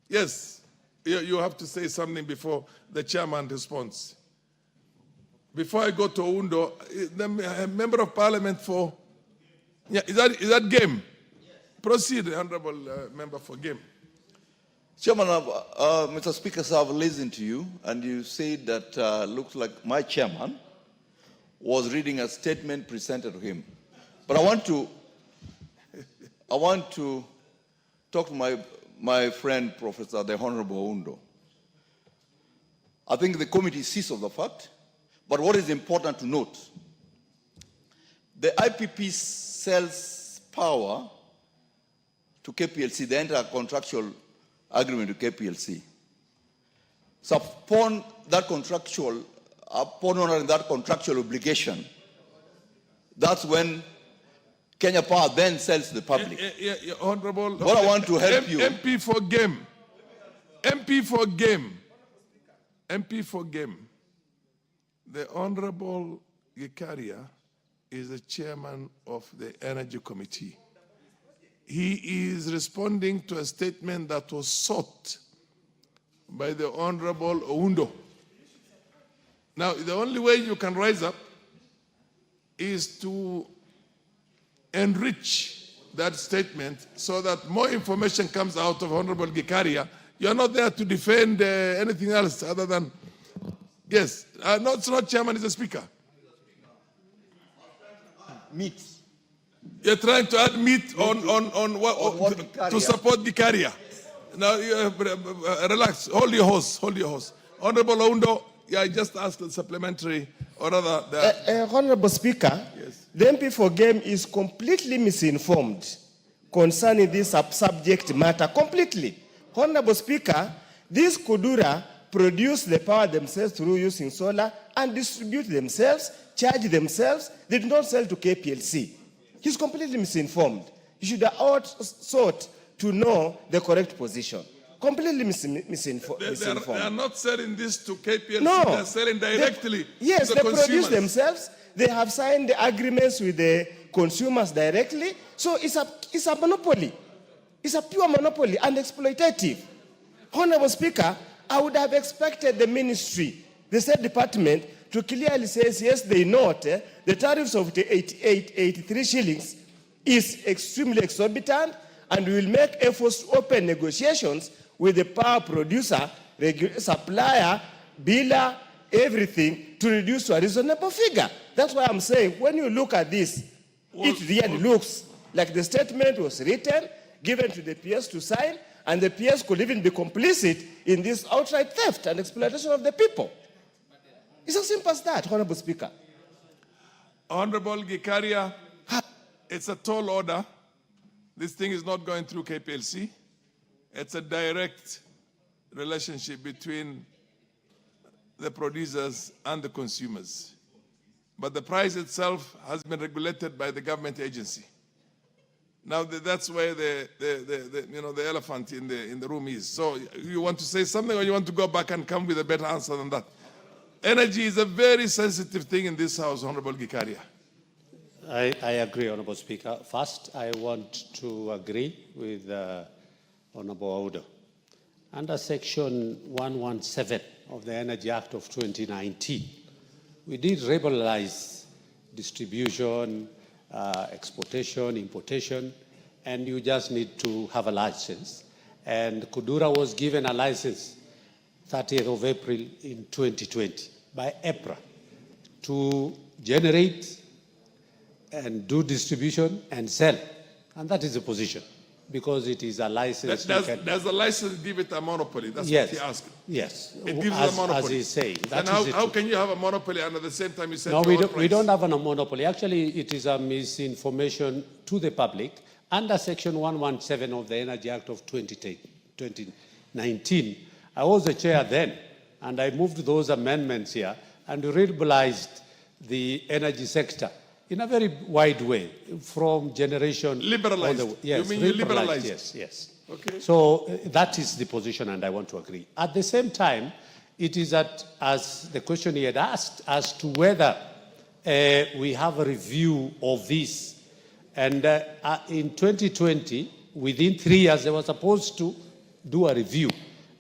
Yes, you have to say something before the chairman responds. Before I go to Oundo, the member of parliament for, yeah, is that game? Proceed, honorable member for game. Chairman, Mr. Speaker, sir, I've listened to you, and you said that looks like my chairman was reading a statement presented to him. But I want to talk to my friend, Professor the Honorable Oundo. I think the committee sees of the fact, but what is important to note, the IPP sells power to KPLC, the entire contractual agreement to KPLC. So upon honoring that contractual obligation, that's when Kenya Power then sells to the public. Honorable, what I want to help you. MP for game. MP for game. MP for game. The Honorable Gikaria is the chairman of the Energy Committee. He is responding to a statement that was sought by the Honorable Oundo. Now, the only way you can rise up is to enrich that statement so that more information comes out of Honorable Gikaria. You're not there to defend anything else other than, yes, no, it's not chairman, it's the speaker. Meat. You're trying to add meat on what to support Gikaria. Now, relax. Hold your horse. Hold your horse. Honorable Oundo, yeah, I just asked a supplementary, or rather, Honorable Speaker, yes. The MP for game is completely misinformed concerning this subject matter. Completely. Honorable Speaker, these Kudura produce the power themselves through using solar and distribute themselves, charge themselves. They do not sell to KPLC. He's completely misinformed. You should have sought to know the correct position. Completely misinformed. They are not selling this to KPLC. No. They are selling directly to the they consumers. produce themselves. They have signed the agreements with the consumers directly. So it's a monopoly. It's a pure monopoly and exploitative. Honorable Speaker, I would have expected the ministry, the State Department, to clearly say, yes, they note the tariffs of the 83 shillings is extremely exorbitant, and we will make efforts to open negotiations with the power producer, supplier, biller, everything, to reduce to a reasonable figure. That's why I'm saying, when you look at this, it really looks like the statement was written, given to the PS to sign, and the PS could even be complicit in this outright theft and exploitation of the people. It's as simple as that, Honorable Speaker. Honorable Gikaria, it's a tall order. This thing is not going through KPLC. It's a direct relationship between the producers and the consumers. But the price itself has been regulated by the government agency. Now that's where the elephant in the room is. So you want to say something, or you want to go back and come with a better answer than that? Energy is a very sensitive thing in this House, Honorable Gikaria. I agree, Honorable Speaker. First, I want to agree with Honorable Oundo. Under Section 117 of the Energy Act of 2019, we did liberalize distribution, exportation, importation, and you just need to have a license. And Kudura was given a license 30th of April in 2020 by EPRA to generate and do distribution and sell. And that is the position. because it is a license. Does the license give it a monopoly? That's Yes. what he asked. Yes. It gives as, a monopoly. As he's saying. Then how can you have a monopoly and at the same time you set No, your own price? we don't have a monopoly. Actually, it is a misinformation to the public. Under Section 117 of the Energy Act of 2019, I was the chair then, and I moved those amendments here and liberalized the energy sector in a very wide way, from generation. Liberalized? Yes, you mean you liberalized? Yes, yes. Okay. So that is the position, and I want to agree. At the same time, it is that, as the question he had asked, as to whether we have a review of this. And in 2020, within 3 years, they were supposed to do a review,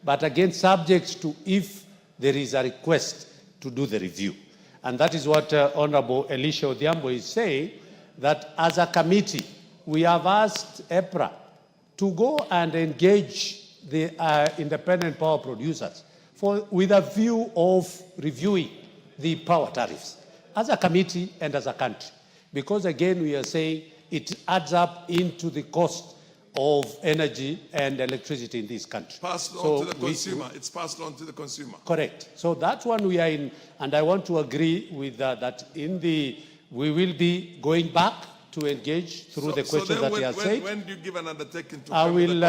but again, subject to if there is a request to do the review. And that is what Honorable Elisha Odhiambo is saying, that as a committee, we have asked EPRA to go and engage the independent power producers with a view of reviewing the power tariffs as a committee and as a country. Because again, we are saying it adds up into the cost of energy and electricity in this country. Passed on to the consumer. It's passed on to the consumer. Correct. So that's one we are in, and I want to agree with that. We will be going back to engage through the questions that he has said. When do you give an undertaking to I will,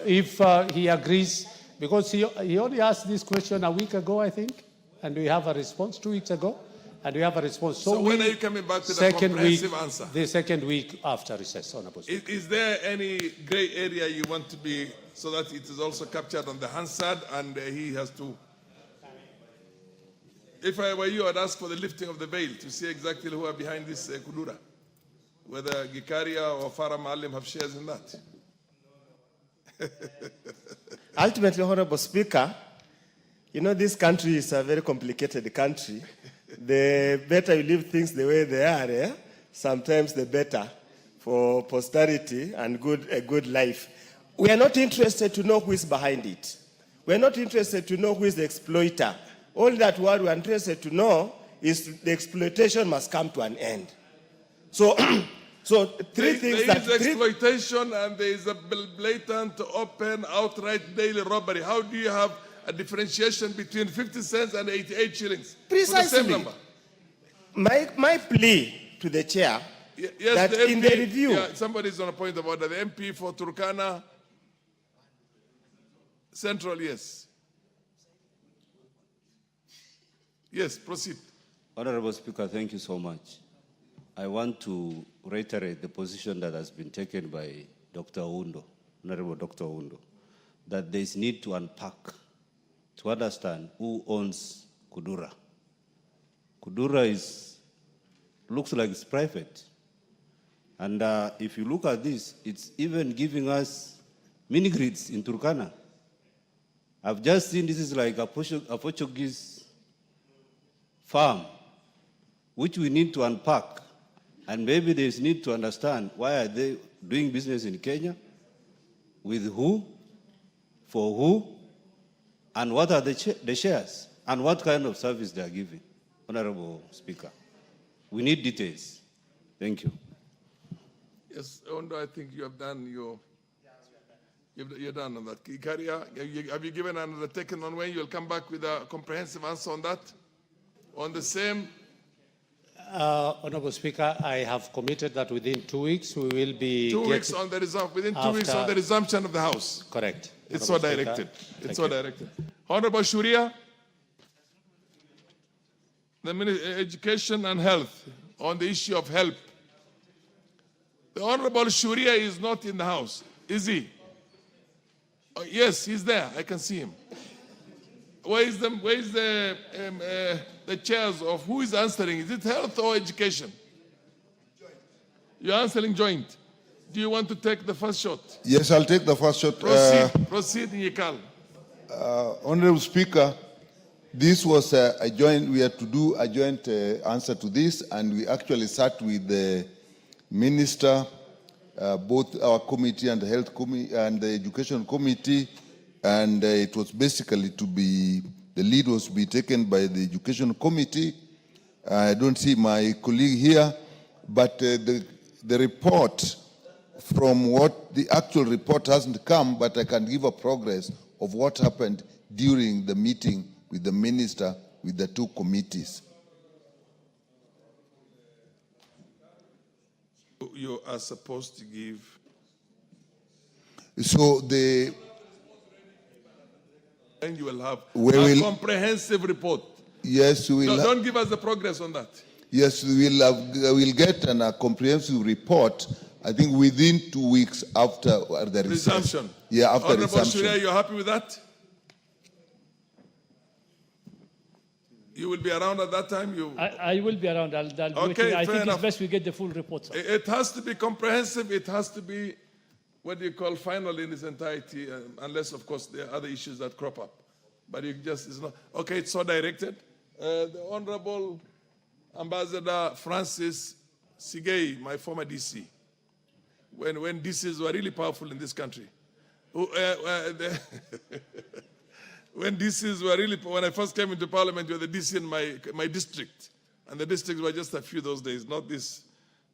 if he agrees, because he only asked this question a week ago, I think, and we have a response 2 weeks ago, and we have a response. So when are you coming back to the comprehensive answer? The second week after recess, Honorable Speaker. Is there any gray area you want to be, so that it is also captured on the Hansard and he has to? If I were you, I'd ask for the lifting of the veil to see exactly who are behind this Kudura. Whether Gikaria or Farah Maalim have shares in that. Ultimately, Honorable Speaker, you know, this country is a very complicated country. The better you leave things the way they are, sometimes the better for posterity and a good life. We are not interested to know who is behind it. We are not interested to know who is the exploiter. All that what we are interested to know is the exploitation must come to an end. So, three things there is exploitation and there is a blatant, open, outright daily robbery. How do you have a differentiation between 50 cents and 88 shillings? Precisely. For the same number? My plea to the chair, yes, that the MP, in the review... Yeah, somebody is on a point of order. The MP for Turkana Central, yes. Yes, proceed. Honorable Speaker, thank you so much. I want to reiterate the position that has been taken by Dr. Oundo, Honorable Dr. Oundo, that there is need to unpack, to understand who owns Kudura. Kudura looks like it's private. And if you look at this, it's even giving us mini grids in Turkana. I've just seen this is like a Portuguese farm, which we need to unpack. And maybe there's need to understand why are they doing business in Kenya, with who, for who, and what are the shares, and what kind of service they are giving. Honorable Speaker, we need details. Thank you. Yes, Ondo, I think you have done you're done on that. Ikaria, have you given an undertaking on when you'll come back with a comprehensive answer on that? On the same... Honorable Speaker, I have committed that within 2 weeks we will be... 2 weeks on the within 2 weeks on the resumption of the House. Correct. It's so directed. It's so directed. Honorable Shuria, the Minister of Education and Health, on the issue of help. The Honorable Shuria is not in the House, is he? Oh, yes, he's there. I can see him. Where is the chairs of who is answering? Is it health or education? You're answering joint. Do you want to take the first shot? Yes, I'll take the first shot. Proceed, Nyekal. Honorable Speaker, this was a joint, we had to do a joint answer to this, and we actually sat with the Minister, both our committee and the Health Committee and the Education Committee, and it was basically the lead was to be taken by the Education Committee. I don't see my colleague here, but the report from what the actual report hasn't come, but I can give a progress of what happened during the meeting with the minister, with the two committees. You are supposed to give. So and you will have a comprehensive report. Yes, we will. No, don't give us the progress on that. Yes, we'll get a comprehensive report, I think within 2 weeks after the resumption. Yeah, after Honorable resumption. Surya, you're happy with that? You will be around at that time? I will be around. I'll Okay, I think enough. it's best we get the full report, sir. It has to be comprehensive. It has to be what you call final in its entirety, unless, of course, there are other issues that crop up. But it's not. Okay, it's so directed. The Honorable Ambassador Francis Sigei, my former DC, when DCs were really powerful in this country. When DCs were really, when I first came into Parliament, you were the DC in my district. And the districts were just a few those days, not this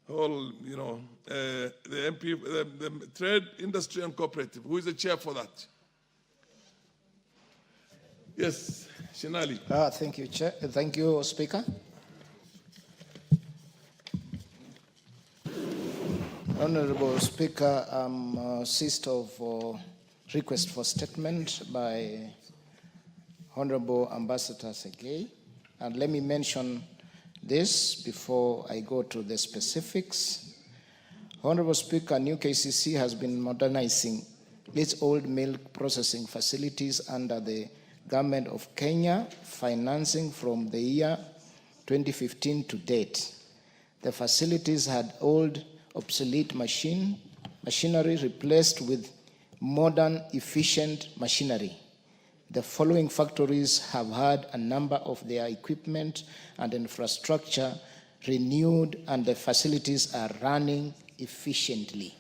whole, the MP, the Trade, Industry and Cooperative. Who is the chair for that? Yes, Shinali. Thank you, Chair. Thank you, Speaker. Honorable Speaker, I'm seized of request for statement by Honorable Ambassador Segei. And let me mention this before I go to the specifics. Honorable Speaker, new KCC has been modernizing its old milk processing facilities under the Government of Kenya, financing from the year 2015 to date. The facilities had old, obsolete machinery replaced with modern, efficient machinery. The following factories have had a number of their equipment and infrastructure renewed, and the facilities are running efficiently.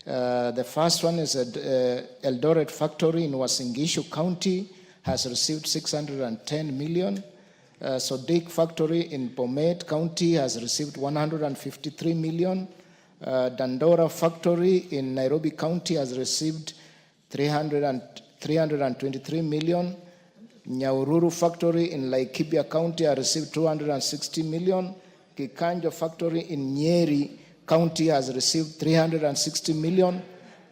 The first one is Eldoret factory in Uasin Gishu County, has received 610 million. Sodik factory in Bomet County has received 153 million. Dandora factory in Nairobi County has received 323 million. Nyahururu factory in Laikipia County has received 260 million. Kikanjo factory in Nyeri County has received 360 million.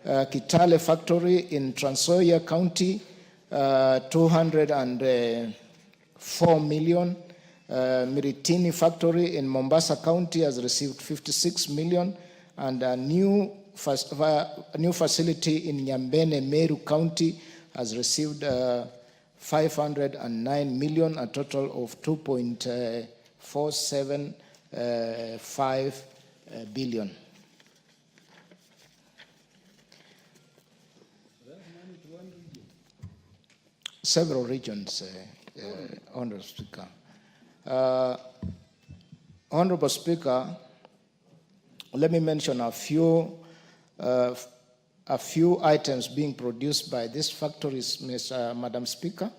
Kitale factory in Trans Nzoia County, 204 million. Miritini factory in Mombasa County has received 56 million. And a new facility in Nyambene, Meru County has received 509 million, a total of 2.475 billion. Several regions, Honorable Speaker. Honorable Speaker, let me mention a few items being produced by these factories, Madam Speaker.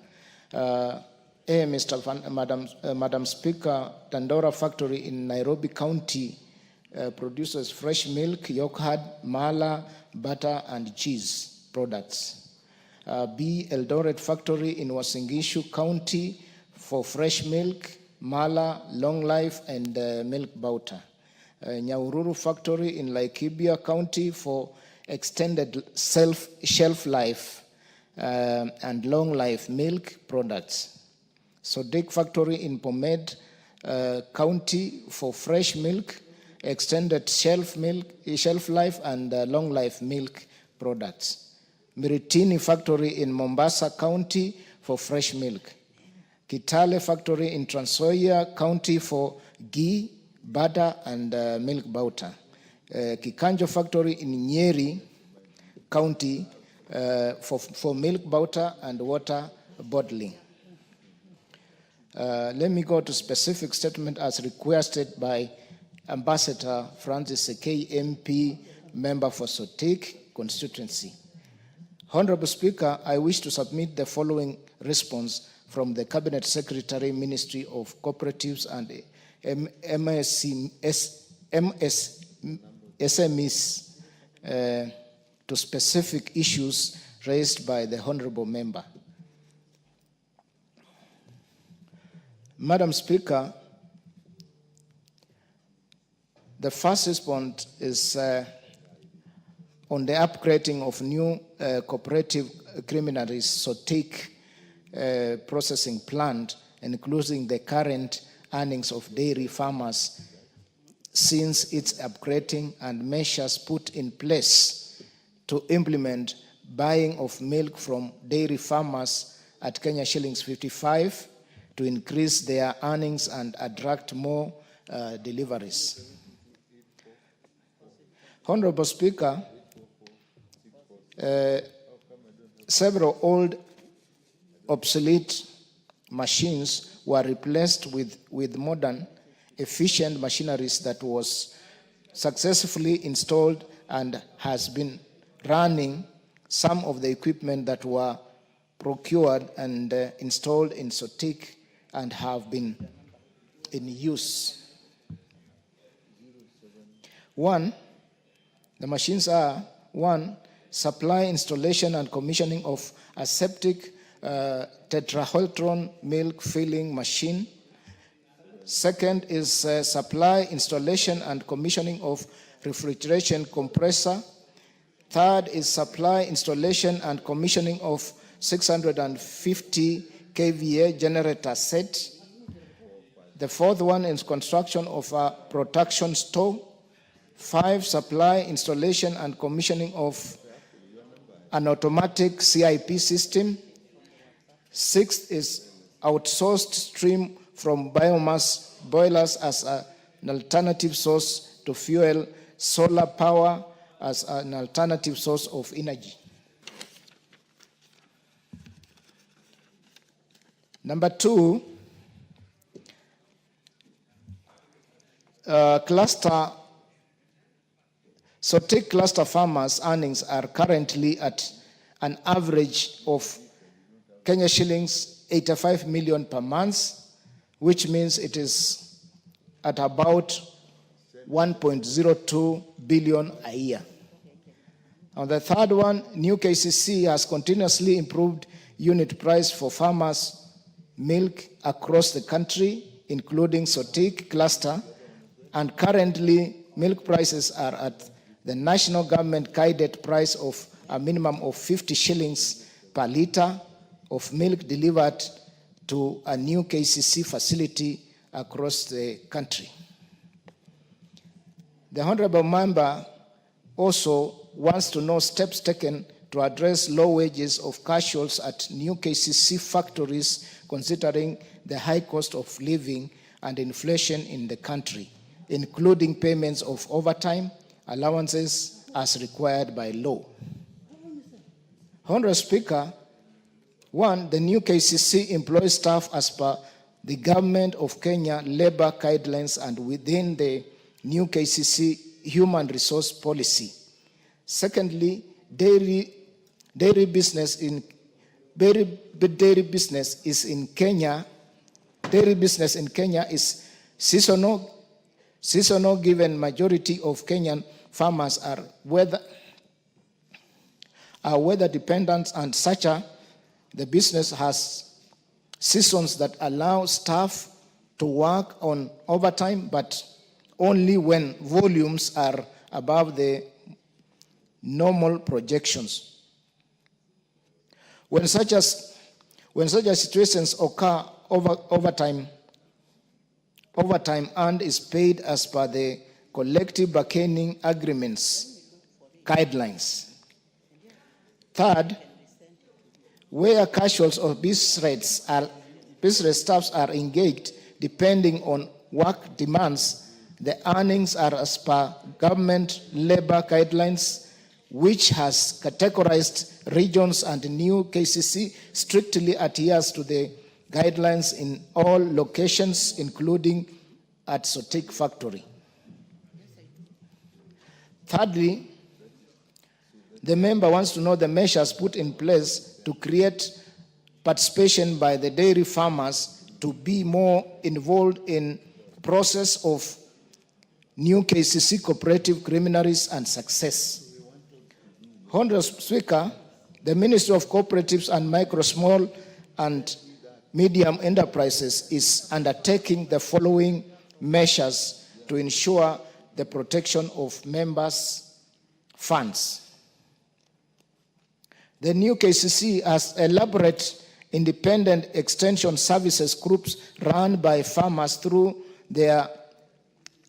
Madam Speaker, Dandora factory in Nairobi County produces fresh milk, yogurt, mala, butter, and cheese products. B, Eldoret factory in Uasin Gishu County for fresh milk, mala, long life, and milk butter. Nyahururu factory in Laikipia County for extended shelf life and long life milk products. Sodik factory in Bomet County for fresh milk, extended shelf life and long life milk products. Miritini factory in Mombasa County for fresh milk. Kitale factory in Trans Nzoia County for ghee, butter, and milk butter. Kikanjo factory in Nyeri County for milk butter and water bottling. Let me go to specific statement as requested by Ambassador Francis Segei, MP, member for Sotik constituency. Honorable Speaker, I wish to submit the following response from the Cabinet Secretary, Ministry of Cooperatives and SMEs to specific issues raised by the honorable member. Madam Speaker, the first response is on the upgrading of new cooperative criminalist SOTIC processing plant, including the current earnings of dairy farmers since its upgrading and measures put in place to implement buying of milk from dairy farmers at Kenya shillings 55 to increase their earnings and attract more deliveries. Honorable Speaker, several old obsolete machines were replaced with modern efficient machineries that was successfully installed and has been running some of the equipment that were procured and installed in SOTIC and have been in use. The machines are: 1, supply, installation, and commissioning of aseptic tetrahydron milk filling machine. Second is supply, installation, and commissioning of refrigeration compressor. Third is supply, installation, and commissioning of 650 kVA generator set. The fourth one is construction of a production store. 5, supply, installation, and commissioning of an automatic CIP system. 6th is outsourced stream from biomass boilers as an alternative source to fuel, solar power as an alternative source of energy. Number 2, SOTIC cluster farmers' earnings are currently at an average of Kenya shillings 85 million per month, which means it is at about 1.02 billion a year. On the third one, new KCC has continuously improved unit price for farmers' milk across the country, including SOTIC cluster, and currently milk prices are at the national government guided price of a minimum of 50 shillings per litre of milk delivered to a new KCC facility across the country. The honorable member also wants to know steps taken to address low wages of casuals at new KCC factories, considering the high cost of living and inflation in the country, including payments of overtime allowances as required by law. Honorable Speaker, 1, the new KCC employs staff as per the Government of Kenya labor guidelines and within the new KCC human resource policy. Secondly, dairy business in Kenya is seasonal, given majority of Kenyan farmers are weather dependent, and the business has seasons that allow staff to work on overtime, but only when volumes are above the normal projections. When such situations occur, overtime earned is paid as per the collective bargaining agreements guidelines. Third, where casuals or business staffs are engaged, depending on work demands, the earnings are as per government labor guidelines, which has categorized regions, and new KCC strictly adheres to the guidelines in all locations, including at SOTIC factory. Thirdly, the member wants to know the measures put in place to create participation by the dairy farmers to be more involved in process of new KCC cooperative criminaries and success. Honorable Speaker, the Ministry of Cooperatives and Micro, Small and Medium Enterprises is undertaking the following measures to ensure the protection of members' funds. The new KCC has elaborate independent extension services groups run by farmers through their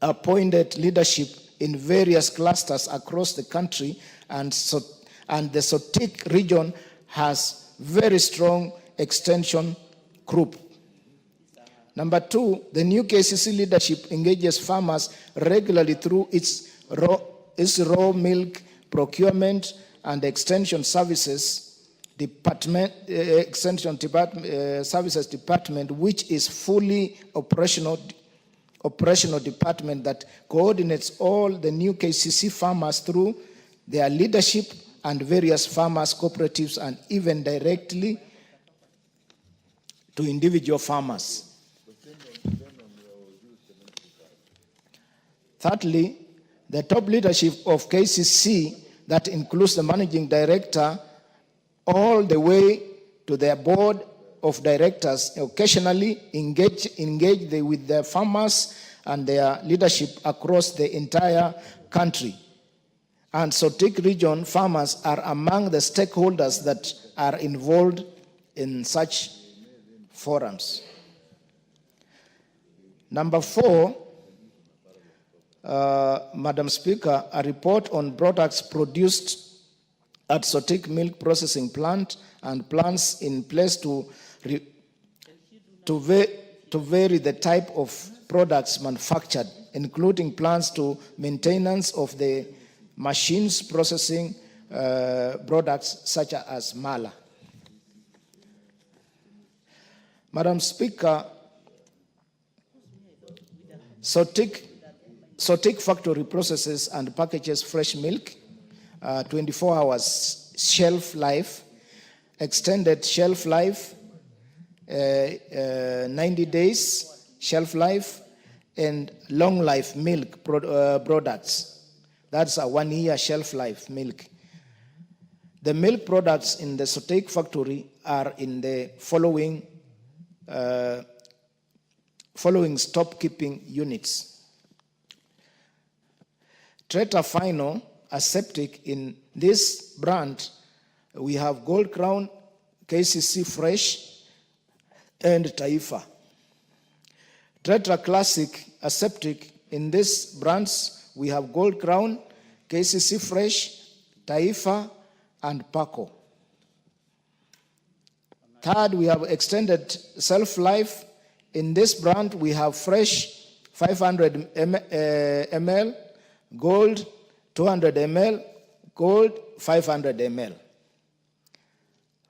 appointed leadership in various clusters across the country, and the Sotik region has very strong extension group. Number two, the new KCC leadership engages farmers regularly through its raw milk procurement and extension services department, services department, which is fully operational department that coordinates all the new KCC farmers through their leadership and various farmers, cooperatives, and even directly to individual farmers. Thirdly, the top leadership of KCC, that includes the managing director, all the way to their board of directors, occasionally engage with the farmers and their leadership across the entire country. And Sotik region farmers are among the stakeholders that are involved in such forums. Number four, Madam Speaker, a report on products produced at Sotik Milk Processing Plant and plans in place to vary the type of products manufactured, including plans to maintenance of the machines processing products such as mala. Madam Speaker, Sotik factory processes and packages fresh milk, 24 hours shelf life, extended shelf life, 90 days shelf life, and long life milk products. That's a 1 year shelf life milk. The milk products in the Sotik factory are in the following stock keeping units. Treta Final Aseptic, in this brand, we have Gold Crown, KCC Fresh, and Taifa. Treta Classic Aseptic, in this brands, we have Gold Crown, KCC Fresh, Taifa, and Paco. Third, we have extended shelf life. In this brand, we have Fresh 500 ml, Gold 200 ml, Gold 500 ml.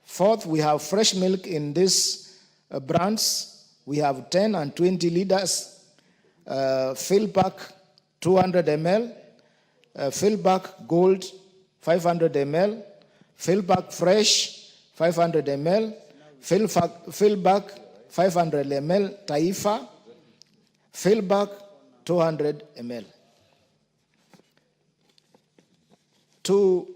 Fourth, we have fresh milk in these brands. We have 10 and 20 liters, fill pack 200 ml, fill pack Gold 500 ml, fill pack Fresh 500 ml, fill back 500 ml Taifa, fill back 200 ml. Two,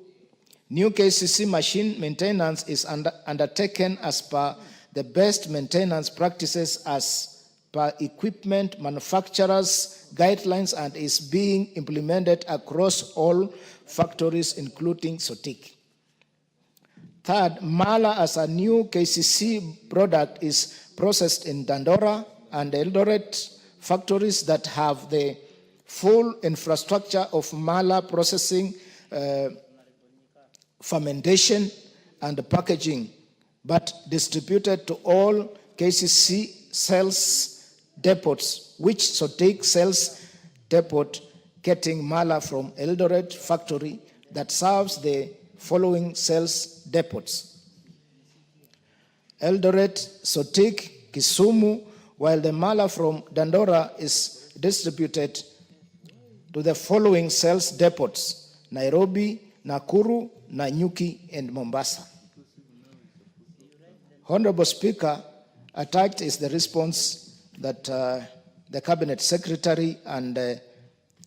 new KCC machine maintenance is undertaken as per the best maintenance practices as per equipment manufacturers' guidelines and is being implemented across all factories, including Sotik. Third, mala as a new KCC product is processed in Dandora and Eldoret factories that have the full infrastructure of mala processing, fermentation, and packaging, but distributed to all KCC sales depots, which Sotik sales depot getting mala from Eldoret factory that serves the following sales depots: Eldoret, Sotik, Kisumu, while the mala from Dandora is distributed to the following sales depots: Nairobi, Nakuru, Nanyuki, and Mombasa. Honorable Speaker, attached is the response that the Cabinet Secretary and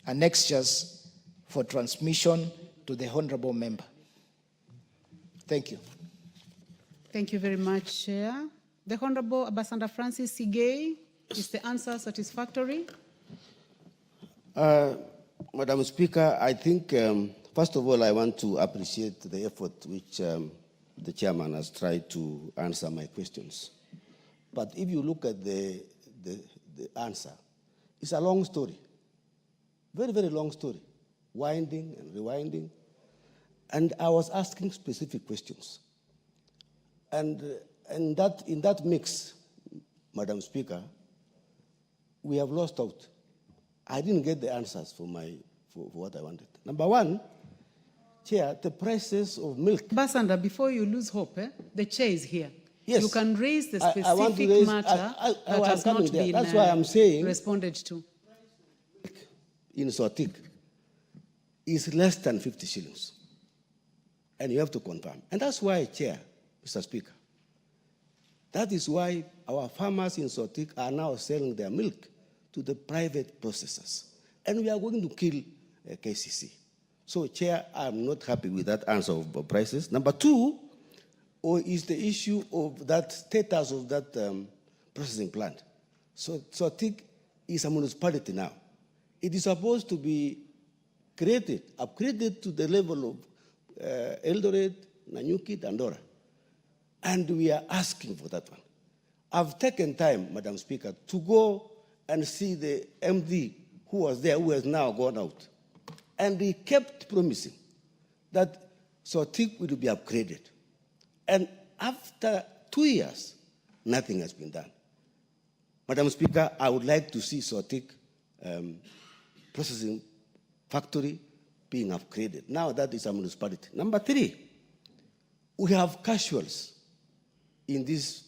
annexures for transmission to the honorable member. Thank you. Thank you very much, Chair. The Honorable Ambassador Francis Sigei, is the answer satisfactory? Madam Speaker, I think, first of all, I want to appreciate the effort which the chairman has tried to answer my questions. But if you look at the answer, it's a long story. Very, very long story. Winding and rewinding. And I was asking specific questions. And in that mix, Madam Speaker, we have lost out. I didn't get the answers for what I wanted. Number one, Chair, the prices of milk. Ambassador, before you lose hope, the chair is here. Yes. You can raise the specific I want to raise, matter that I'm has not coming there. been That's why I'm saying responded to. in Sotik is less than 50 shillings. And you have to confirm. And that's why, Chair, Mr. Speaker, that is why our farmers in Sotik are now selling their milk to the private processors. And we are going to kill KCC. So, Chair, I'm not happy with that answer of prices. Number two is the issue of that status of that processing plant. So Sotik is a municipality now. It is supposed to be created, upgraded to the level of Eldoret, Nanyuki, Dandora. And we are asking for that one. I've taken time, Madam Speaker, to go and see the MD who was there, who has now gone out. And he kept promising that Sotik will be upgraded. And after 2 years, nothing has been done. Madam Speaker, I would like to see Sotik processing factory being upgraded. Now that is a municipality. Number three, we have casuals in this